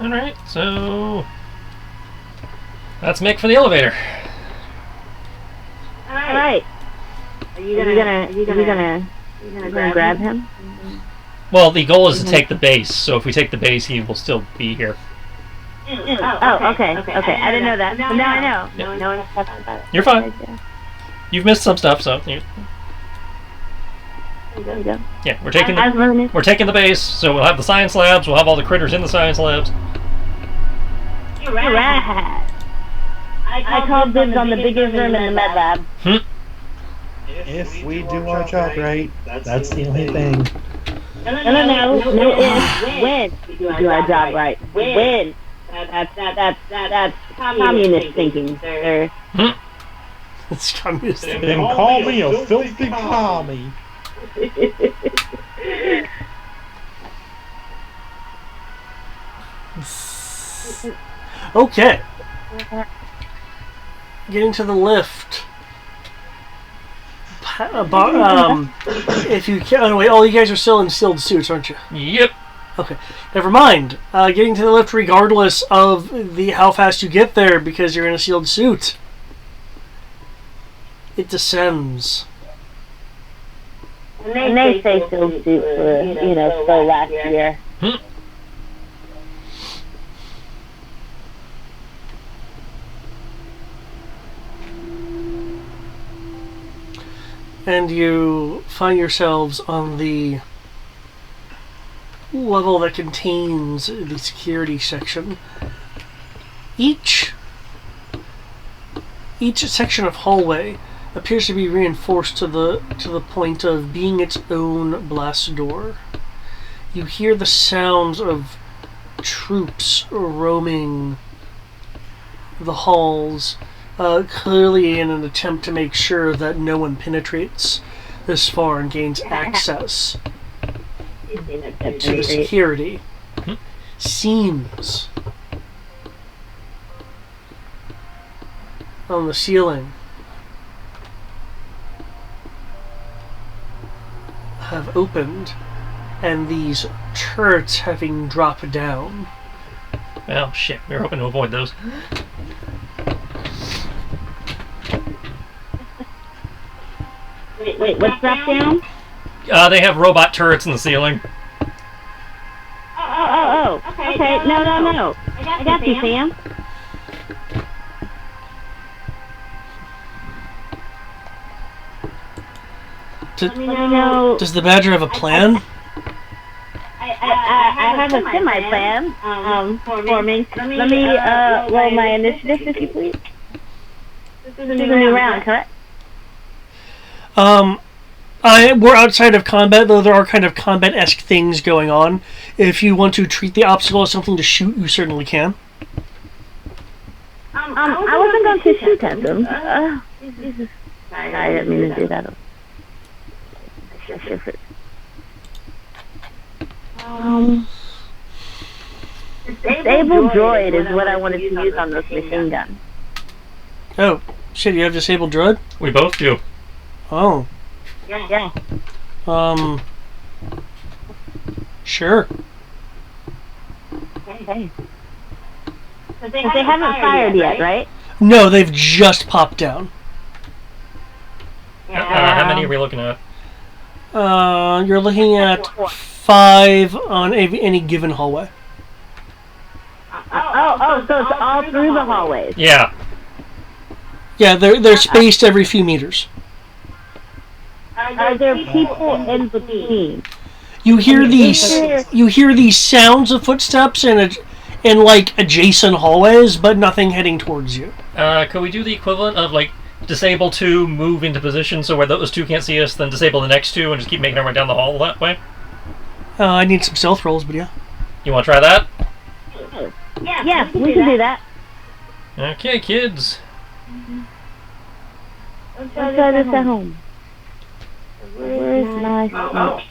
S1: Alright, so let's make for the elevator.
S6: Alright. Are you gonna grab him?
S1: Well, the goal is to take the base, so if we take the base, he will still be here.
S6: Oh, okay. I didn't know that. But now I know.
S1: Yeah.
S6: No one's talking about it.
S1: You're fine. You've missed some stuff, so
S6: There you go.
S1: yeah, we're taking the base, so we'll have the science labs, we'll have all the critters in the science labs.
S6: You're right. I called dibs on the biggest room in the med lab.
S2: If we do our job right, that's the only thing.
S6: No, when we do our job right. When. That's communist thinking, sir.
S3: It's communist.
S2: Then call me a filthy commie.
S3: Okay. Getting to the lift. If you can, oh wait, all you guys are still in sealed suits, aren't you?
S1: Yep.
S3: Okay, never mind. Getting to the lift, regardless of how fast you get there, because you're in a sealed suit. It descends.
S6: And they say sealed suit for so last year.
S3: And you find yourselves on the level that contains the security section. Each section of hallway appears to be reinforced to the point of being its own blast door. You hear the sounds of troops roaming the halls, clearly in an attempt to make sure that no one penetrates this far and gains access to the security. Seams on the ceiling have opened, and these turrets having dropped down.
S1: Well, shit, we were hoping to avoid those.
S6: Wait, what's dropped down?
S1: They have robot turrets in the ceiling.
S6: Oh. Okay, no. I got you, Sam. Let me know.
S3: Does the Badger have a plan?
S6: I have a semi-plan forming. Let me roll my initiative, if you please. This is a new round, correct?
S3: We're outside of combat, though there are kind of combat-esque things going on. If you want to treat the obstacle as something to shoot, you certainly can.
S6: I wasn't going to shoot at them. Jesus. I didn't mean to do that. Disable droid is what I wanted to use on this machine gun.
S3: Oh, shit, you have disabled droid?
S1: We both do.
S3: Oh.
S6: Yeah.
S3: Sure.
S6: Okay. But they haven't fired yet, right?
S3: No, they've just popped down.
S1: How many are we looking at?
S3: You're looking at 5 on any given hallway.
S6: Oh, so it's all through the hallways.
S1: Yeah.
S3: Yeah, they're spaced every few meters.
S6: Are there people in between?
S3: You hear these sounds of footsteps in like adjacent hallways, but nothing heading towards you.
S1: Could we do the equivalent of like disable 2, move into position so where those 2 can't see us, then disable the next 2 and just keep making our way down the hall that way?
S3: I need some stealth rolls, but yeah.
S1: You want to try that?
S6: Yeah, we can do that.
S1: Okay, kids.
S6: Let's try this at home. Where's my smoke?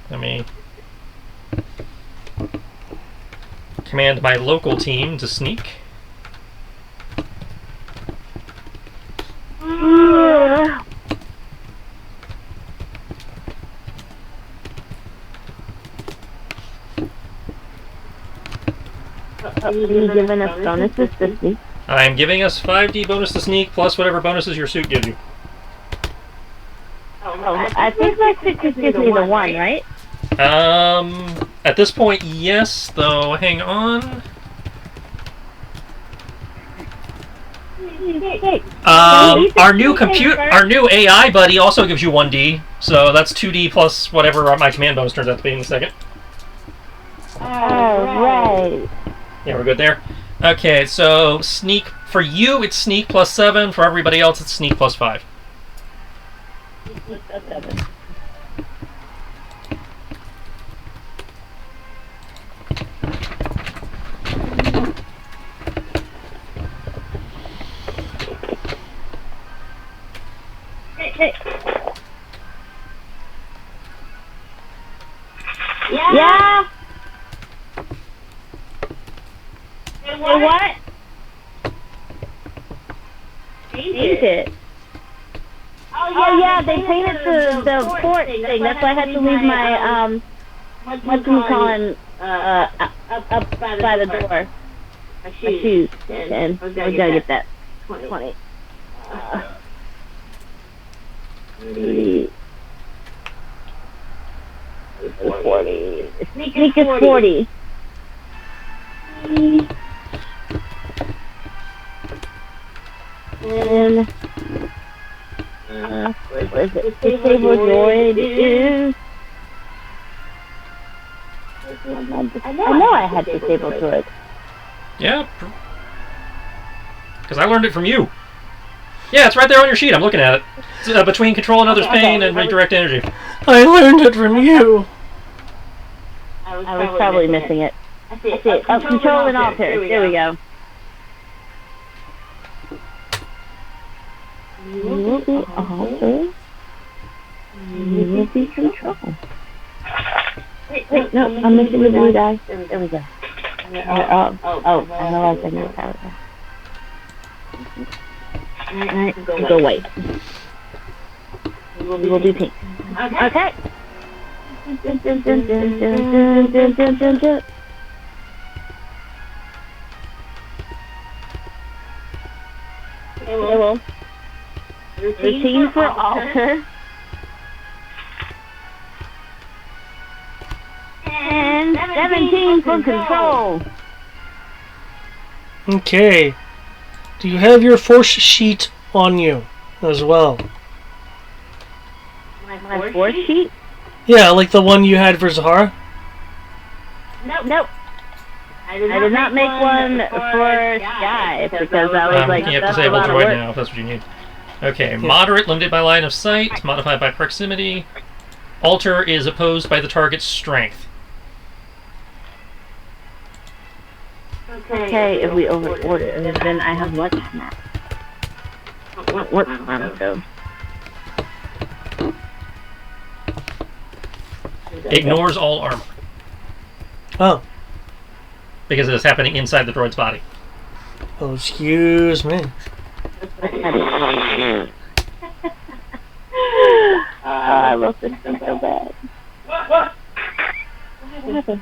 S1: Let me command my local team to sneak.
S6: Are you giving us bonuses to sneak?
S1: I'm giving us 5d bonus to sneak plus whatever bonuses your suit gives you.
S6: Oh, I think my suit just gives me the 1, right?
S1: At this point, yes, though, hang on. Our new AI buddy also gives you 1d, so that's 2d plus whatever my command bonus turns out to be in a second.
S6: Alright.
S1: Yeah, we're good there. Okay, so sneak for you, it's sneak plus 7. For everybody else, it's sneak plus 5.
S6: Hey. Yeah. Hey, what? Paint it. Oh yeah, they painted the port thing. That's why I had to leave my whatchamacallin up by the door. My shoes. And we gotta get that 20. 40. Sneak is 40. And what is it? Disable droid is. I know I had disable droid.
S1: Yeah, because I learned it from you. Yeah, it's right there on your sheet. I'm looking at it. It's, between control another's pain and redirect energy.
S3: I learned it from you.
S6: I was probably missing it. I see it. Oh, control and alter. There we go. You will be alter. You will be control. Wait, no, I'm missing the blue die. There we go. I know I know how it is. Alright, go white. We will be pink. Okay. Well, routine for alter. And 17 for control.
S3: Okay. Do you have your force sheet on you? as well.
S6: My force sheet?
S3: Yeah, like the one you had for Zahara.
S6: Nope. I did not make one for Sky because I was like,
S1: you have
S6: that's a
S1: disabled
S6: lot of
S1: droid
S6: work.
S1: now, if that's what you need. Okay, moderate, limited by line of sight, modified by proximity. Alter is opposed by the target's strength.
S6: Okay, if we order, then I have what now? What go?
S1: Ignores all armor.
S3: Oh.
S1: Because it is happening inside the droid's body.
S3: Oh, excuse me.
S6: I love this thing so bad. What happened?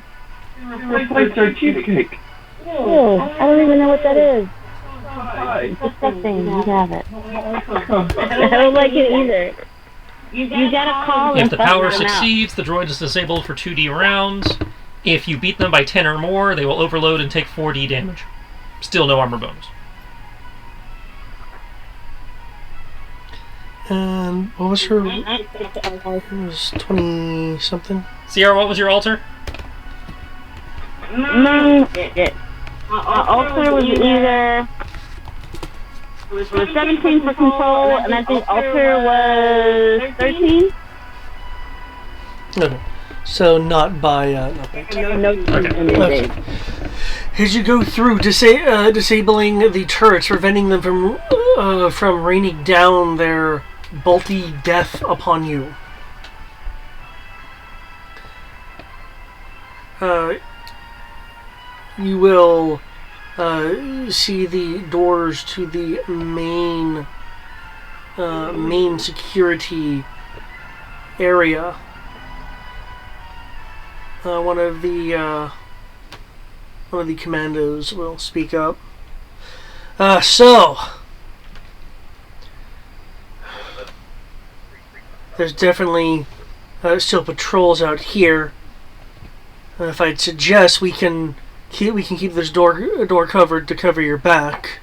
S7: Replaced our cheesecake.
S6: Oh, I don't even know what that is. It's disgusting. You have it. I don't like it either. You gotta call
S1: If
S6: and
S1: the
S6: fuss
S1: power
S6: them out.
S1: succeeds, the droid is disabled for 2d rounds. If you beat them by 10 or more, they will overload and take 4d damage. Still no armor bonus.
S3: And what was her? It was 20 something.
S1: Sierra, what was your alter?
S6: Alter was either... It was 17 for control, and I think Alter was 13?
S3: Okay. So not by not by 10.
S6: No,
S3: Okay. As you go through, disabling the turrets, preventing them from raining down their bolty death upon you. You will see the doors to the main security area. One of the commandos will speak up. So there's definitely still patrols out here. If I'd suggest we can keep this door covered to cover your back.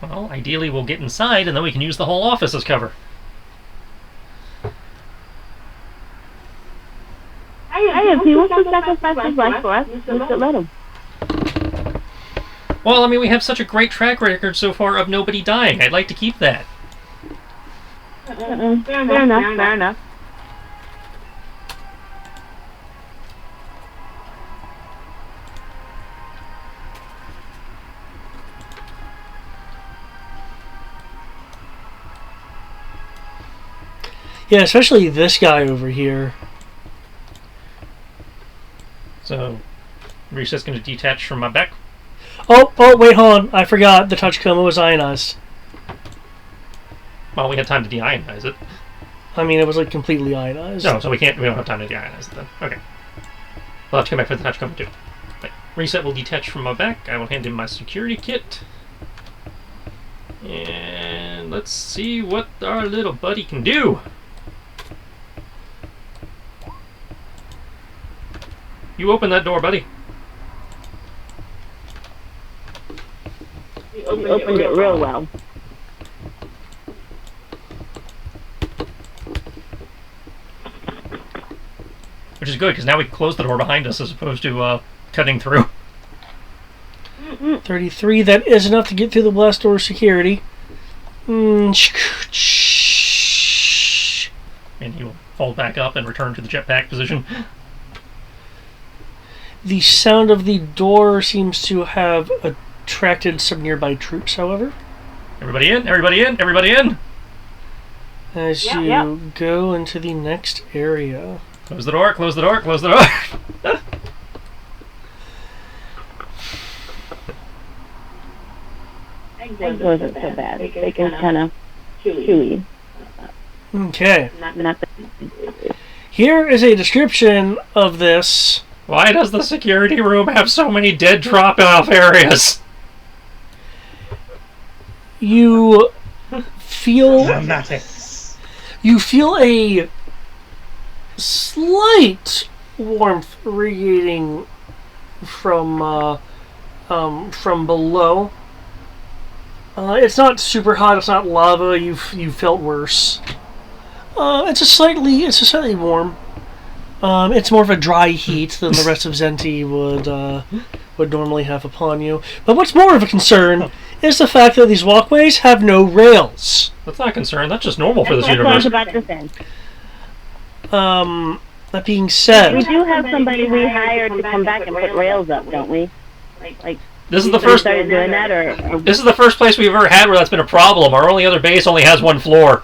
S1: Well, ideally we'll get inside and then we can use the whole office as cover.
S6: Hey, if he wants to sacrifice his life for us, we should let him.
S1: Well, I mean, we have such a great track record so far of nobody dying. I'd like to keep that.
S6: Fair enough.
S3: Yeah, especially this guy over here.
S1: So, Risa's going to detach from my back.
S3: Oh, wait, hold on. I forgot the touch coma was ionized.
S1: Well, we had time to deionize it.
S3: I mean, it was like completely ionized.
S1: No, so we don't have time to deionize it then. Okay. We'll have to come back for the touch coma too. Right. Reset will detach from my back. I will hand him my security kit. And let's see what our little buddy can do. You open that door, buddy.
S6: You opened it real well.
S1: Which is good, because now we can close the door behind us as opposed to cutting through.
S3: 33, that is enough to get through the blast door security.
S1: And he will fold back up and return to the jetpack position.
S3: The sound of the door seems to have attracted some nearby troops, however.
S1: Everybody in, everybody in, everybody in!
S3: As you go into the next area.
S1: Close the door, close the door, close the door!
S6: It wasn't so bad. They can kind of chewy.
S3: Okay.
S6: Not
S3: Here is a description of this.
S1: Why does the security room have so many dead drop-off areas?
S3: You feel a slight warmth radiating from below. It's not super hot. It's not lava. You've felt worse. It's slightly warm. It's more of a dry heat than the rest of Zenti would normally have upon you. But what's more of a concern is the fact that these walkways have no rails.
S1: That's not a concern. That's just normal for this
S6: That's what I was
S1: universe.
S6: about to say.
S3: That being said,
S6: We do have somebody we hired to come back and put rails up, don't we? Like
S1: This is the
S6: we
S1: first.
S6: started doing that, or
S1: This is the first place we've ever had where that's been a problem. Our only other base only has one floor.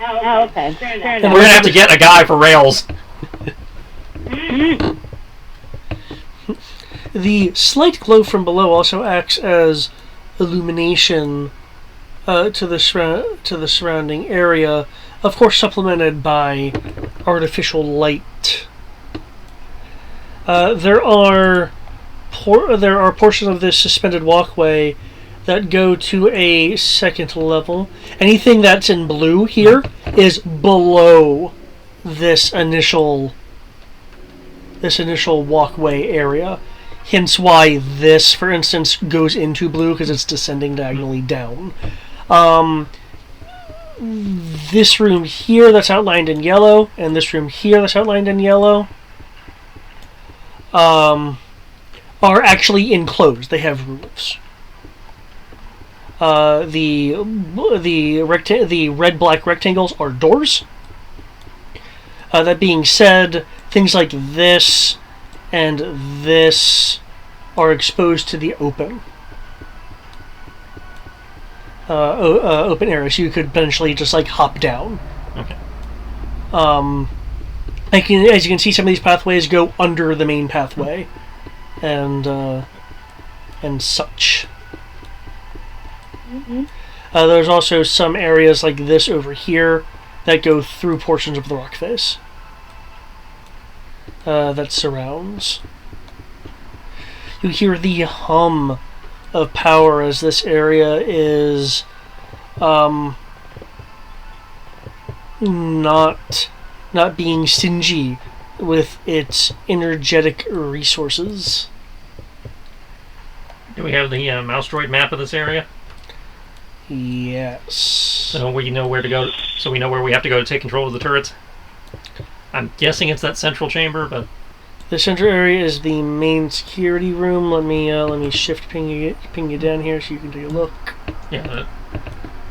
S6: oh, okay. Fair
S1: We're
S6: enough.
S1: gonna have to get a guy for rails.
S3: the slight glow from below also acts as illumination to the surrounding area, of course supplemented by artificial light. There are portions of this suspended walkway that go to a second level. Anything that's in blue here is below this initial walkway area. Hence why this, for instance, goes into blue, because it's descending diagonally down. This room here that's outlined in yellow, and this room here that's outlined in yellow, are actually enclosed. They have roofs. The red-black rectangles are doors. That being said, things like this and this are exposed to the open area, so you could potentially just like hop down.
S1: Okay.
S3: As you can see, some of these pathways go under the main pathway, and such. There's also some areas like this over here that go through portions of the rock face that surrounds. You hear the hum of power as this area is not being stingy with its energetic resources.
S1: Do we have the mouse droid map of this area?
S3: Yes.
S1: So we know where to go. So we know where we have to go to take control of the turrets. I'm guessing it's that central chamber, but
S3: The center area is the main security room. Let me shift ping you down here so you can take a look.
S1: yeah,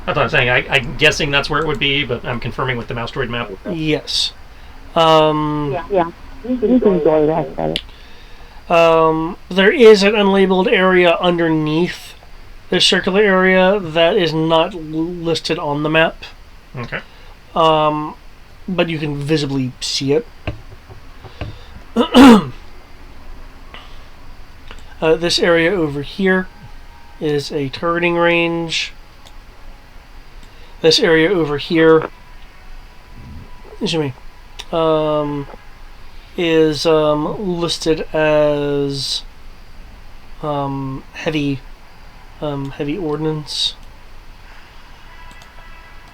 S1: that's what I'm saying. I'm guessing that's where it would be, but I'm confirming with the mouse droid map.
S3: Yes.
S6: Yeah. You can enjoy that better.
S3: There is an unlabeled area underneath the circular area that is not listed on the map.
S1: Okay.
S3: But you can visibly see it. This area over here is a turreting range. This area over here, excuse me, is listed as heavy ordnance.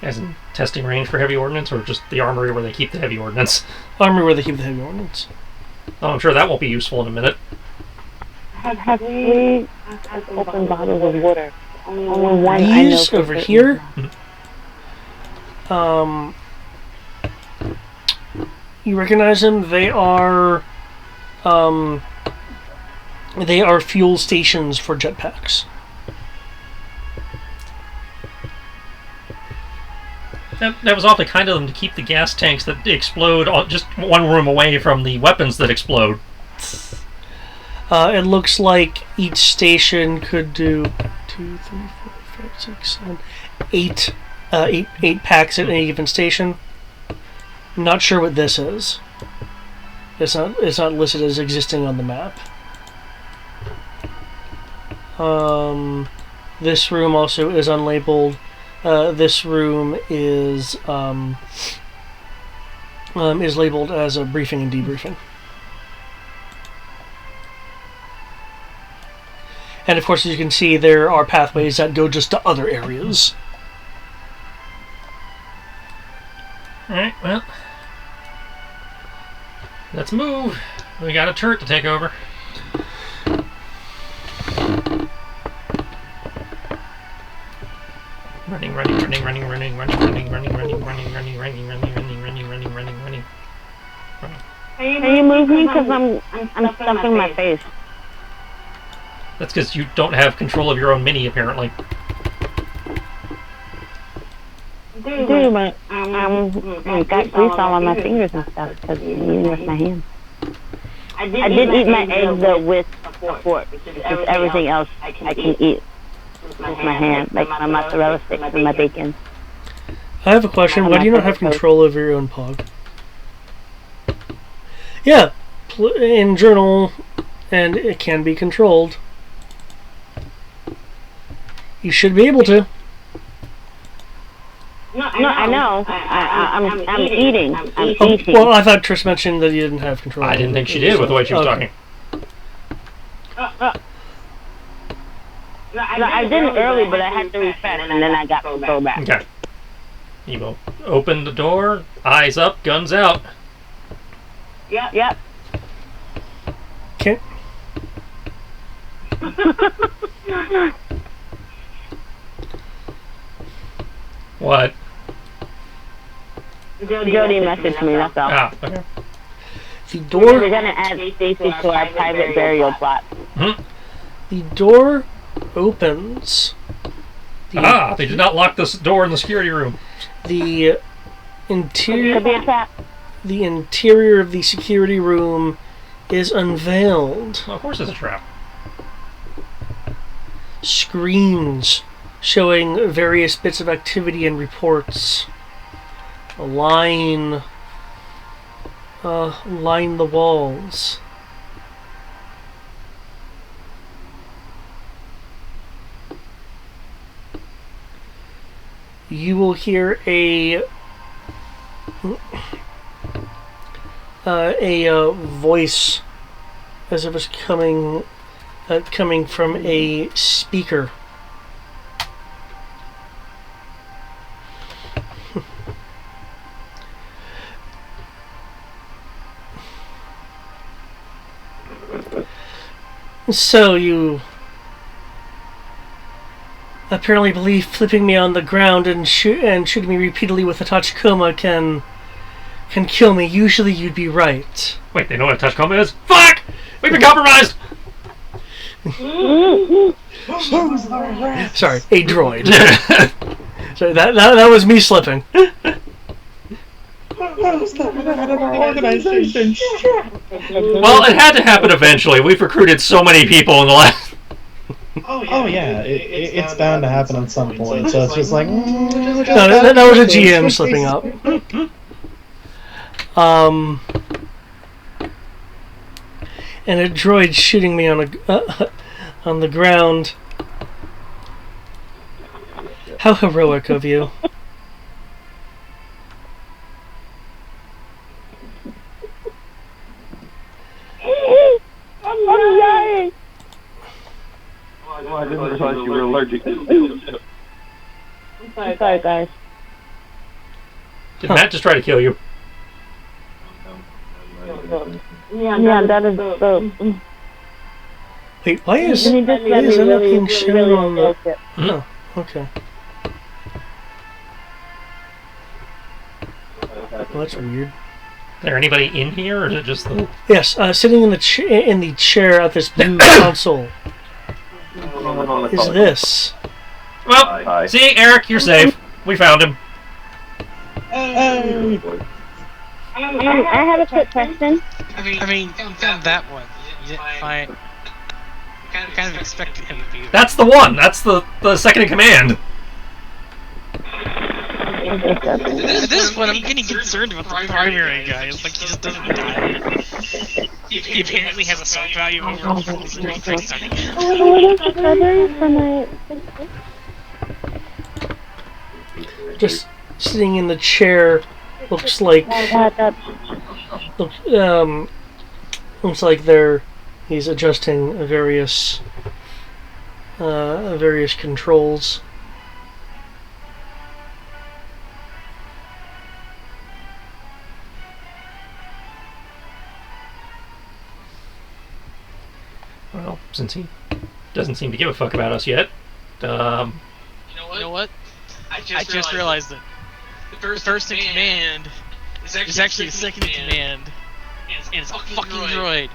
S1: As in testing range for heavy ordnance, or just the armory where they keep the heavy ordnance?
S3: Armory where they keep the heavy ordnance.
S1: Oh, I'm sure that won't be useful in a minute.
S6: Have we opened bottles of water? Only one I know
S3: These
S6: for
S3: over
S6: certain.
S3: here, you recognize them? They are fuel stations for jetpacks.
S1: That was awfully kind of them to keep the gas tanks that explode just one room away from the weapons that explode.
S3: It looks like each station could do 2, 3, 4, 5, 6, 7, 8, 8 packs at any given station. Not sure what this is. It's not listed as existing on the map. This room also is unlabeled. This room is labeled as a briefing and debriefing. And of course, as you can see, there are pathways that go just to other areas.
S1: Alright, well, let's move. We got a turret to take over. Running, running, running, running, running, running, running, running, running, running, running, running, running, running, running, running, running, running.
S6: Can you move me? Because I'm stuffing my face.
S1: That's because you don't have control of your own mini, apparently.
S6: Dude, but I got grease all on my fingers and stuff because I'm eating with my hands. I did eat my eggs though with a fork. Just everything else I can eat with my hand, like my mozzarella sticks and my bacon.
S3: I have a question. Why do you not have control over your own pog? Yeah, in Journal, and it can be controlled. You should be able to.
S6: No, I know. I'm eating. I'm eating.
S3: Well, I thought Trish mentioned that you didn't have control.
S1: I didn't think she did with the way she was talking.
S6: No, I didn't early, but I had to refresh, and then I got control back.
S1: Okay. You will open the door, eyes up, guns out.
S6: Yep.
S3: Okay.
S1: What?
S6: Jody messaged me, that's all.
S1: Ah, okay.
S3: The
S6: We're
S3: door.
S6: gonna add Stacy to our private burial plot.
S3: The door opens.
S1: They did not lock this door in the security room.
S3: The interior.
S6: Could be a trap.
S3: The interior of the security room is unveiled.
S1: Of course it's a trap.
S3: Screens showing various bits of activity and reports line the walls. You will hear a voice as if it's coming from a speaker. So you apparently believe flipping me on the ground and shooting me repeatedly with a Tachikoma can kill me. Usually you'd be right.
S1: Wait, they know what a touchcomb is? Fuck! We've been compromised!
S3: Sorry, a droid. Sorry, that was me slipping.
S2: Organization.
S1: Well, it had to happen eventually. We've recruited so many people in the last...
S2: Oh yeah, it's bound to happen at some point. So it's just like
S3: No, that was a GM slipping up. And a droid shooting me on the ground. How heroic of you.
S6: I'm dying.
S7: Well, I didn't realize you were allergic to
S6: I'm sorry, guys.
S1: Did Matt just try to kill you?
S6: Yeah, that is so.
S3: Wait, why is
S6: Can you just let me
S3: that not being
S6: really
S3: shown on the...
S6: it?
S3: Oh, okay. Well, that's weird.
S1: Is there anybody in here, or is it just the...
S3: Yes, sitting in the chair at this blue console is this.
S1: Well,
S7: Hi.
S1: see, Eric, you're safe. We found him.
S6: I have a quick question.
S4: I mean, you found that one. You didn't find. You kind of expected him to be.
S1: That's the one. That's the second in command.
S4: At this point, I'm getting concerned about the primary guy. It's like he just doesn't die. He apparently has a sub value over his reflex on it.
S6: Oh, what strawberries for my...
S3: Just sitting in the chair looks like looks like he's adjusting various controls.
S1: Well, since he doesn't seem to give a fuck about us yet,
S4: You know what? I just realized that the first in command is actually the second in command, and it's a fucking droid.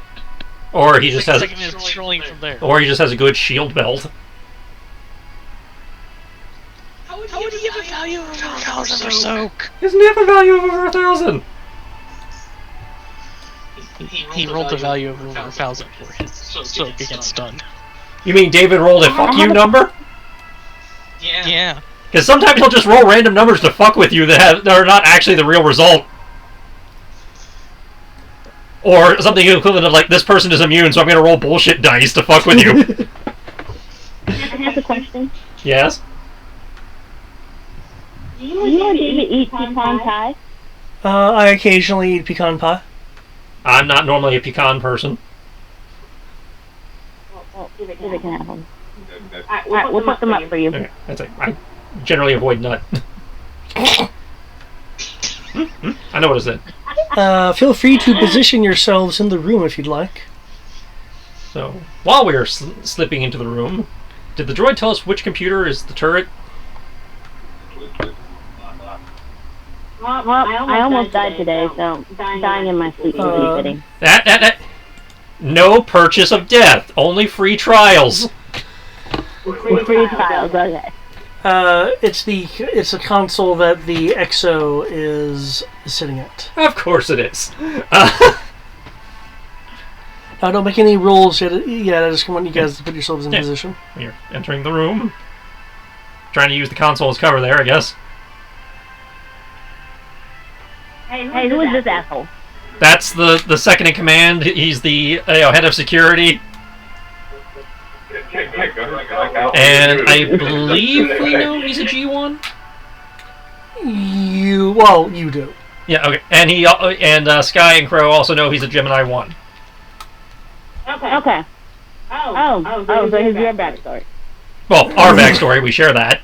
S1: Or he just has,
S4: Second is trolling from there.
S1: or he just has a good shield belt.
S4: How would he give a value of 1,000 for soak?
S1: Doesn't he have a value of over 1,000?
S4: He rolled the value of over 1,000 for his soak against stun.
S1: You mean David rolled a fuck you number?
S4: Yeah.
S1: Because sometimes he'll just roll random numbers to fuck with you that are not actually the real result. Or something equivalent of like, this person is immune, so I'm going to roll bullshit dice to fuck with you.
S6: I have a question.
S1: Yes?
S6: Do you and David eat pecan pie?
S3: I occasionally eat pecan pie.
S1: I'm not normally a pecan person.
S6: Well, David can have them. Alright, we'll put them up for you.
S1: Okay, that's it. I generally avoid nut. I know what it said.
S3: Feel free to position yourselves in the room if you'd like.
S1: So, while we are slipping into the room, did the droid tell us which computer is the turret?
S6: Well, I almost died today, so dying in my sleep is really fitting.
S1: That. No purchase of death. Only free trials.
S6: Free trials, okay.
S3: It's the console that the EXO is sitting at.
S1: Of course it is.
S3: Don't make any rolls yet. I just want you guys to put yourselves in position.
S1: You're entering the room. Trying to use the console as cover there, I guess.
S6: Hey, who is this asshole?
S1: That's the second in command. He's the head of security. And I believe we know he's a G1.
S3: You do.
S1: Yeah, okay. And he Sky and Crow also know he's a Gemini 1.
S6: Okay. So here's your backstory.
S1: Well, our backstory, we share that.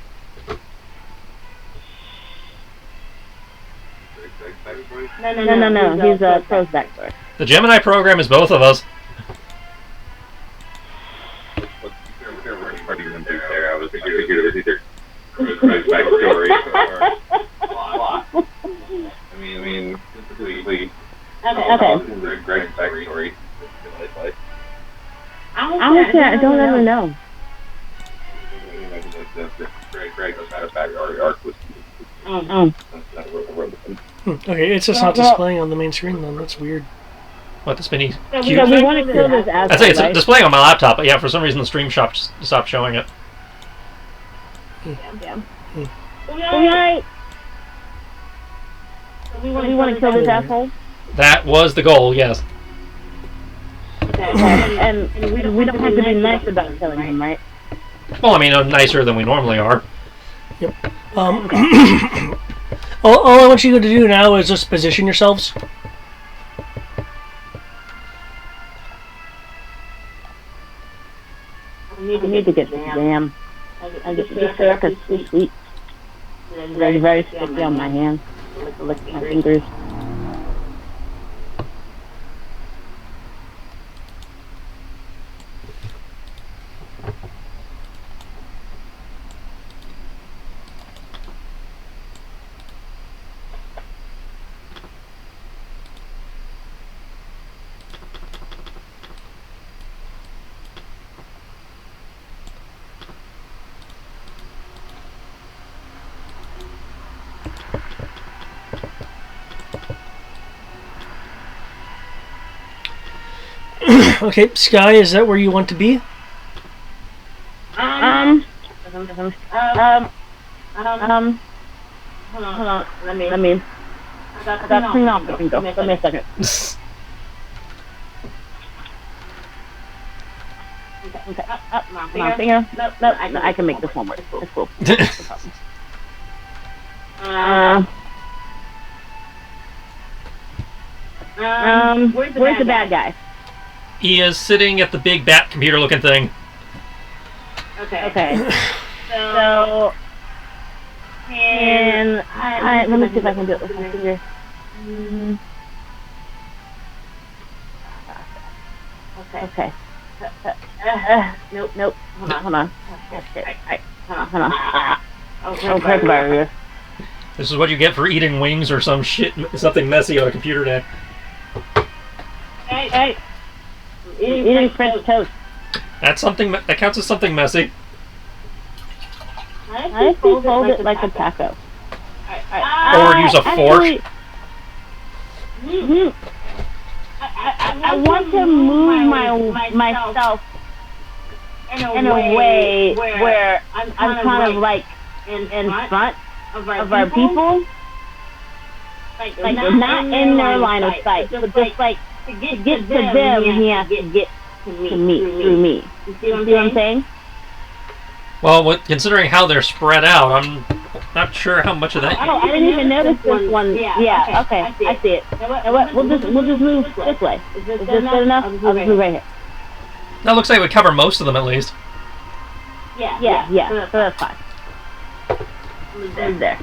S6: No. He's Crow's backstory.
S1: The Gemini program is both of us.
S7: What are you going to do there? I was thinking it was either Crow's backstory or plot. I mean, specifically, Greg's backstory.
S6: Honestly, I don't ever know.
S7: Greg's backstory arc was.
S3: Okay, it's just not displaying on the main screen then. That's weird.
S1: What, the spinny
S6: So
S1: cube
S6: we
S1: thing?
S6: want to kill this asshole,
S1: I'd say it's
S6: right?
S1: displaying on my laptop, but yeah, for some reason the stream shop stopped showing it.
S6: Alright. We want to kill this asshole?
S1: That was the goal, yes.
S6: And we don't have to be nice about killing him, right?
S1: Well, I mean, nicer than we normally are.
S3: Yep. All I want you to do now is just position yourselves.
S6: We need to get this jam. I get this syrup is too sweet. It's very sticky on my hands. Lick my fingers.
S3: Okay, Sky, is that where you want to be?
S6: Hold on. Let me. I got to clean off the window. Give me a second. Okay. My finger. No, I can make this one work. It's cool. No problem. Where's the bad guy?
S1: He is sitting at the big bat computer looking thing.
S6: Okay. So, and let me see if I can do it with my finger. Okay. Nope. Hold on. Hold on. Oh, heck barrier.
S1: This is what you get for eating wings or some shit, something messy on a computer day.
S6: Hey. Eating French toast.
S1: That's something that counts as something messy.
S6: I just hold it like a taco.
S1: Or use a fork.
S6: I want to move myself in a way where I'm kind of like in front of our people. Like not in their line of sight, but just like to get to them, he has to get to me through me. You see what I'm saying?
S1: Well, considering how they're spread out, I'm not sure how much of that.
S6: Oh, I didn't even notice this one. Yeah, okay, I see it. You know what? We'll just move this way. Is this good enough? I'll just move right here.
S1: That looks like we cover most of them at least.
S6: Yeah. So that's fine. Move there.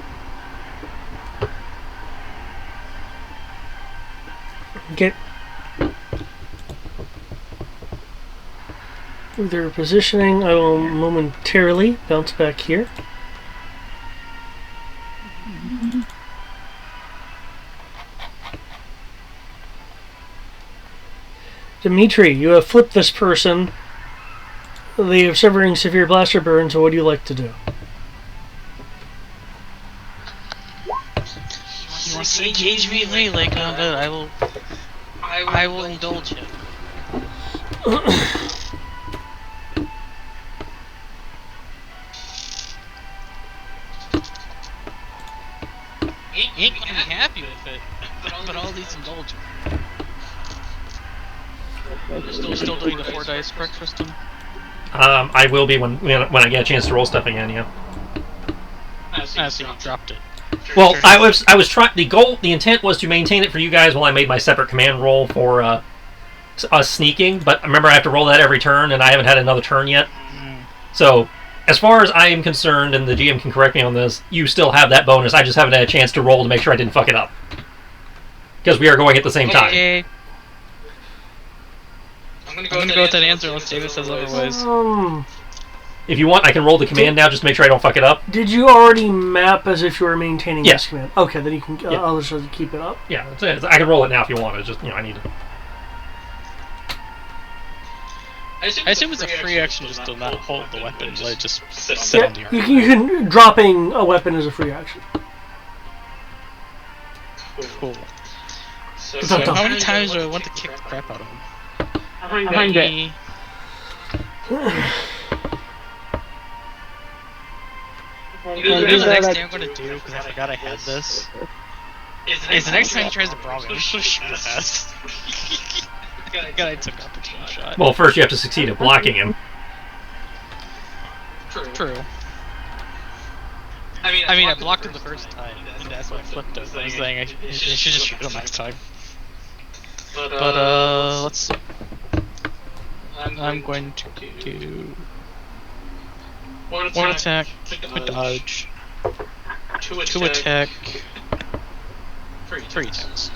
S3: Get their positioning. I will momentarily bounce back here. Dimitri, you have flipped this person. They have severe blaster burns, so what do you like to do?
S4: You want to engage me in melee combat? I will indulge him. He ain't gonna be happy with it, but I'll at least indulge him. You're still doing the 4 dice, correct, Tristan?
S1: I will be when I get a chance to roll stuff again. Yeah.
S4: So you dropped it.
S1: Well, I was trying. The intent was to maintain it for you guys while I made my separate command roll for us sneaking. But remember, I have to roll that every turn, and I haven't had another turn yet. So, as far as I am concerned, and the GM can correct me on this, you still have that bonus. I just haven't had a chance to roll to make sure I didn't fuck it up, because we are going at the same time.
S4: Okay. I'm gonna go with that answer unless David says otherwise.
S1: If you want, I can roll the command now just to make sure I don't fuck it up.
S3: Did you already map as if you were maintaining
S1: Yeah.
S3: this command? Okay, then you can. I'll just keep it up.
S1: Yeah, I can roll it now if you want. It's just I need to.
S4: I assume it's a free action just to not hold the weapon, like just sit on the arm.
S3: You can dropping a weapon as a free action.
S4: Cool. So how many times do I want to kick the crap out of him?
S6: 100.
S4: You know the next thing I'm gonna do, because I forgot I had this, is the next time he tries to brawl me, I'm just gonna shoot his ass. God, I took opportune shot.
S1: Well, first you have to succeed at blocking him.
S4: True. I mean, I blocked him the first time, and that's why I flipped him. I was saying I should just shoot him next time. But let's see. I'm going to do one attack, a dodge, two attack, three attacks.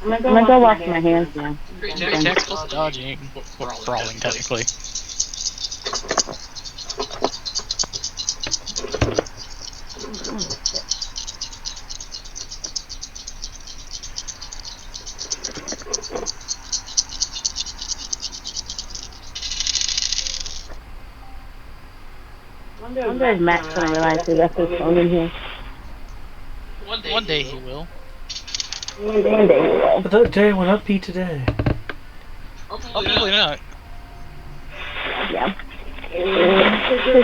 S6: I'm gonna go wash my hands now.
S4: Three attacks plus dodging, or brawling technically.
S6: I wonder if Matt's gonna realize he left his phone in here.
S4: One day he will.
S6: One day he will.
S3: But that day will not be today.
S4: Hopefully not.
S6: Yeah. His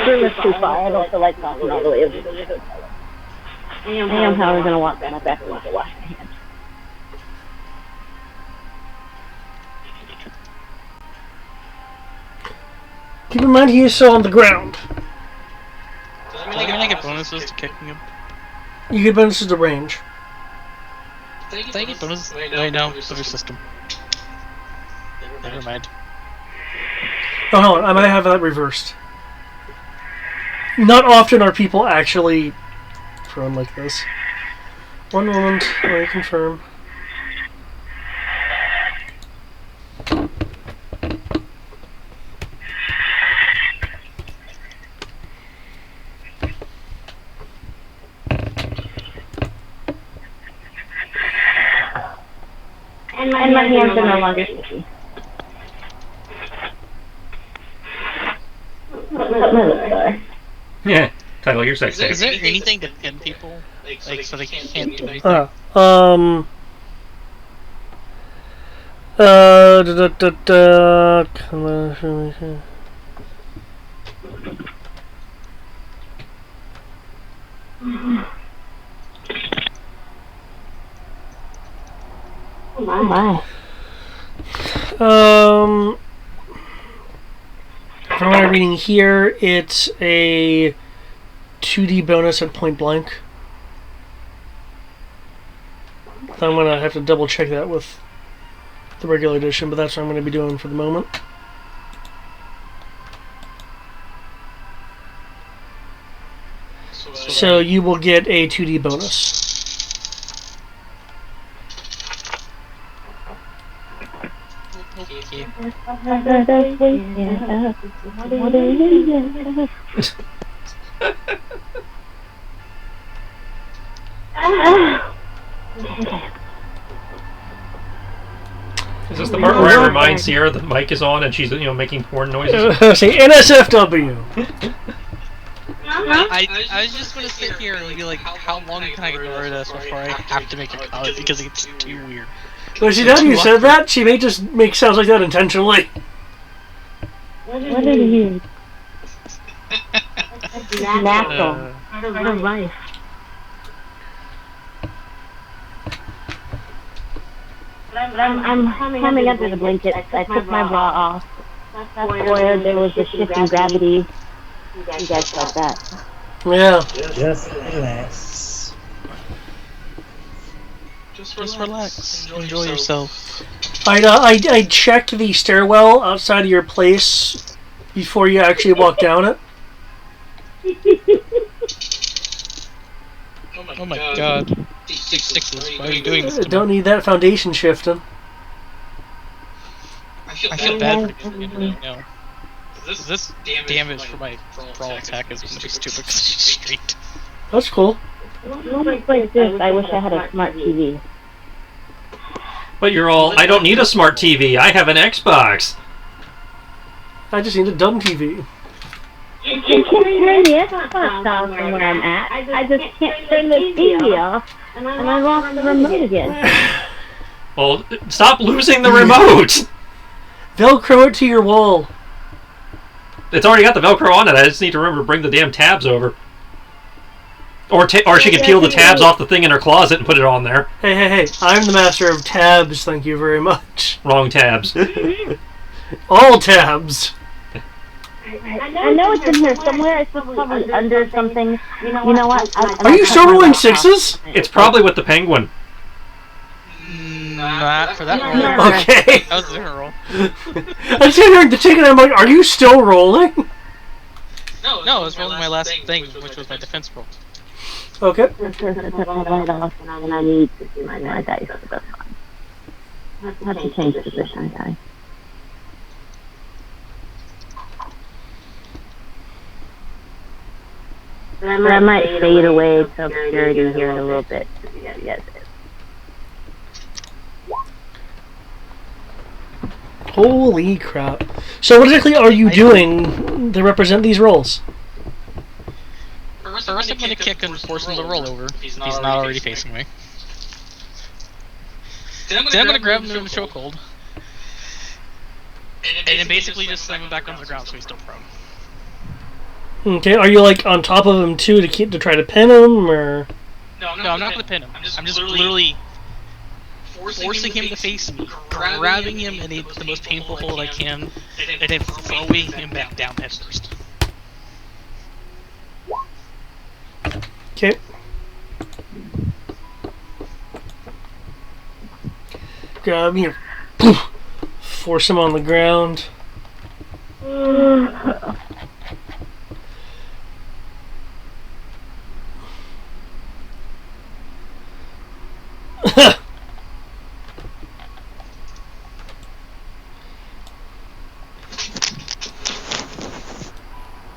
S6: room is too far. I don't feel like talking all the way over to the hotel. I am, however, gonna walk down my back room to wash my hands.
S3: Keep in mind he is still on the ground.
S4: Can I get bonuses to kicking him?
S3: You get bonuses to range.
S4: Thank you, bonuses. Wait, no, other system. Never mind.
S3: Oh, hold on. I might have that reversed. Not often are people actually prone like this. One moment. Let me confirm.
S6: And my hands are no longer sticky. What my lips are.
S1: Yeah. Title your sex tape.
S4: Is there anything to pin people? Like, so they can't do anything?
S6: Oh my.
S3: From what I'm reading here, it's a 2D bonus at point blank. I'm gonna have to double check that with the regular edition, but that's what I'm gonna be doing for the moment. So you will get a 2D bonus.
S4: Okay.
S1: Is this the part where I remind Sierra the mic is on and she's making porn noises?
S3: Say NSFW.
S4: I was just gonna sit here and be like, how long can I ignore this before I have to make a comment because it's too weird.
S3: Well, see, now you said that, she may just make sounds like that intentionally.
S6: What did you? Natural. Part of life. I'm climbing under the blanket. I took my bra off. That's where there was a shift in gravity. You guys felt that.
S3: Yeah.
S2: Just relax.
S4: Just relax. Enjoy yourself.
S3: I checked the stairwell outside of your place before you actually walk down it.
S4: Oh my god. Sixes, why are you doing this to me?
S3: Don't need that foundation shifting.
S4: I feel bad for you now. This damage for my brawl attack is gonna be stupid because she's straight.
S3: That's cool.
S6: Like this, I wish I had a smart TV.
S1: But you're all, I don't need a smart TV. I have an Xbox.
S3: I just need a dumb TV.
S6: You can turn the Xbox off from where I'm at. I just can't turn the TV off, and I lost the remote again.
S1: Well, stop losing the remote.
S3: Velcro it to your wall.
S1: It's already got the Velcro on it. I just need to remember to bring the damn tabs over. Or she can peel the tabs off the thing in her closet and put it on there.
S3: Hey. I'm the master of tabs, thank you very much.
S1: Wrong tabs.
S3: All tabs.
S6: I know it's in here somewhere. It's probably under something. You know what?
S3: Are you still rolling sixes?
S1: It's probably with the penguin.
S4: Not for that roll.
S3: Okay.
S4: That was a different roll.
S3: I'm sitting here thinking, I'm like, are you still rolling?
S4: No, I was rolling my last thing, which was my defense roll.
S3: Okay.
S6: I took my light off, and I need to see my dice. So that's fine. I have to change position, guys. But I might fade away to obscurity here in a little bit. Yes.
S3: Holy crap. So what exactly are you doing to represent these rolls?
S4: First I'm going to kick and force him to roll over. He's not already facing me. Then I'm going to grab him in the chokehold. And then basically just slam him back onto the ground so he's still prone.
S3: Okay, are you like on top of him too to try to pin him, or?
S4: No, I'm not going to pin him. I'm just literally forcing him to face me, grabbing him in the most painful hold I can, and then throwing him back down head first.
S3: Okay. Grab him, force him on the ground.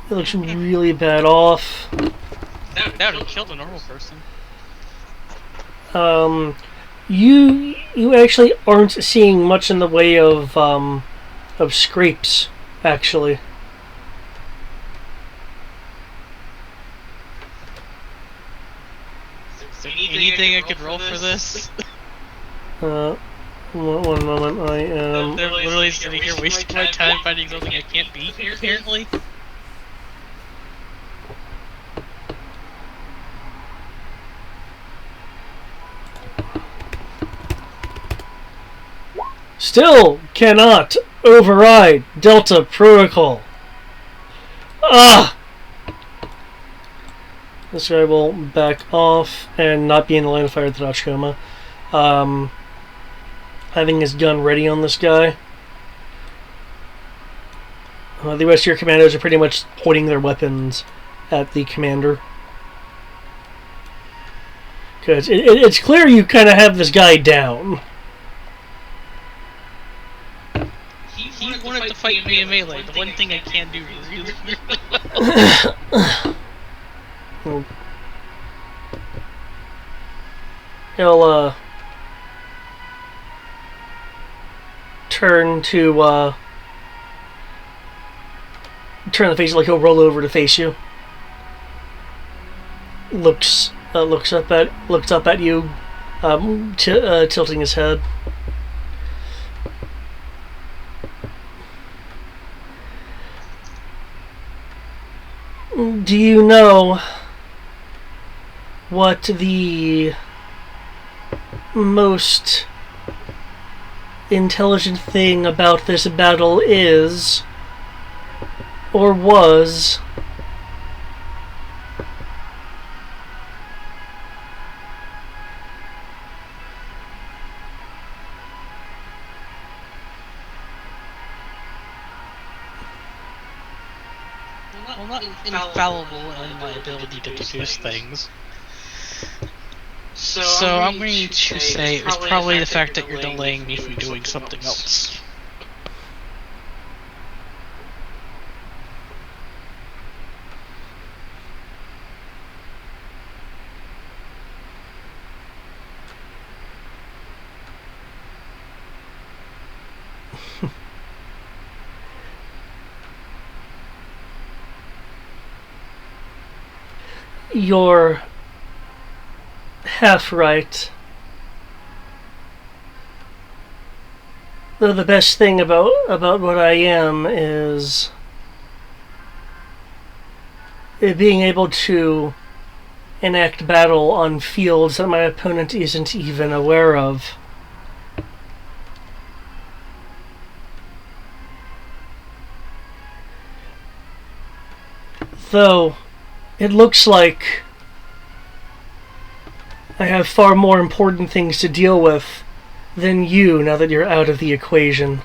S3: It looks really bad off.
S4: That would have killed a normal person.
S3: You actually aren't seeing much in the way of scrapes, actually.
S4: So anything I could roll for this?
S3: One moment, I am...
S4: They're literally sitting here wasting my time finding something I can't be here, apparently.
S3: Still cannot override Delta Protocol. Ah! This guy will back off and not be in the line of fire at the Tachikoma. Having his gun ready on this guy. The rest of your commandos are pretty much pointing their weapons at the commander. Because it's clear you kind of have this guy down.
S4: He wanted to fight me in melee, the one thing I can do really, really well.
S3: He'll turn to turn the face, like he'll roll over to face you. Looks up at you, tilting his head. Do you know what the most intelligent thing about this battle is, or was?
S4: I'm not infallible in my ability to deduce things. So I'm going to say it was probably the fact that you're delaying me from doing something else.
S3: You're half right. Though the best thing about what I am is being able to enact battle on fields that my opponent isn't even aware of. Though it looks like I have far more important things to deal with than you now that you're out of the equation.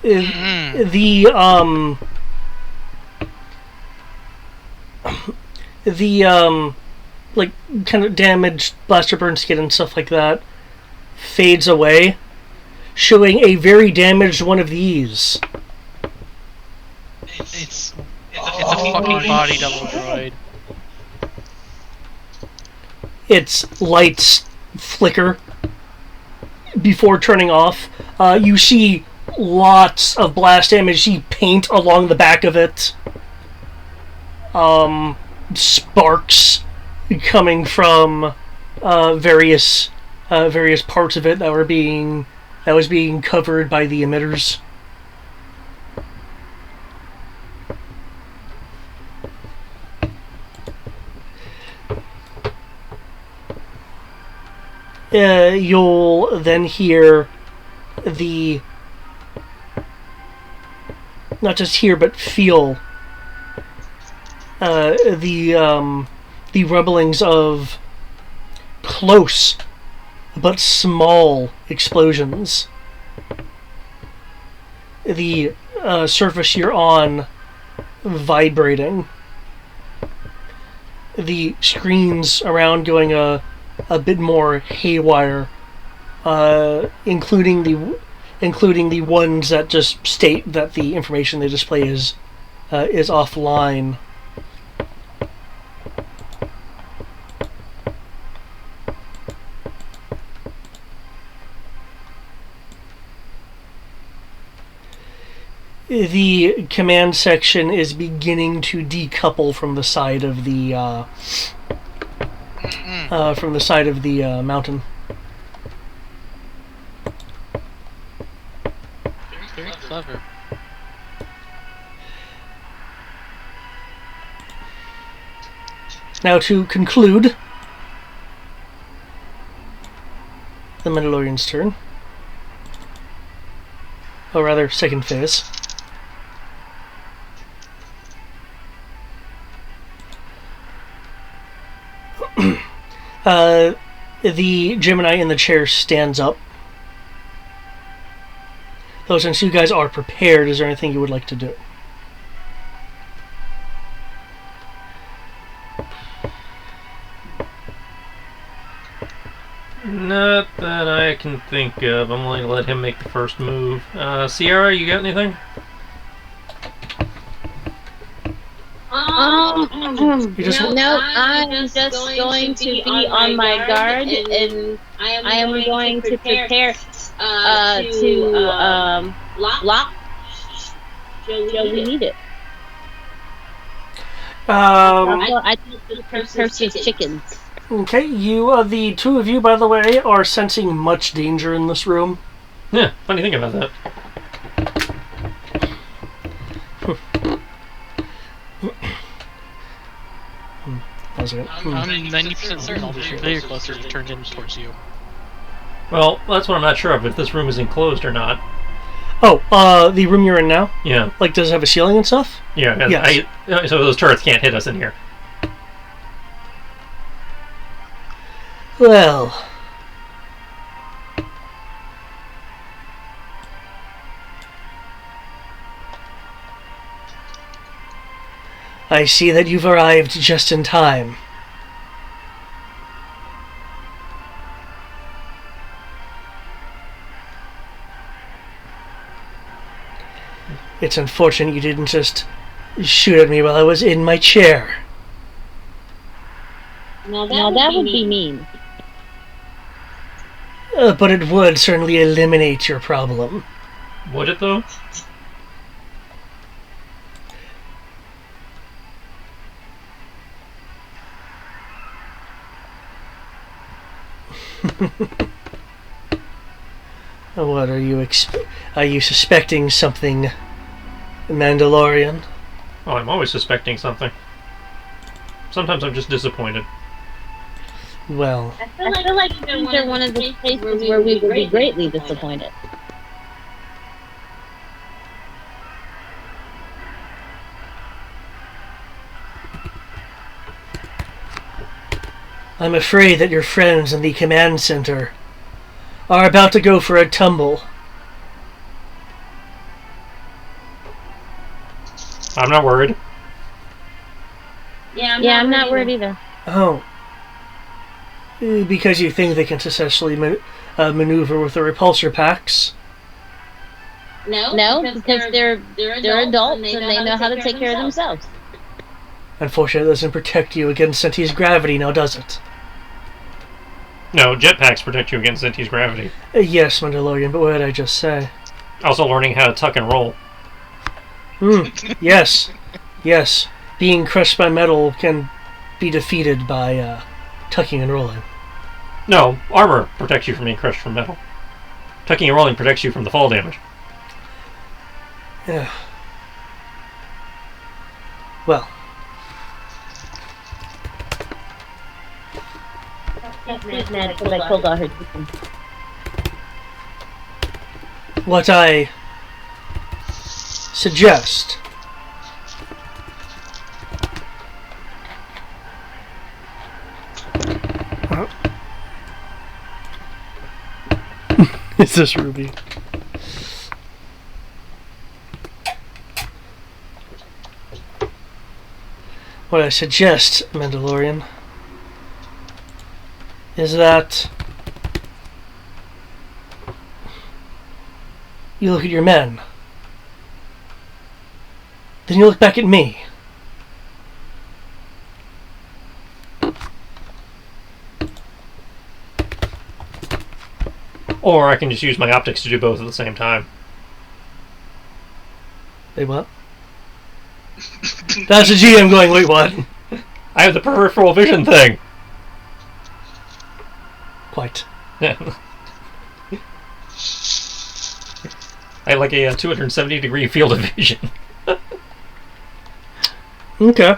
S3: The like kind of damaged blaster burn skin and stuff like that fades away, showing a very damaged one of these.
S4: It's a fucking body double droid.
S3: Its lights flicker before turning off. You see lots of blast damage. You see paint along the back of it. Sparks coming from various parts of it that was being covered by the emitters. You'll then hear not just hear but feel the rumblings of close but small explosions. The surface you're on vibrating. The screens around going a bit more haywire, including the ones that just state that the information they display is offline. The command section is beginning to decouple from the side of the mountain.
S4: Very clever.
S3: Now to conclude the Mandalorian's turn. Or rather, second phase. The Gemini in the chair stands up. Though since you guys are prepared, is there anything you would like to do?
S1: Not that I can think of. I'm going to let him make the first move. Sierra, you got anything?
S3: You just
S6: No, I'm just going to be on my guard, and I am going to prepare to block Joe. We need it. I just purchased chickens.
S3: Okay, the two of you, by the way, are sensing much danger in this room.
S1: Yeah, funny thing about that.
S3: How's it?
S4: I'm 90% certain all the familiar clusters are turned in towards you.
S1: Well, that's what I'm not sure of, if this room is enclosed or not.
S3: Oh, the room you're in now?
S1: Yeah.
S3: Like, does it have a ceiling and stuff?
S1: Yeah,
S3: Yes.
S1: So those turrets can't hit us in here.
S3: Well... I see that you've arrived just in time. It's unfortunate you didn't just shoot at me while I was in my chair.
S6: Now that would be mean.
S3: But it would certainly eliminate your problem.
S1: Would it, though?
S3: What are you are you suspecting something, Mandalorian?
S1: Oh, I'm always suspecting something. Sometimes I'm just disappointed.
S3: Well,
S6: I feel like they're one of the places where we would be greatly disappointed.
S3: I'm afraid that your friends in the command center are about to go for a tumble.
S1: I'm not worried.
S6: Yeah, I'm not worried either.
S3: Oh. Because you think they can successfully maneuver with the repulsor packs?
S6: No, because they're adults and they know how to take care of themselves.
S3: Unfortunately, it doesn't protect you against Senti's gravity, now does it?
S1: No, jetpacks protect you against Zenti's gravity.
S3: Yes, Mandalorian, but what did I just say?
S1: Also learning how to tuck and roll.
S3: Yes. Yes. Being crushed by metal can be defeated by tucking and rolling.
S1: No, armor protects you from being crushed from metal. Tucking and rolling protects you from the fall damage.
S3: Yeah. Well.
S6: She's mad because I pulled out her chicken.
S3: What I suggest is this Ruby? What I suggest, Mandalorian, is that you look at your men, then you look back at me.
S1: Or I can just use my optics to do both at the same time.
S3: Wait, what? That's the GM going, wait, what?
S1: I have the peripheral vision thing.
S3: Quite.
S1: I have like a 270-degree field of vision.
S3: Okay.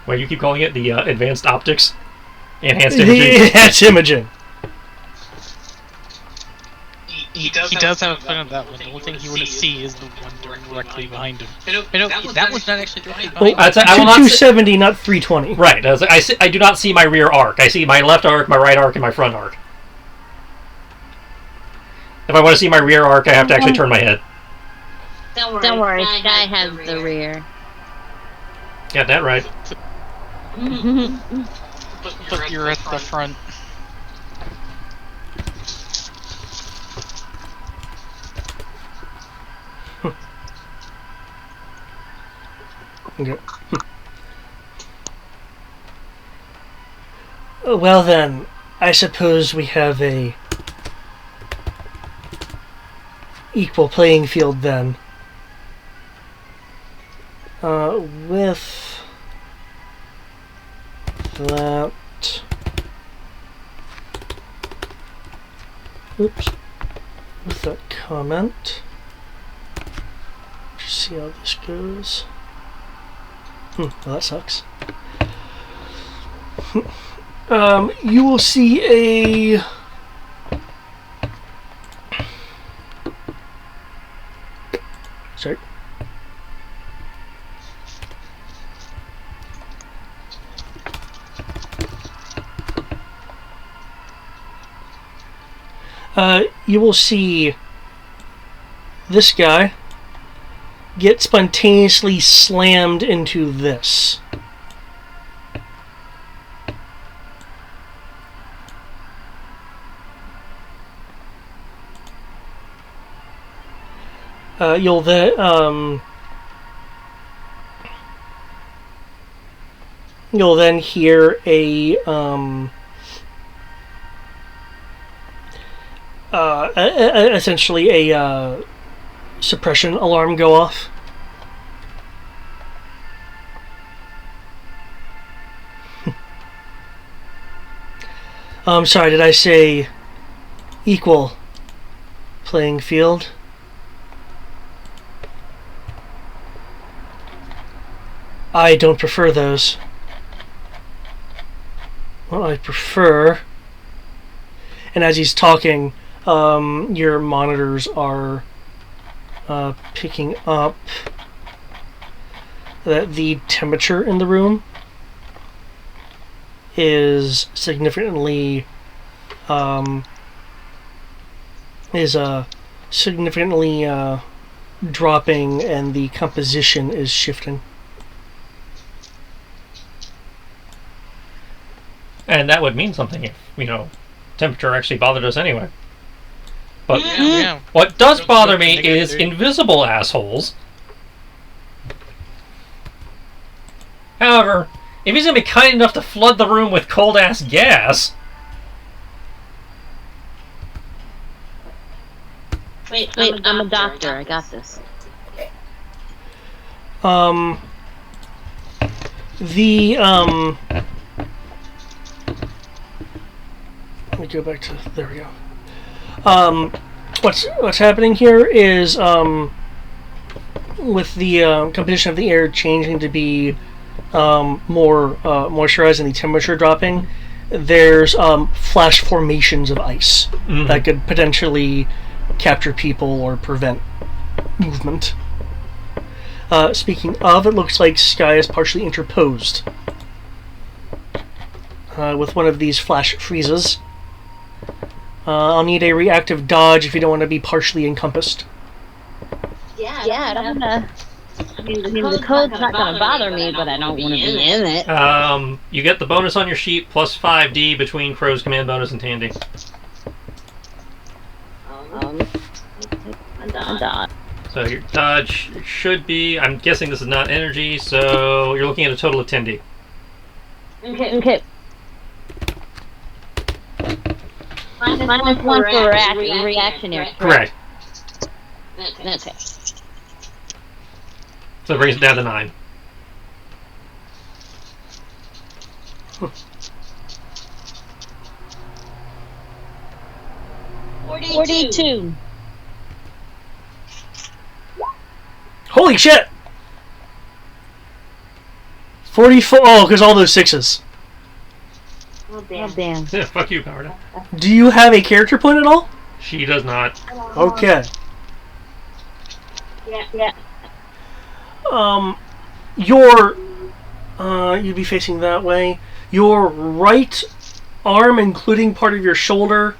S1: Well, you keep calling it the advanced optics? Enhanced imaging?
S3: Enhanced imaging.
S4: He does have a foot on that one. The only thing he wouldn't see is the one directly behind him. I know that one's not actually directly behind him.
S1: I will not
S3: 270, not 320.
S1: Right. I do not see my rear arc. I see my left arc, my right arc, and my front arc. If I want to see my rear arc, I have to actually turn my head.
S6: Don't worry, Sky has the rear.
S1: Got that right.
S4: But you're at the front.
S3: Okay. Well then, I suppose we have a equal playing field then. With that... Oops. With that comment. Just see how this goes. Well, that sucks. You will see a... Sorry. You will see this guy get spontaneously slammed into this. You'll then hear a essentially a suppression alarm go off. Sorry, did I say equal playing field? I don't prefer those. Well, I prefer... And as he's talking, your monitors are picking up that the temperature in the room is significantly dropping, and the composition is shifting.
S1: And that would mean something if, temperature actually bothered us anyway. But
S4: Yeah.
S1: what does bother me is invisible assholes. However, if he's going to be kind enough to flood the room with cold-ass gas...
S6: Wait, I'm a doctor. I got this.
S3: Let me go back to... There we go. What's happening here is, with the composition of the air changing to be more moisturized and the temperature dropping, there's flash formations of ice that could potentially capture people or prevent movement. Speaking of, it looks like Sky is partially interposed with one of these flash freezes. I'll need a reactive dodge if you don't want to be partially encompassed.
S6: Yeah, I don't wanna... I mean, the code's not gonna bother me, but I don't want to be in it.
S1: You get the bonus on your sheet plus 5D between Crow's command bonus and Tandy.
S6: A dot.
S1: So your dodge should be... I'm guessing this is not energy, so you're looking at a total of 10D.
S6: Okay. Minus one for reactionary.
S1: Correct.
S6: Okay.
S1: So it brings it down to 9.
S6: $42.
S3: Holy shit! 44. Oh, because all those 6s.
S6: Oh, damn.
S1: Yeah, fuck you, Power Down.
S3: Do you have a character point at all?
S1: She does not.
S3: Okay.
S6: Yeah.
S3: Your you'd be facing that way. Your right arm, including part of your shoulder,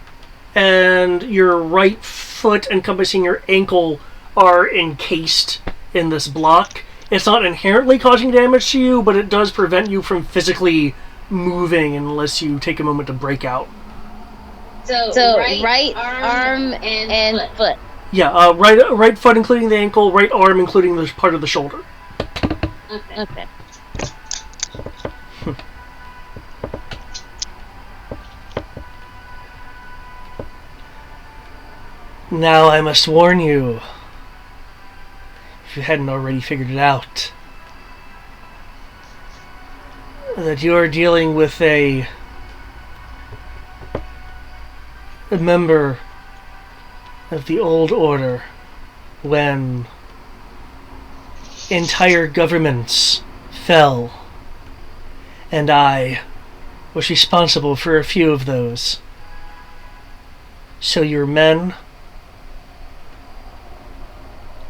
S3: and your right foot encompassing your ankle are encased in this block. It's not inherently causing damage to you, but it does prevent you from physically moving unless you take a moment to break out.
S6: So right arm and foot.
S3: Yeah, right foot including the ankle, right arm including the part of the shoulder.
S6: Okay.
S3: Now I must warn you, if you hadn't already figured it out, that you are dealing with a member of the old order when entire governments fell, and I was responsible for a few of those. So your men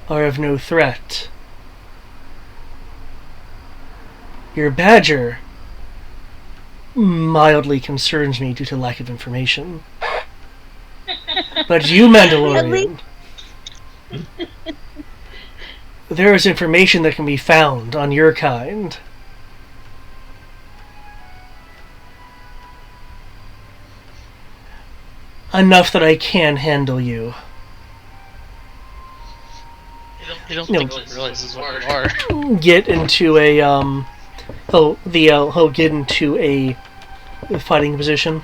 S3: are of no threat. Your badger mildly concerns me due to lack of information. But you, Mandalorian, there is information that can be found on your kind. Enough that I can handle you.
S4: I don't think he realizes what you are.
S3: Get into a he'll get into a fighting position.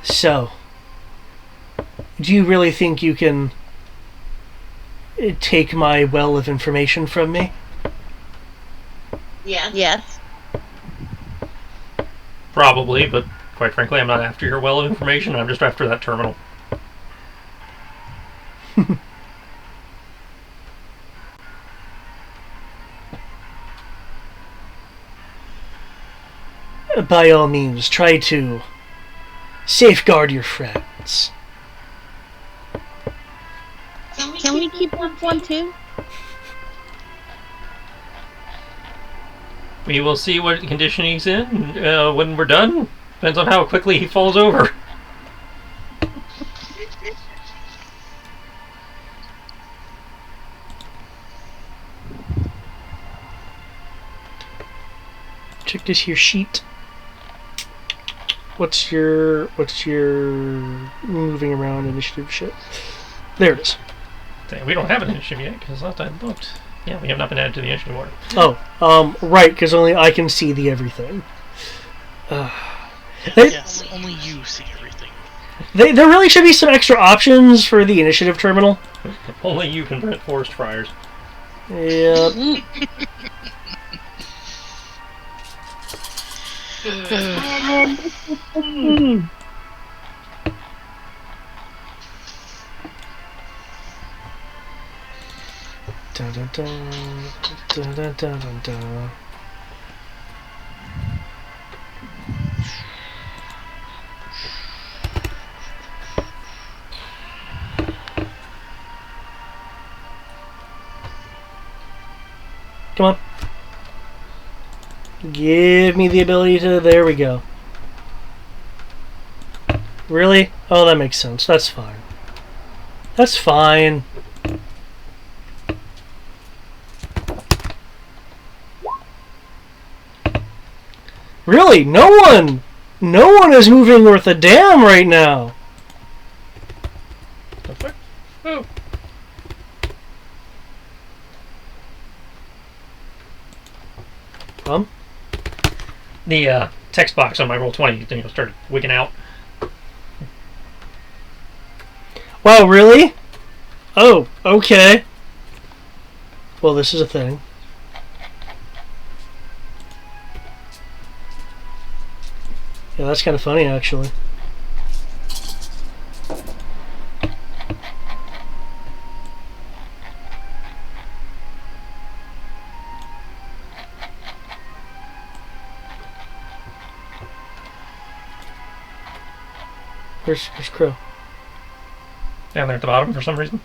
S3: So, do you really think you can take my well of information from me?
S6: Yes.
S1: Probably, but quite frankly, I'm not after your well of information. I'm just after that terminal.
S3: By all means, try to safeguard your friends.
S6: Can we keep one too?
S1: We will see what condition he's in when we're done. Depends on how quickly he falls over.
S3: Check this here sheet. What's your moving around initiative shit? There it is.
S1: We don't have an initiative yet because last time I looked. Yeah, we have not been added to the initiative order.
S3: Oh, right, because only I can see the everything.
S4: Yes, only you see everything.
S3: There really should be some extra options for the initiative terminal.
S1: Only you can prevent forest fires.
S3: Yep. Dun, dun, dun, dun, dun, dun, dun, dun. Come on. Give me the ability to... There we go. Really? Oh, that makes sense. That's fine. That's fine. Really? No one is moving worth a damn right now.
S1: Oh. The text box on my Roll20 started wigging out.
S3: Wow, really? Oh, okay. Well, this is a thing. Yeah, that's kind of funny, actually. Where's Crow?
S1: Down there at the bottom for some reason.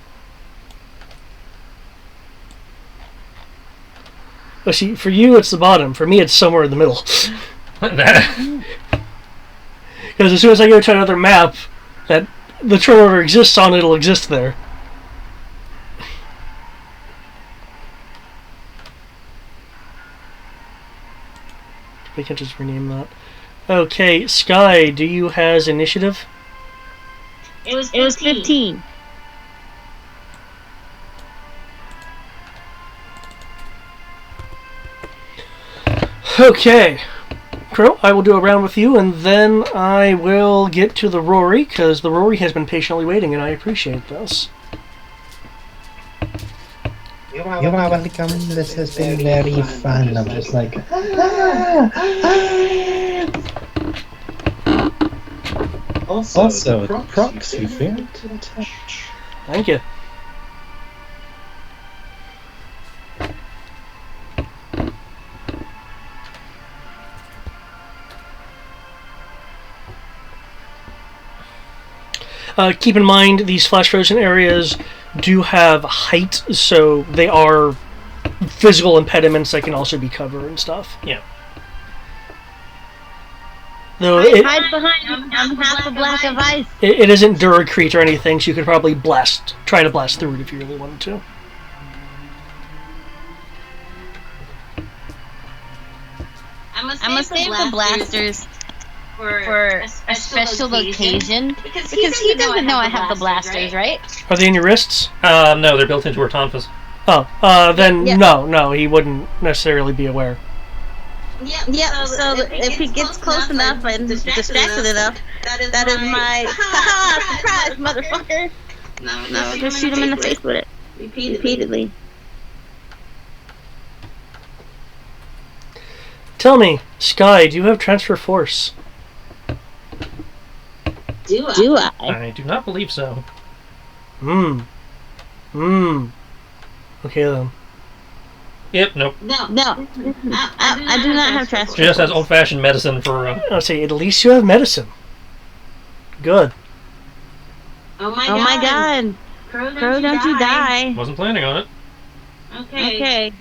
S3: Oh, see, for you it's the bottom. For me, it's somewhere in the middle.
S1: That-
S3: Because as soon as I go to another map that the turn order exists on, it'll exist there. We can just rename that. Okay, Sky, do you has initiative?
S6: It was 15.
S3: Okay. Crow, I will do a round with you, and then I will get to the Rory, because the Rory has been patiently waiting, and I appreciate this.
S8: You're welcome. This has been very fun. I'm just like. Also, proxy very to touch.
S3: Thank you. Keep in mind, these flash frozen areas do have height, so they are physical impediments that can also be cover and stuff.
S1: yeah.
S3: Though
S6: Hide behind you. I'm half a block of ice.
S3: it isn't Duracrete or anything, so you could probably try to blast through it if you really wanted to.
S6: I'm gonna save the blasters for a special occasion because he doesn't know I have the blasters, right?
S3: Are they in your wrists?
S1: No, they're built into her tonfas.
S3: Oh, then
S6: Yeah.
S3: no, he wouldn't necessarily be aware.
S6: Yeah, so if he gets close enough and distracted enough, that is my haha surprise, motherfucker. No, just shoot him in the face with it repeatedly.
S3: Tell me, Sky, do you have transfer force?
S6: Do I?
S1: I do not believe so.
S3: Okay then.
S1: Yep, nope.
S6: No. I do not have transfer.
S1: She just has old-fashioned medicine for.
S3: I'll say at least you have medicine. Good.
S6: Oh my god. Crow, don't you die.
S1: Wasn't planning on it.
S6: Okay.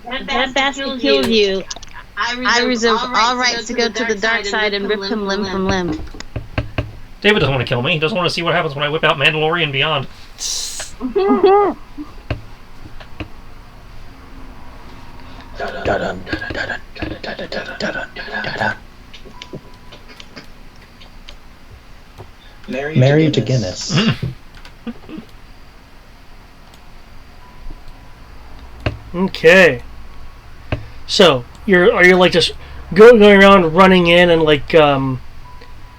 S6: That bastard killed you. I reserve all rights to go to the dark side and rip him limb from limb.
S1: David doesn't want to kill me. He doesn't want to see what happens when I whip out Mandalorian Beyond.
S8: Married to Guinness.
S3: Okay. So are you like just going around running in and like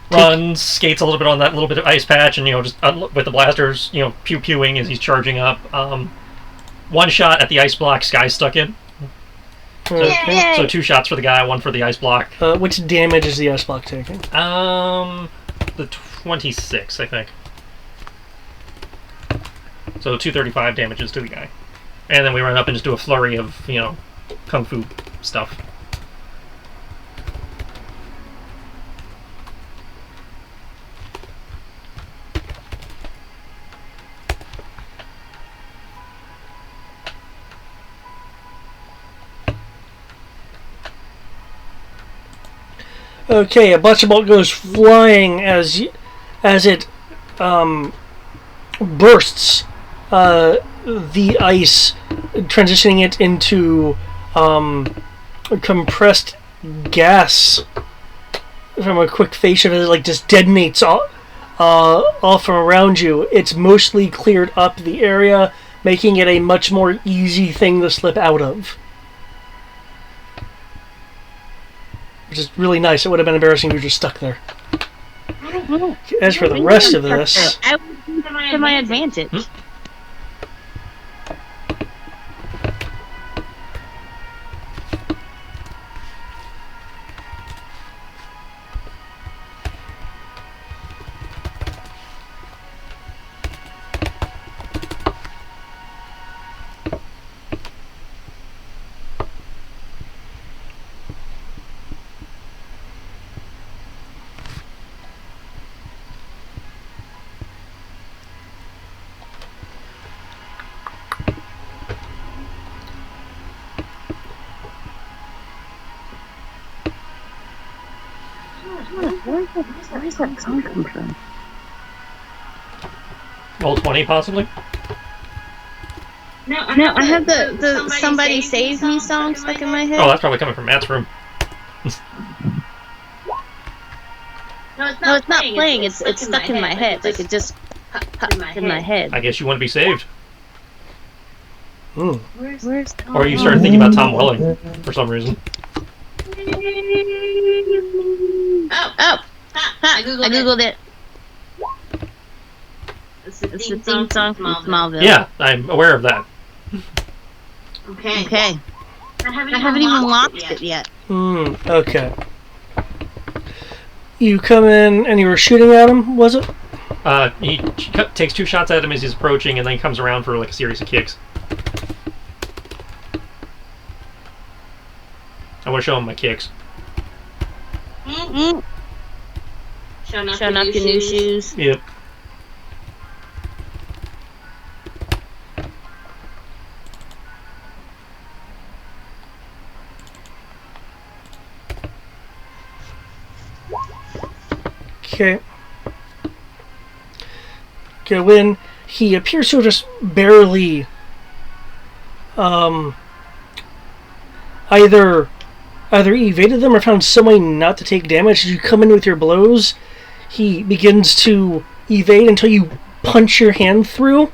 S1: Runs, skates a little bit on that little bit of ice patch, and just with the blasters, pew-pewing as he's charging up. One shot at the ice block Sky's stuck in.
S3: okay.
S1: So 2 shots for the guy, 1 for the ice block.
S3: Which damage is the ice block taking?
S1: The 26, I think. So 235 damages to the guy. And then we run up and just do a flurry of, kung fu stuff.
S3: Okay, a bunch bolt goes flying as it bursts the ice, transitioning it into compressed gas from a quick phase of it, like just detonates all from around you. It's mostly cleared up the area, making it a much more easy thing to slip out of. Which is really nice. It would have been embarrassing if you were just stuck there. As for the rest of this,
S6: I would to my advantage. Where's that song come from?
S1: Roll 20, possibly?
S6: No, I have the Somebody Save Me song stuck in my head.
S1: Oh, that's probably coming from Matt's room.
S6: No, it's not playing. It's stuck in my head. Like it just popped in my head.
S1: I guess you want to be saved.
S6: Where's Tom?
S1: Or you started thinking about Tom Welling for some reason.
S6: Oh! I googled it. It's the theme song from Smallville.
S1: Yeah, I'm aware of that.
S6: Okay. I haven't even launched it yet.
S3: Okay. You come in and you were shooting at him, was it?
S1: He takes 2 shots at him as he's approaching, and then comes around for like a series of kicks. I want to show him my kicks.
S6: Showing off your new shoes.
S1: Yep.
S3: Okay. Go in. He appears to have just barely either evaded them or found some way not to take damage. As you come in with your blows, he begins to evade until you punch your hand through.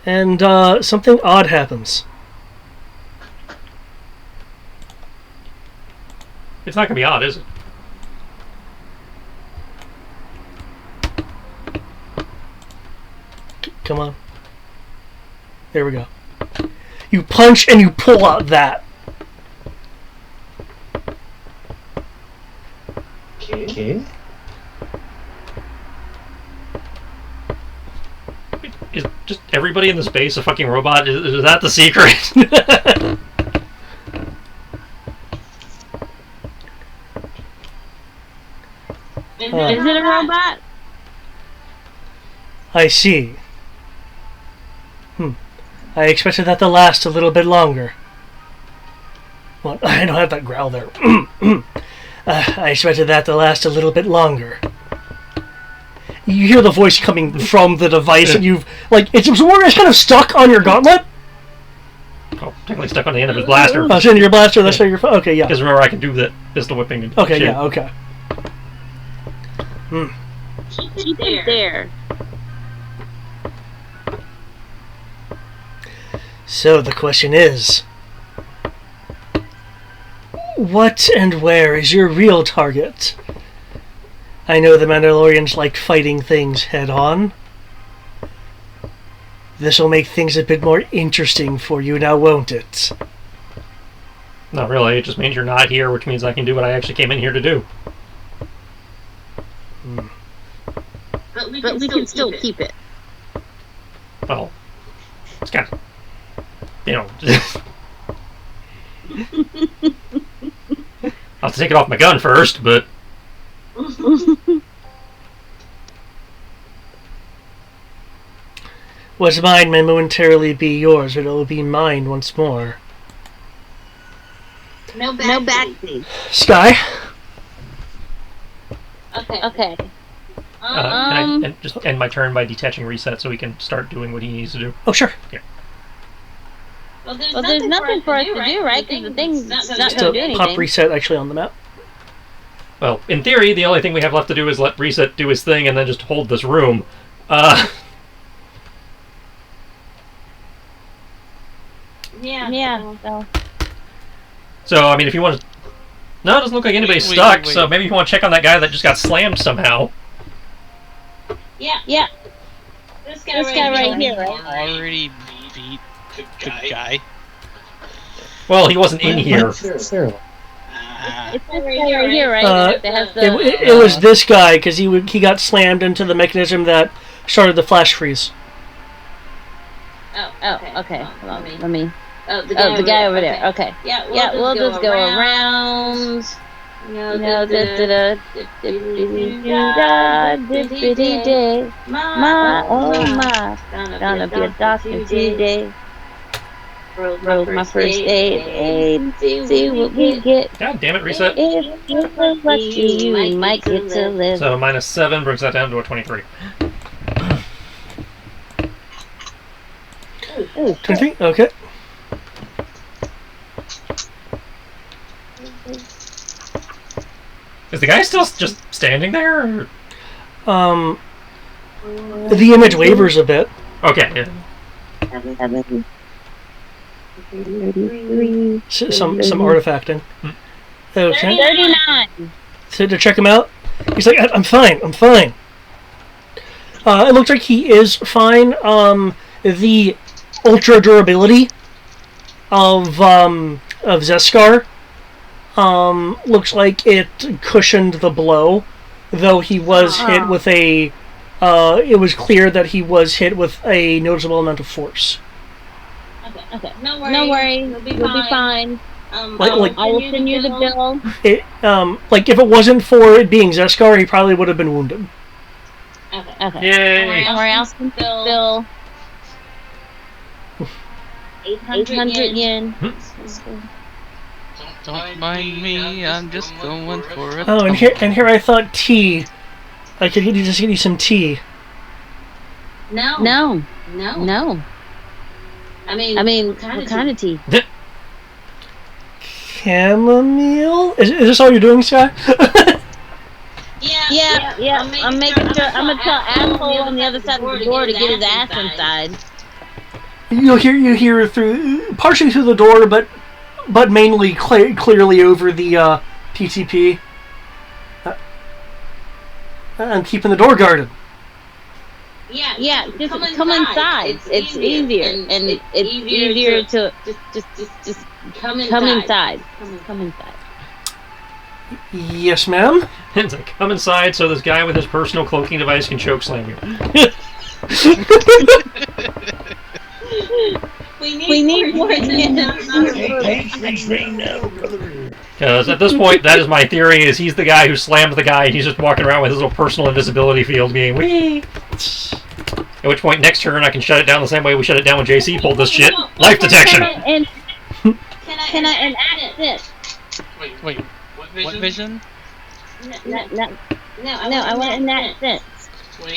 S3: And something odd happens.
S1: It's not going to be odd, is it?
S3: Come on. There we go. You punch and you pull out that.
S8: Okay.
S1: Is just everybody in the space a fucking robot? Is that the secret?
S6: Is it a robot?
S3: I see. I expected that to last a little bit longer. Well, I don't have that growl there. I expected that to last a little bit longer. You hear the voice coming from the device, and you've it's more kind of stuck on your gauntlet.
S1: Oh, technically stuck on the end of his blaster.
S3: Oh, it's in your blaster. That's where you're. Okay, yeah.
S1: Because remember, I can do that pistol whipping. And
S3: Okay,
S1: shit.
S3: yeah, okay.
S6: Keep it there.
S3: So the question is, what and where is your real target? I know the Mandalorians like fighting things head-on. This will make things a bit more interesting for you now, won't it?
S1: Not really. It just means you're not here, which means I can do what I actually came in here to do.
S6: But we can still keep it.
S1: Well, it's kind of... I'll have to take it off my gun first, but...
S3: What's mine may momentarily be yours, but it will be mine once more.
S6: No backseat.
S3: Sky?
S6: Okay.
S1: Can I just end my turn by detaching reset so we can start doing what he needs to do?
S3: Oh, sure.
S1: Yeah.
S6: Well, there's nothing for us to do, right? Because the thing's not going to do anything.
S3: Pop reset actually on the map.
S1: Well, in theory, the only thing we have left to do is let reset do his thing and then just hold this room.
S6: Yeah.
S1: So, I mean, if you want to No, it doesn't look like anybody's stuck, so maybe you want to check on that guy that just got slammed somehow.
S6: Yeah. This guy right here, right?
S4: Already beat the guy.
S1: Well, he wasn't in here.
S6: It's this guy right here, right? That has the,
S3: It was this guy because he got slammed into the mechanism that started the flash freeze.
S6: okay. Hold on, let me. The guy over there. Okay. Yeah, we'll just go around. Dippity-day. My, gonna be a doctor today. Rode my first aid. See what we get.
S1: God damn it, reset.
S6: If you look lucky, you might get to live.
S1: So -7 brings that down to a 23.
S3: 23? Okay.
S1: Is the guy still just standing there? Or?
S3: The image wavers a bit.
S1: Okay, yeah.
S3: Some artifacting. Okay.
S6: 39.
S3: So to check him out, he's like, I'm fine. It looks like he is fine. The ultra durability of Zeskar looks like it cushioned the blow, though he was hit with a. It was clear that he was hit with a noticeable amount of force.
S6: Okay. No worry. You'll be fine. I will send you the bill.
S3: Like if it wasn't for it being Zeskar, he probably would have been wounded.
S6: Okay.
S1: Yay!
S6: Don't worry, I'll send bill. 800 yen.
S4: Don't mind me, I'm just going for a
S3: Oh, and here I thought tea. I could just get you some tea.
S6: No. I mean, what kind of tea?
S3: Chamomile? Is this all you're doing, Sky?
S6: Yeah. I'm making sure. I'm gonna tell asshole on the other side of the door to get his ass inside.
S3: You hear through partially through the door, but mainly clearly over the PTP. I'm keeping the door guarded.
S6: Yeah, just come inside. It's easier, and it's easier to just come inside. Come inside.
S3: Yes, ma'am.
S1: It's like, come inside so this guy with his personal cloaking device can choke slam you.
S6: We need more
S1: Because at this point, that is my theory, is he's the guy who slammed the guy, and he's just walking around with his little personal invisibility field being wee. At which point, next turn, I can shut it down the same way we shut it down when JC pulled this shit. Life detection!
S6: Can I enact this?
S4: Wait, what vision?
S6: No, I want to enact this.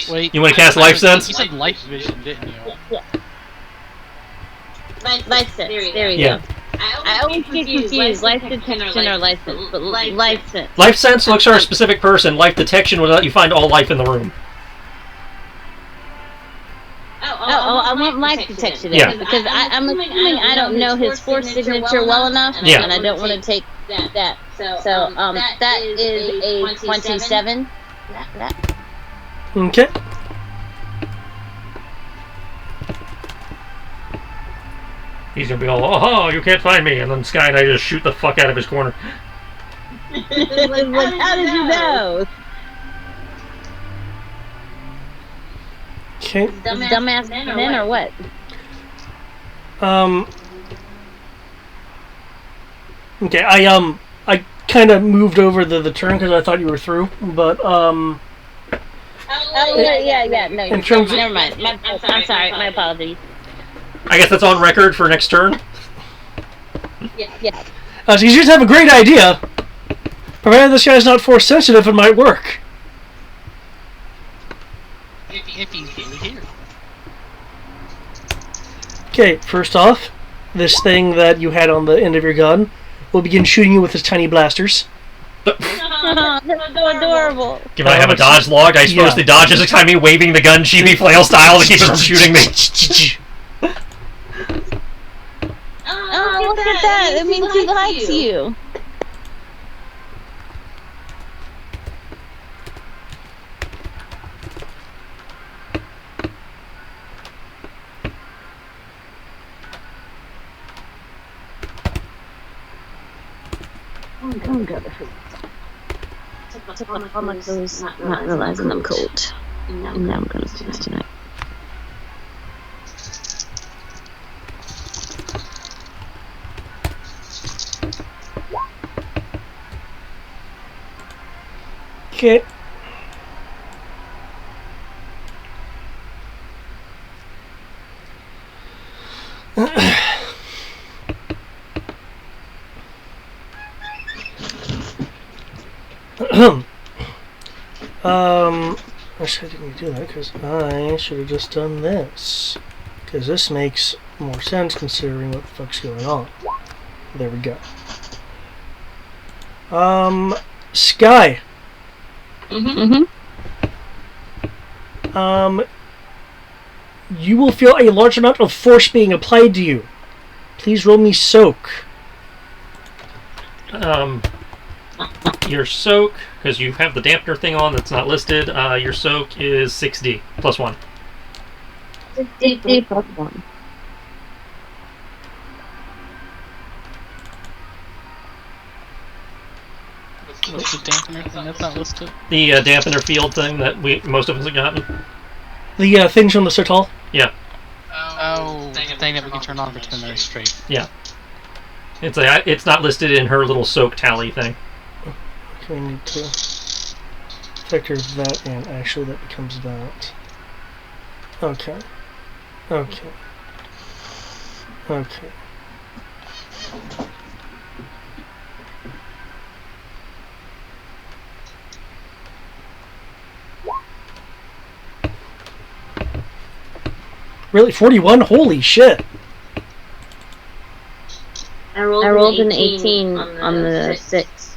S4: Wait.
S1: You want to cast Life Sense?
S4: You said life vision, didn't you?
S6: Yeah. Life sense. There you go. I always get confused. Life detection or life sense, but life sense.
S1: Life Sense looks for a specific person. Life Detection would let you find all life in the room.
S6: I want life detection
S1: Yeah.
S6: because I'm assuming I don't know his force signature well enough,
S1: Yeah.
S6: and I don't want to take that. So that is a 27.
S3: Okay.
S1: He's gonna be all, oh, you can't find me, and then Sky and I just shoot the fuck out of his corner.
S6: How did you know?
S3: Okay.
S6: Dumbass men or what?
S3: Okay, I kind of moved over the turn because I thought you were through, but
S6: Oh yeah. No,
S3: In terms of-
S6: never mind. I'm sorry. My apologies.
S1: I guess that's on record for next turn.
S6: Yeah.
S3: so you just have a great idea. Provided this guy's not force sensitive, it might work.
S4: If he's really here.
S3: Okay, first off, this thing that you had on the end of your gun will begin shooting you with its tiny blasters.
S6: That's so adorable.
S1: Given I have a dodge log, I suppose the dodge is time me waving the gun chibi flail style to keep it from shooting me.
S6: Oh, look at that! It means he likes you. I'm good. Took off all my clothes, not realizing I'm cold. And now I'm gonna do this tonight.
S3: Okay. Actually, I didn't do that because I should have just done this. Because this makes more sense considering what the fuck's going on. There we go. Sky. You will feel a large amount of force being applied to you. Please roll me soak.
S1: Your soak, because you have the dampener thing on that's not listed, your soak is 6D plus 1.
S6: 6D plus 1.
S4: What's the dampener thing that's not listed?
S1: The dampener field thing that most of us have gotten.
S3: The things from the Sertal?
S1: Yeah.
S4: Oh, thing that we can turn on for 10 minutes straight.
S1: Yeah. It's not listed in her little soak tally thing.
S3: Okay, we need to factor that in. Actually, that becomes that. Okay. Okay. Okay. Really? 41? Holy shit!
S6: I rolled an 18 on the 6.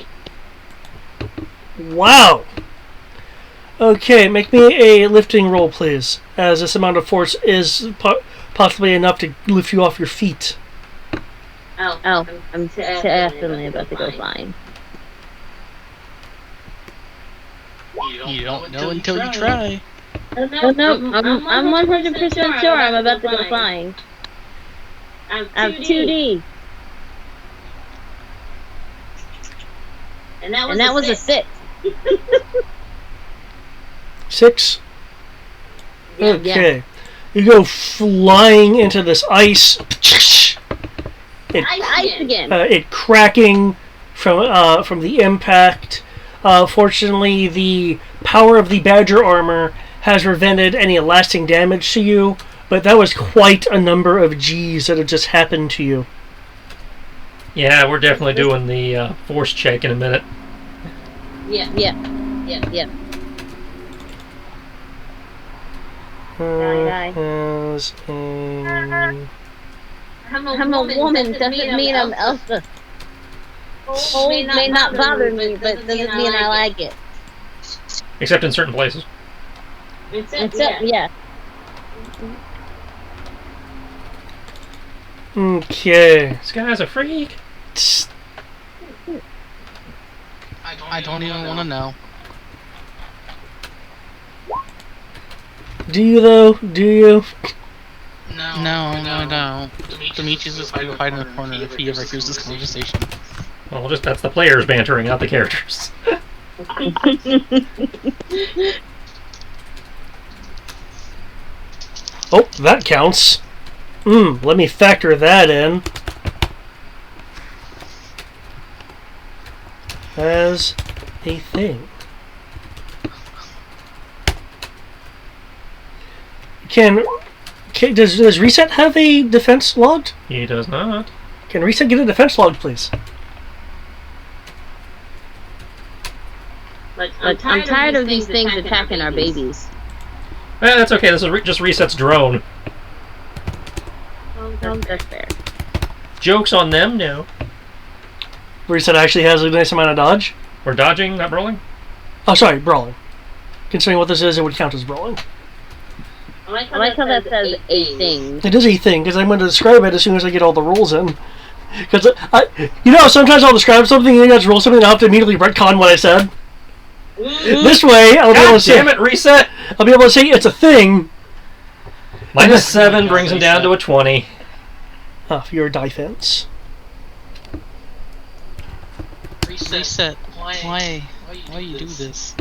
S3: Wow! Okay, make me a lifting roll, please, as this amount of force is possibly enough to lift you off your feet.
S6: Oh, I'm definitely about to go flying.
S4: You don't know until you try.
S6: Oh, no, I'm 100% sure I'm about to go flying. I have 2D. And that was a 6.
S3: 6?
S6: Yeah,
S3: okay. Yeah. You go flying into this ice.
S6: Ice again.
S3: It cracking from the impact. Fortunately, the power of the Badger armor has prevented any lasting damage to you, but that was quite a number of G's that have just happened to you.
S1: Yeah, we're definitely doing the force check in a minute.
S6: Yeah.
S3: As a...
S6: I'm a woman, doesn't mean I'm Elsa. Cold may not bother me, but doesn't mean I like it.
S1: Except in certain places.
S6: Except, yeah.
S3: Okay.
S1: This guy's a freak.
S4: I don't even want to know.
S3: Do you, though? Do you?
S4: No, I don't. Dimitri's just going to hide in the corner if he ever hears this conversation.
S1: Well, that's the players bantering, not the characters.
S3: Oh, that counts. Let me factor that in. As a thing. Does Reset have a defense logged?
S1: He does not.
S3: Can Reset get a defense logged, please?
S6: I'm tired of these things attacking our babies.
S1: That's okay. This is just Reset's drone.
S6: That's fair.
S1: Joke's on them, no.
S3: Reset actually has a nice amount of dodge.
S1: We're dodging, not brawling?
S3: Oh, sorry, brawling. Considering what this is, it would count as brawling.
S6: I like how that says a thing.
S3: It is a thing, because I'm going to describe it as soon as I get all the rules in. Because, sometimes I'll describe something and then I just roll something and I'll have to immediately retcon what I said. This way, I'll be able to say...
S1: damn it, Reset!
S3: I'll be able to say it's a thing.
S1: -7 brings him down to a 20.
S3: For your defense.
S4: Reset. Why you do this?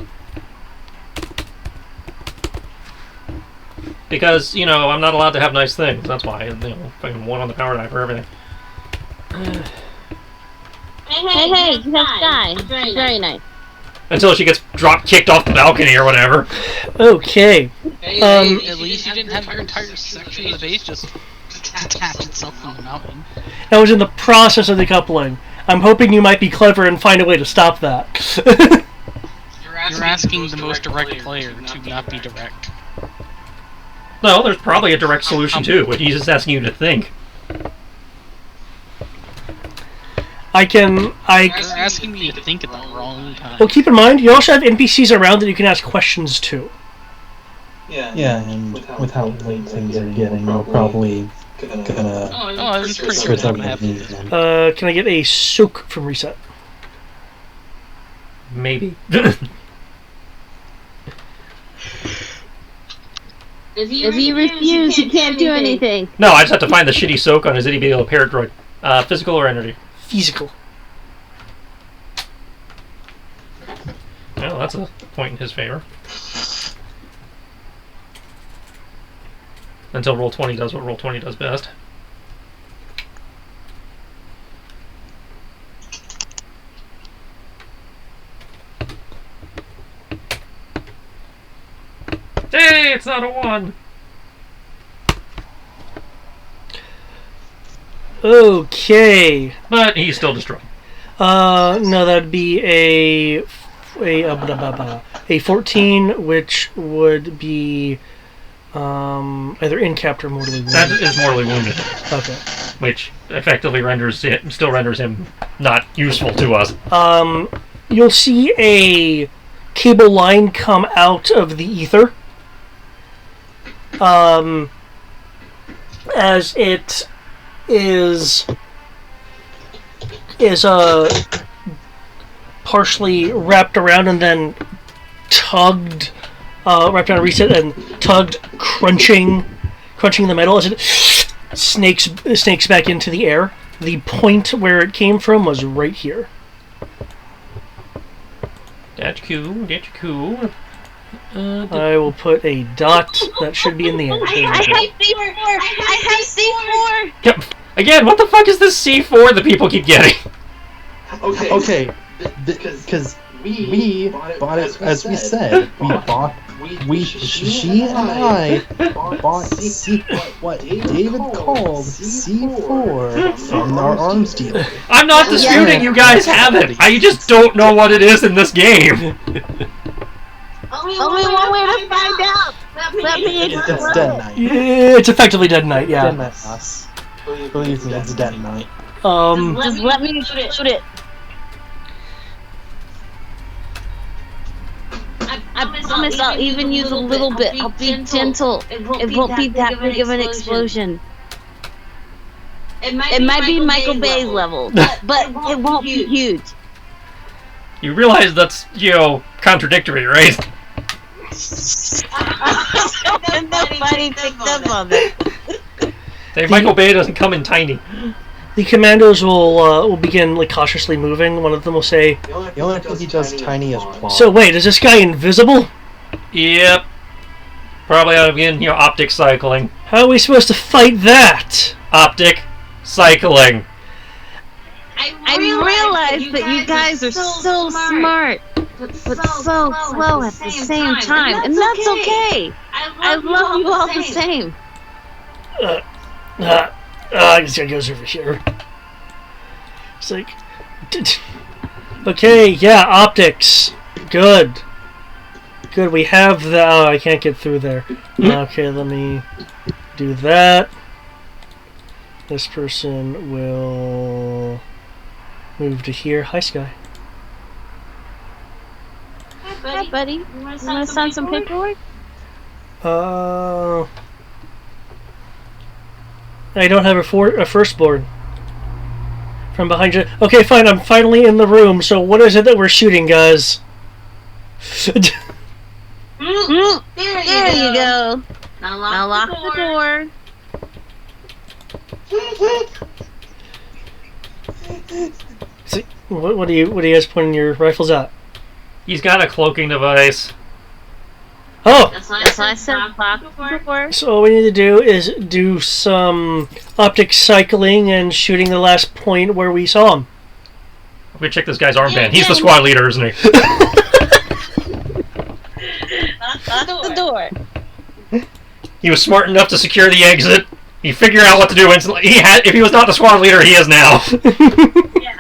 S1: Because, you know, I'm not allowed to have nice things. That's why. You know, fucking 1 on the power die for everything.
S6: Hey, you have Sky. Very nice.
S1: Until she gets kicked off the balcony or whatever.
S3: Okay.
S4: At least you didn't have your entire section of the base just detach itself from the mountain.
S3: I was in the process of decoupling. I'm hoping you might be clever and find a way to stop that.
S4: You're asking the most direct player to not be direct.
S1: No, there's probably a direct solution too, but he's just asking you to think.
S4: You're asking me to think at the wrong time.
S3: Well, keep in mind, you also have NPCs around that you can ask questions to.
S5: Yeah, and with how late things are getting, we're probably gonna
S4: It's pretty sure
S5: switch
S4: that
S5: over
S4: would
S5: to
S4: happen.
S5: these then.
S3: Can I get a soak from Reset?
S1: Maybe.
S6: If you refuse, you can't do anything.
S1: No, I just have to find the shitty soak on his itty bitty little parrot droid. Physical or energy?
S3: Physical.
S1: Well, that's a point in his favor. Until Roll20 does what Roll20 does best. Hey, it's not a 1!
S3: Okay.
S1: But he's still destroyed.
S3: No, that'd be a 14, which would be either incapped or mortally wounded.
S1: That is mortally wounded.
S3: Okay.
S1: Which effectively still renders him not useful to us.
S3: You'll see a cable line come out of the ether. As it is partially wrapped around and then tugged, wrapped around Reset and tugged, crunching the metal as it snakes back into the air. The point where it came from was right here.
S1: That's cool. That's cool.
S3: I will put a dot that should be in the air.
S6: I have C4!
S1: Yep. Again, what the fuck is this C4 that people keep getting?
S5: Okay, because we bought it, as we said, she and I bought what David called C4 from our arms dealer.
S1: I'm not disputing you guys have it. I just don't know what it is in this game.
S6: Only one way to find out! Let me
S5: It's Detonite.
S3: It's effectively Detonite, yeah.
S5: Detonite us. Believe me, it's Detonite.
S6: Just let me shoot it. I promise I'll even use a little bit. I'll be gentle. It won't be that big of an explosion. It might be Michael Bay's level, but it won't be huge.
S1: You realize that's, contradictory, right?
S6: Nobody picked up on it.
S1: Hey, Michael Bay doesn't come in tiny.
S3: The commandos will begin cautiously moving. One of them will say,
S5: The only thing he does tiny is plot.
S3: "So wait, is this guy invisible?
S1: Yep. Probably ought to begin, optic cycling.
S3: How are we supposed to fight that?"
S1: Optic cycling.
S6: I realize that you guys are so smart, but so slow at the same time, and that's okay. I love you all the same.
S3: This guy goes over here. It's like, okay, yeah, optics, good. We have the. Oh, I can't get through there. Okay, let me do that. This person will move to here. Hi, Sky.
S6: Hi, buddy. You want to sign some paperwork?
S3: I don't have a firstborn. From behind you. Okay, fine. I'm finally in the room. So what is it that we're shooting, guys?
S6: There you go. Now lock the door.
S3: See, What do you guys pointing your rifles at?
S1: He's got a cloaking device.
S3: Oh!
S6: That's what I said before.
S3: So all we need to do is do some optic cycling and shooting the last point where we saw him.
S1: We check this guy's armband. He's the squad leader, isn't he?
S6: Lock the door.
S1: He was smart enough to secure the exit. He figured out what to do instantly. If he was not the squad leader, he is now.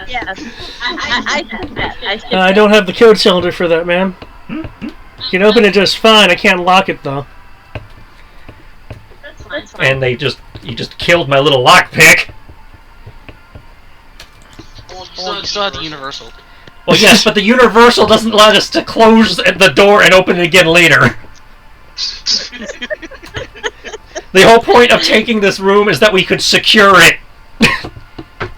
S6: Yes. I did that.
S3: I don't have the code cylinder for that, man. You can open it just fine. I can't lock it though.
S6: That's fine.
S1: And he just killed my little lockpick.
S4: Well, you still have the universal.
S1: Well, yes, but the universal doesn't let us to close the door and open it again later. The whole point of taking this room is that we could secure it.
S4: I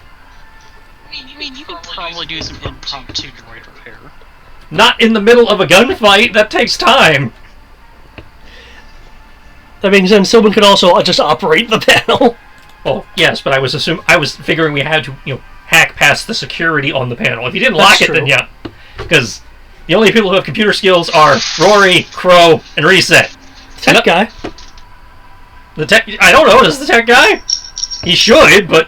S4: mean, you could probably do some impromptu droid repair.
S1: Not in the middle of a gunfight. That takes time.
S3: That being said, someone could also just operate the panel.
S1: Oh, yes, but I was figuring we had to, hack past the security on the panel. If you didn't lock
S3: That's
S1: it, then
S3: true.
S1: yeah. Because the only people who have computer skills are Rory, Crow, and Reset.
S3: Tech guy.
S1: The tech... I don't know, is the tech guy? He should, but...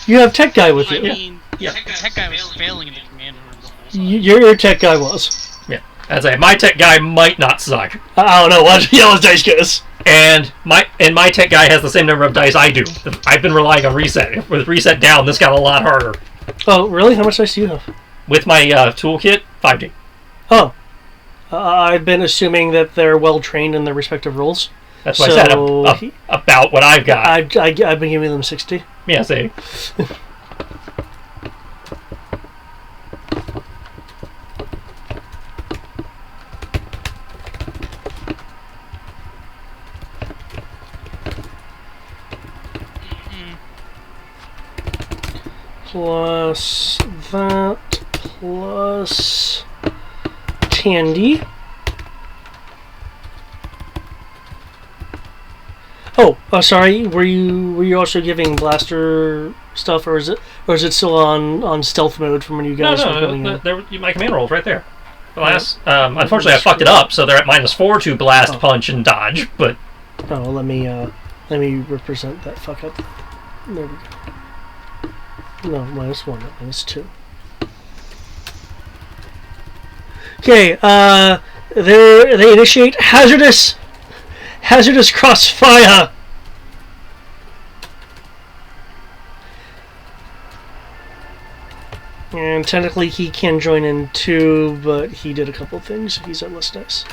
S3: You have tech guy with
S4: I
S3: you.
S4: mean,
S1: Yeah.
S4: the tech guy was failing in the command room the whole time.
S3: Your tech guy was.
S1: Yeah. As I say, my tech guy might not suck.
S3: I don't know what yellow dice goes.
S1: And my tech guy has the same number of dice I do. I've been relying on Reset. With Reset down, this got a lot harder.
S3: Oh, really? How much dice do you have?
S1: With my toolkit, 5D.
S3: Oh. I've been assuming that they're well trained in their respective roles.
S1: That's what I said about what I've got.
S3: I've been giving them 60.
S1: Yeah, see.
S3: Plus that, plus Tandy. Oh, sorry. Were you also giving blaster stuff, or is it still on stealth mode from when you guys were coming in?
S1: My command roll's right there. Blast. Unfortunately, I fucked it up, so they're at -4 to blast, punch, and dodge. But
S3: oh, let me represent that fuck up. There we go. No, -1, not -2. Okay, they initiate hazardous crossfire. And technically he can join in too, but he did a couple things. He's at less dice.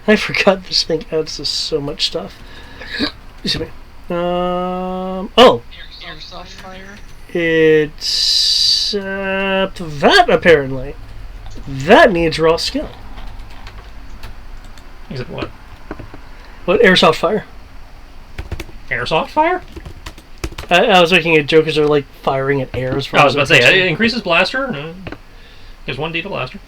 S3: I forgot this thing adds to so much stuff. Excuse me. Oh!
S4: Airsoft fire?
S3: It's that apparently. That needs raw skill.
S1: is it what?
S3: What airsoft fire?
S1: Airsoft fire?
S3: I was making a joke as they're like firing at airs.
S1: I was about to say it increases blaster. Gives 1d to blaster.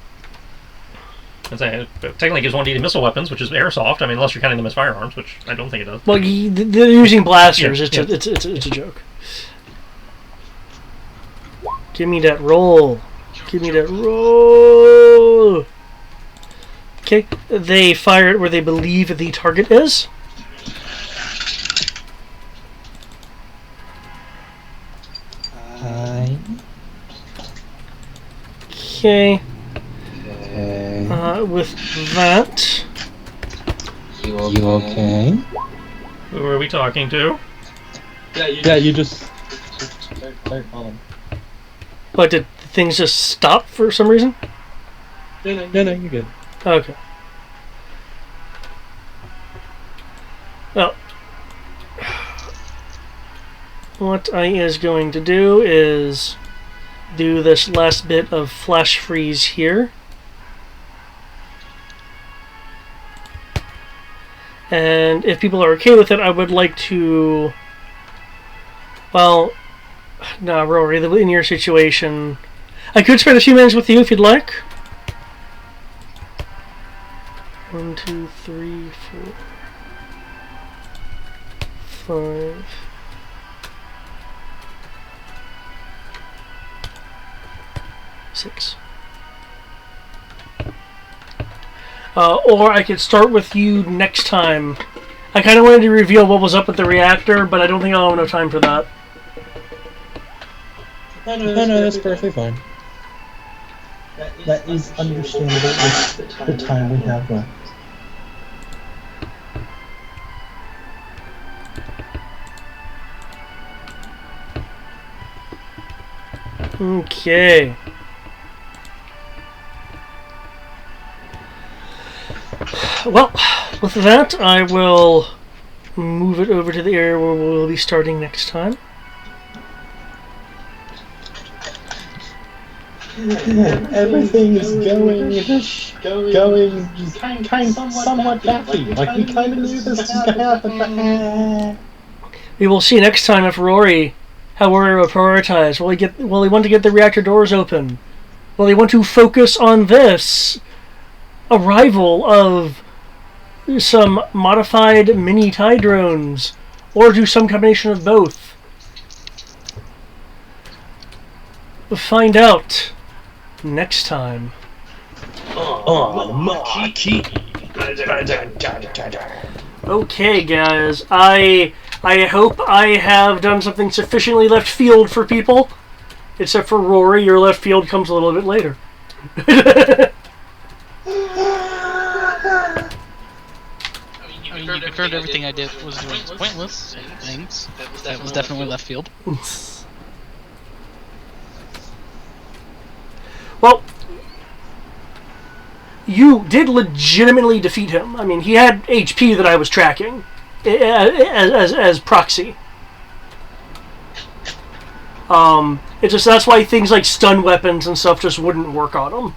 S1: I'd say it technically gives 1d to missile weapons, which is airsoft. I mean, unless you're counting them as firearms, which I don't think it does.
S3: Well, they're using blasters.
S1: Yeah,
S3: It's a joke. Give me that roll. Give me that roll. Okay, they fire it where they believe the target is. Okay. With that,
S8: You okay?
S1: Who are we talking to?
S2: Yeah, you just start calling.
S3: what, did things just stop for some reason?
S2: No, you're good.
S3: Okay. Well, what I is going to do is do this last bit of flash freeze here. And if people are okay with it, I would like to... Well, no, Rory, in your situation... I could spend a few minutes with you if you'd like. 1, 2, 3, 4, 5. Six. Or I could start with you next time. I kind of wanted to reveal what was up with the reactor, but I don't think I'll have enough time for that.
S2: No, that's perfectly fine.
S5: That is understandable with the time we have left.
S3: Okay. Well, with that, I will move it over to the area where we'll be starting next time.
S5: Everything is going kind somewhat happy. Like we kind of knew this was gonna happen, but
S3: We will see next time if Rory, how Rory will prioritize. Will he want to get the reactor doors open? Will he want to focus on this arrival of some modified mini TIE drones, or do some combination of both? We'll find out next time.
S2: Maquis.
S3: Okay, guys, I hope I have done something sufficiently left field for people. Except for Rory, your left field comes a little bit later.
S4: You confirmed everything I did was doing pointless things. That was definitely left field.
S3: Well, you did legitimately defeat him. I mean, he had HP that I was tracking as proxy. It's just that's why things like stun weapons and stuff just wouldn't work on him,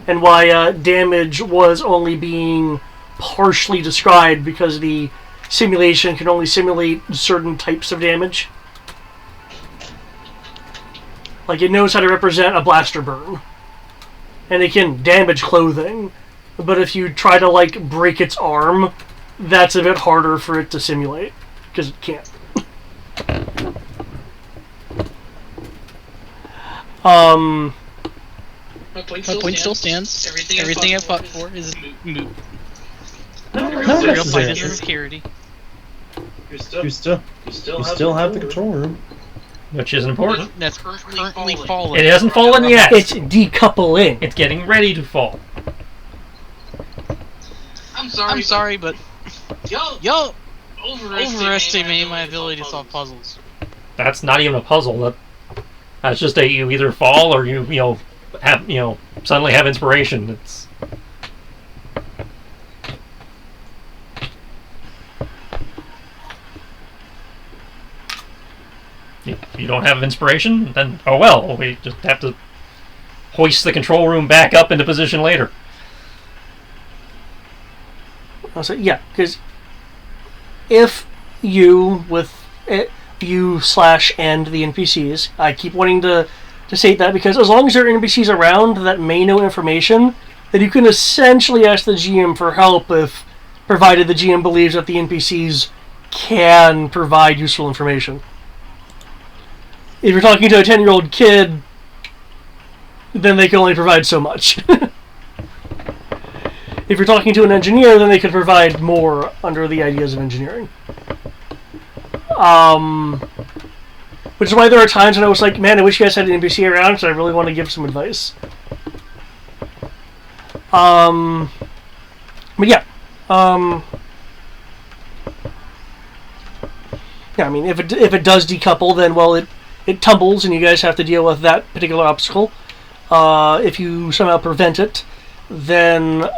S3: and why damage was only being partially described because the simulation can only simulate certain types of damage. Like, it knows how to represent a blaster burn, and it can damage clothing, but if you try to, like, break its arm, that's a bit harder for it to simulate, because it can't.
S4: My point still stands. Everything I fought for is moot.
S2: Not
S4: The real fight
S2: necessarily.
S4: is in security.
S2: You still have the control room.
S1: Which is important.
S4: That's currently falling.
S1: It hasn't fallen yet.
S3: It's decoupling.
S1: It's getting ready to fall.
S4: I'm sorry, but y'all overestimate my ability to solve puzzles.
S1: That's not even a puzzle. That's just you either fall or you have suddenly have inspiration. It's if you don't have inspiration, then oh well. We just have to hoist the control room back up into position later.
S3: I'll say, yeah, because if you and the NPCs, I keep wanting to state that because as long as there are NPCs around that may know information, then you can essentially ask the GM for help provided the GM believes that the NPCs can provide useful information. If you're talking to a 10-year-old kid, then they can only provide so much. If you're talking to an engineer, then they could provide more under the ideas of engineering. Which is why there are times when I was like, man, I wish you guys had an NPC around because I really want to give some advice. But yeah. Yeah, I mean, if it does decouple, then, well, it tumbles and you guys have to deal with that particular obstacle. If you somehow prevent it, then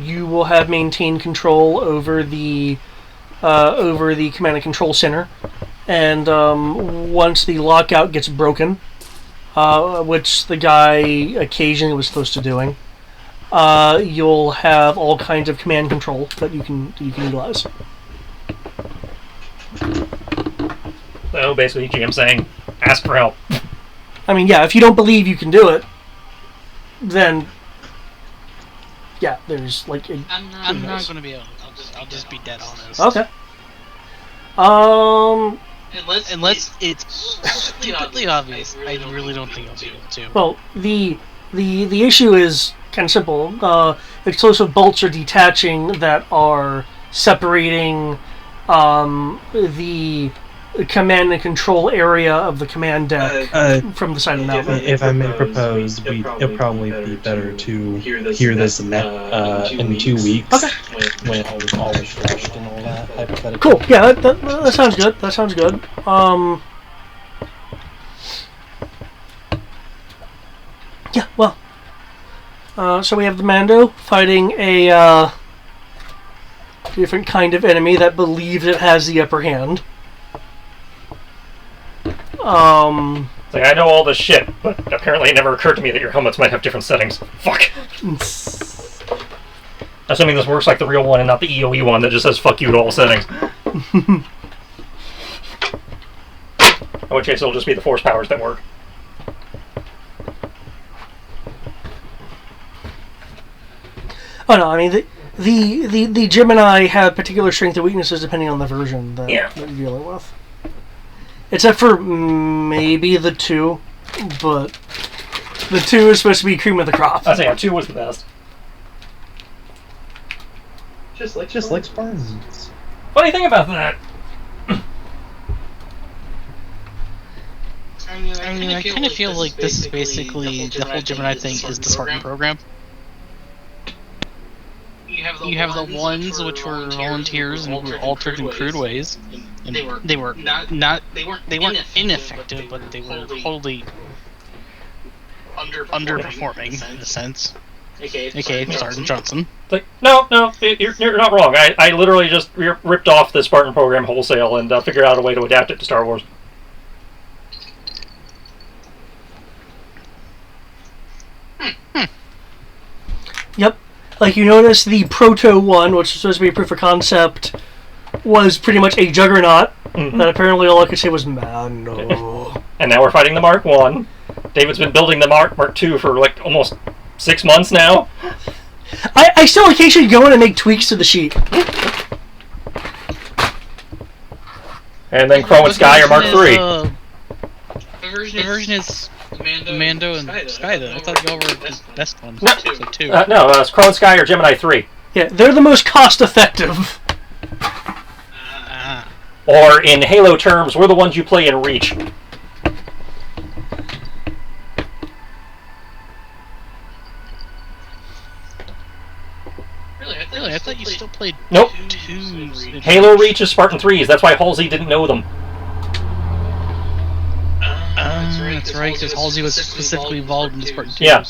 S3: you will have maintained control over the command and control center, and once the lockout gets broken, which the guy occasionally was close to doing, you'll have all kinds of command control that you can utilize.
S1: So basically, GM saying, ask for help.
S3: I mean, yeah, if you don't believe you can do it, then yeah, there's like.
S4: I'm not going to be able. I'll just be dead honest.
S3: Okay.
S4: Unless it's stupidly obvious, I really don't think I'll be able to.
S3: Well, the issue is kind of simple. Explosive bolts are detaching that are separating the command and control area of the command deck from the side of the mountain.
S2: If I may propose, it'll probably be better to hear this in 2 weeks.
S3: Okay.
S2: When all is flushed and all that, hypothetically.
S3: Cool. Yeah, that sounds good. That sounds good. Yeah. Well. So we have the Mando fighting a different kind of enemy that believes it has the upper hand.
S1: It's like, I know all this shit, but apparently it never occurred to me that your helmets might have different settings. Fuck. Assuming this works like the real one and not the EOE one that just says fuck you to all settings. In which case it'll just be the force powers that work.
S3: Oh no, I mean the Gemini have particular strengths and weaknesses depending on the version that you're dealing with. Except for maybe the 2, but the 2 is supposed to be cream of the crop.
S1: I say 2 was the best.
S2: Just like Spartans.
S1: Funny thing about that.
S4: I kind of feel like this is basically the whole Gemini thing is the Spartan program. You have the ones which were volunteers and were altered in crude ways, and they weren't ineffective, but they were totally underperforming in a sense. AKA Sergeant Johnson.
S1: Like, no, you're not wrong. I literally just ripped off the Spartan program wholesale and figured out a way to adapt it to Star Wars.
S3: Yep. Like, you notice the Proto one, which is supposed to be a proof of concept, was pretty much a juggernaut.
S1: Mm-hmm.
S3: That apparently all I could say was Mando.
S1: And now we're fighting the Mark 1. David's been building the Mark 2 for like almost 6 months now.
S3: I still occasionally go in and make tweaks to the sheet.
S1: And then Crow and Sky are Mark 3.
S4: The version is Mando and Sky, though. I thought y'all were the best ones.
S1: No,
S4: so 2.
S1: No, Crow and Sky are Gemini 3.
S3: Yeah, they're the most cost-effective.
S1: Or, in Halo terms, we're the ones you play in Reach.
S4: Really? I thought you still played
S1: Nope.
S4: 2s.
S1: Halo Reach is Spartan 3s. That's why Halsey didn't know them.
S4: That's right, because Halsey was specifically involved in the Spartan 2s.
S1: Yeah.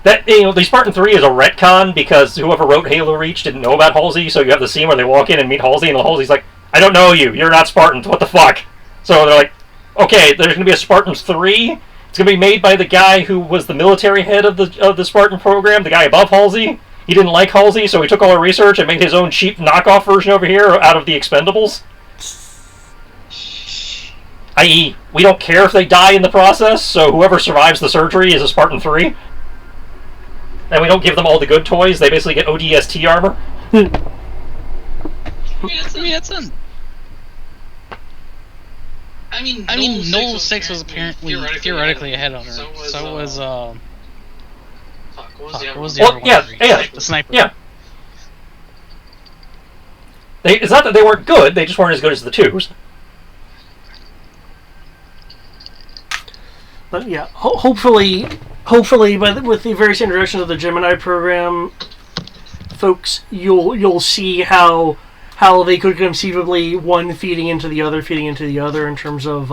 S1: The Spartan 3 is a retcon because whoever wrote Halo Reach didn't know about Halsey, so you have the scene where they walk in and meet Halsey, and Halsey's like, I don't know you, you're not Spartans, what the fuck? So they're like, okay, there's going to be a Spartans 3, it's going to be made by the guy who was the military head of the Spartan program, the guy above Halsey. He didn't like Halsey, so he took all our research and made his own cheap knockoff version over here out of the Expendables. I.e., we don't care if they die in the process, so whoever survives the surgery is a Spartan 3. And we don't give them all the good toys, they basically get ODST armor.
S4: I mean, Null 6 was apparently theoretically ahead on her. So was, what was the other one?
S1: Yeah.
S4: The sniper.
S1: Yeah. It's not that they weren't good, they just weren't as good as the 2s.
S3: But yeah, hopefully, with the various introductions of the Gemini program, folks, you'll see how they could conceivably one feeding into the other in terms of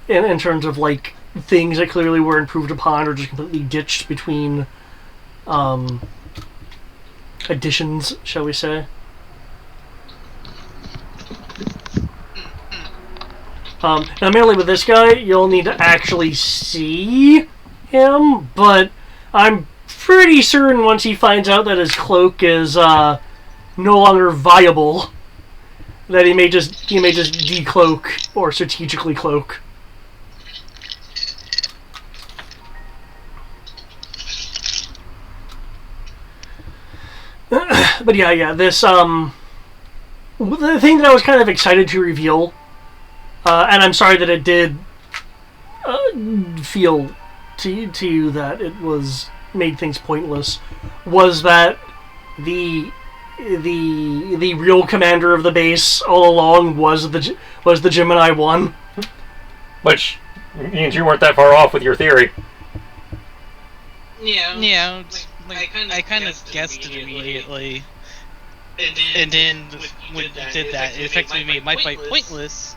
S3: in terms of like things that clearly were improved upon or just completely ditched between editions, shall we say. Now, mainly with this guy, you'll need to actually see him, but I'm pretty certain once he finds out that his cloak is no longer viable, that he may just decloak or strategically cloak. But yeah, this the thing that I was kind of excited to reveal, and I'm sorry that it did feel to you that it was made things pointless, was that the real commander of the base all along was the Gemini 1.
S1: Which means you weren't that far off with your theory.
S4: Yeah, I kind of guessed it immediately. And then when you did that, it effectively made my fight pointless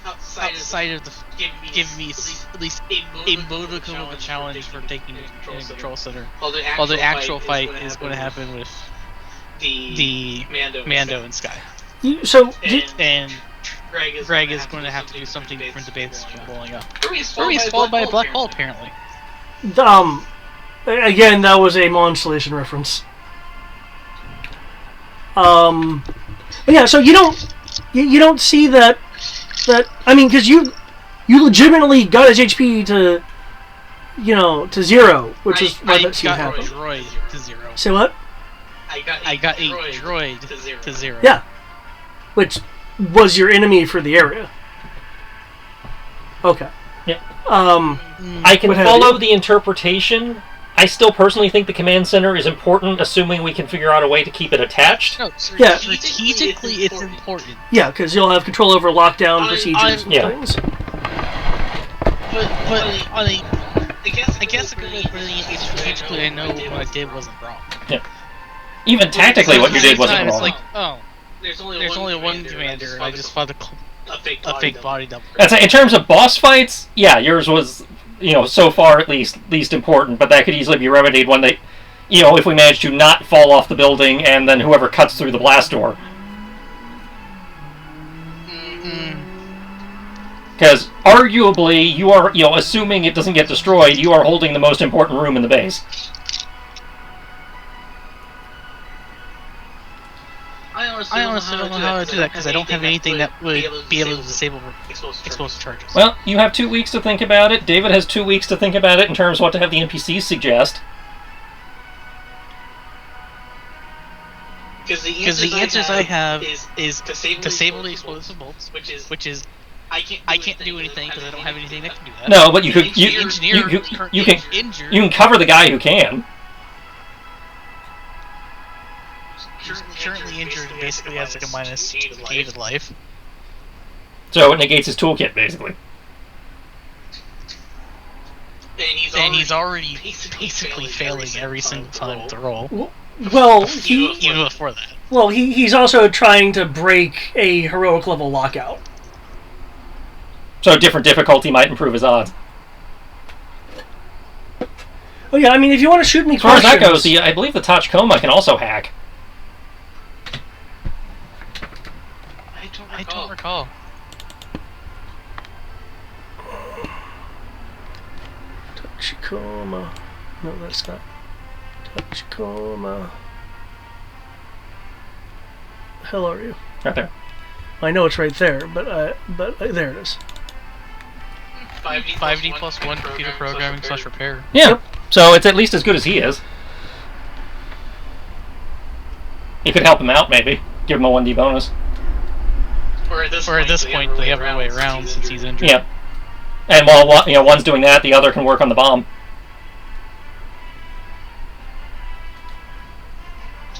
S4: outside of the give me at least a modicum of a challenge for taking the control center. While the actual fight is going to happen with the Mando and Sky. And Greg is going to have to do something to prevent the base from blowing up. Or he's followed by a black hole, apparently.
S3: Again, that was a Monstallation reference. Yeah, so you don't see that I mean, because you legitimately got his HP to 0, which is why that scene happened.
S4: I got a droid to 0.
S3: Say what?
S4: I got a droid to 0.
S3: Yeah, which was your enemy for the area. Okay.
S1: Yeah. I can follow the interpretation. I still personally think the command center is important, assuming we can figure out a way to keep it attached.
S4: No, strategically it's important.
S3: Yeah, because you'll have control over lockdown procedures and things.
S4: But I guess a good way of putting it is strategically, I know what I did wasn't wrong.
S1: Yeah. Even tactically, what you did wasn't wrong.
S4: It's like, oh, there's only one commander, and I just fought a fake body double.
S1: I'd say in terms of boss fights, yeah, yours was, so far at least important, but that could easily be remedied when they, if we manage to not fall off the building and then whoever cuts through the blast door. Because arguably, you are, assuming it doesn't get destroyed, you are holding the most important room in the base.
S4: I honestly don't know how to do that because I don't have anything that would be able to disable explosive charges.
S1: Well, you have 2 weeks to think about it. David has 2 weeks to think about it in terms of what to have the NPCs suggest.
S4: Because the answers I have is disable the explosive bolts, which is I can't do anything because I don't have anything that can do that.
S1: No, but you can cover the guy who can.
S4: Currently injured basically has like a minus gated life.
S1: So it negates his toolkit, basically.
S4: And he's already basically failing every single time with the roll.
S3: Well,
S4: even before that.
S3: Well, he's also trying to break a heroic level lockout.
S1: So different difficulty might improve his odds.
S3: Oh yeah, I mean, if you want to shoot me
S1: as far as that goes, I believe the Tachikoma can also hack.
S4: I don't recall.
S3: Tachikoma. No, that's not. Tachikoma. The hell are you?
S1: Right there.
S3: I know it's right there, but there it is.
S4: 5D plus 1 computer programming / repair.
S1: Yeah. Yep. So it's at least as good as he is. You could help him out, maybe. Give him a 1D bonus.
S4: Or at this point, they have no way around since he's injured.
S1: Yeah. And while one's doing that, the other can work on the bomb.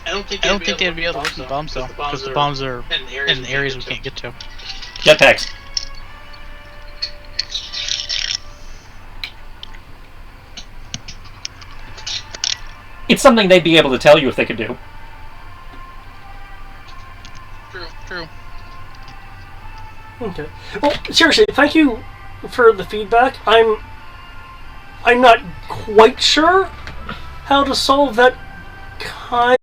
S4: I don't think they'd be able to work the bombs though, because the bombs are in the areas we can't get to.
S1: Jetpacks. It's something they'd be able to tell you if they could do.
S4: True.
S3: Okay. Well, seriously, thank you for the feedback. I'm not quite sure how to solve that kind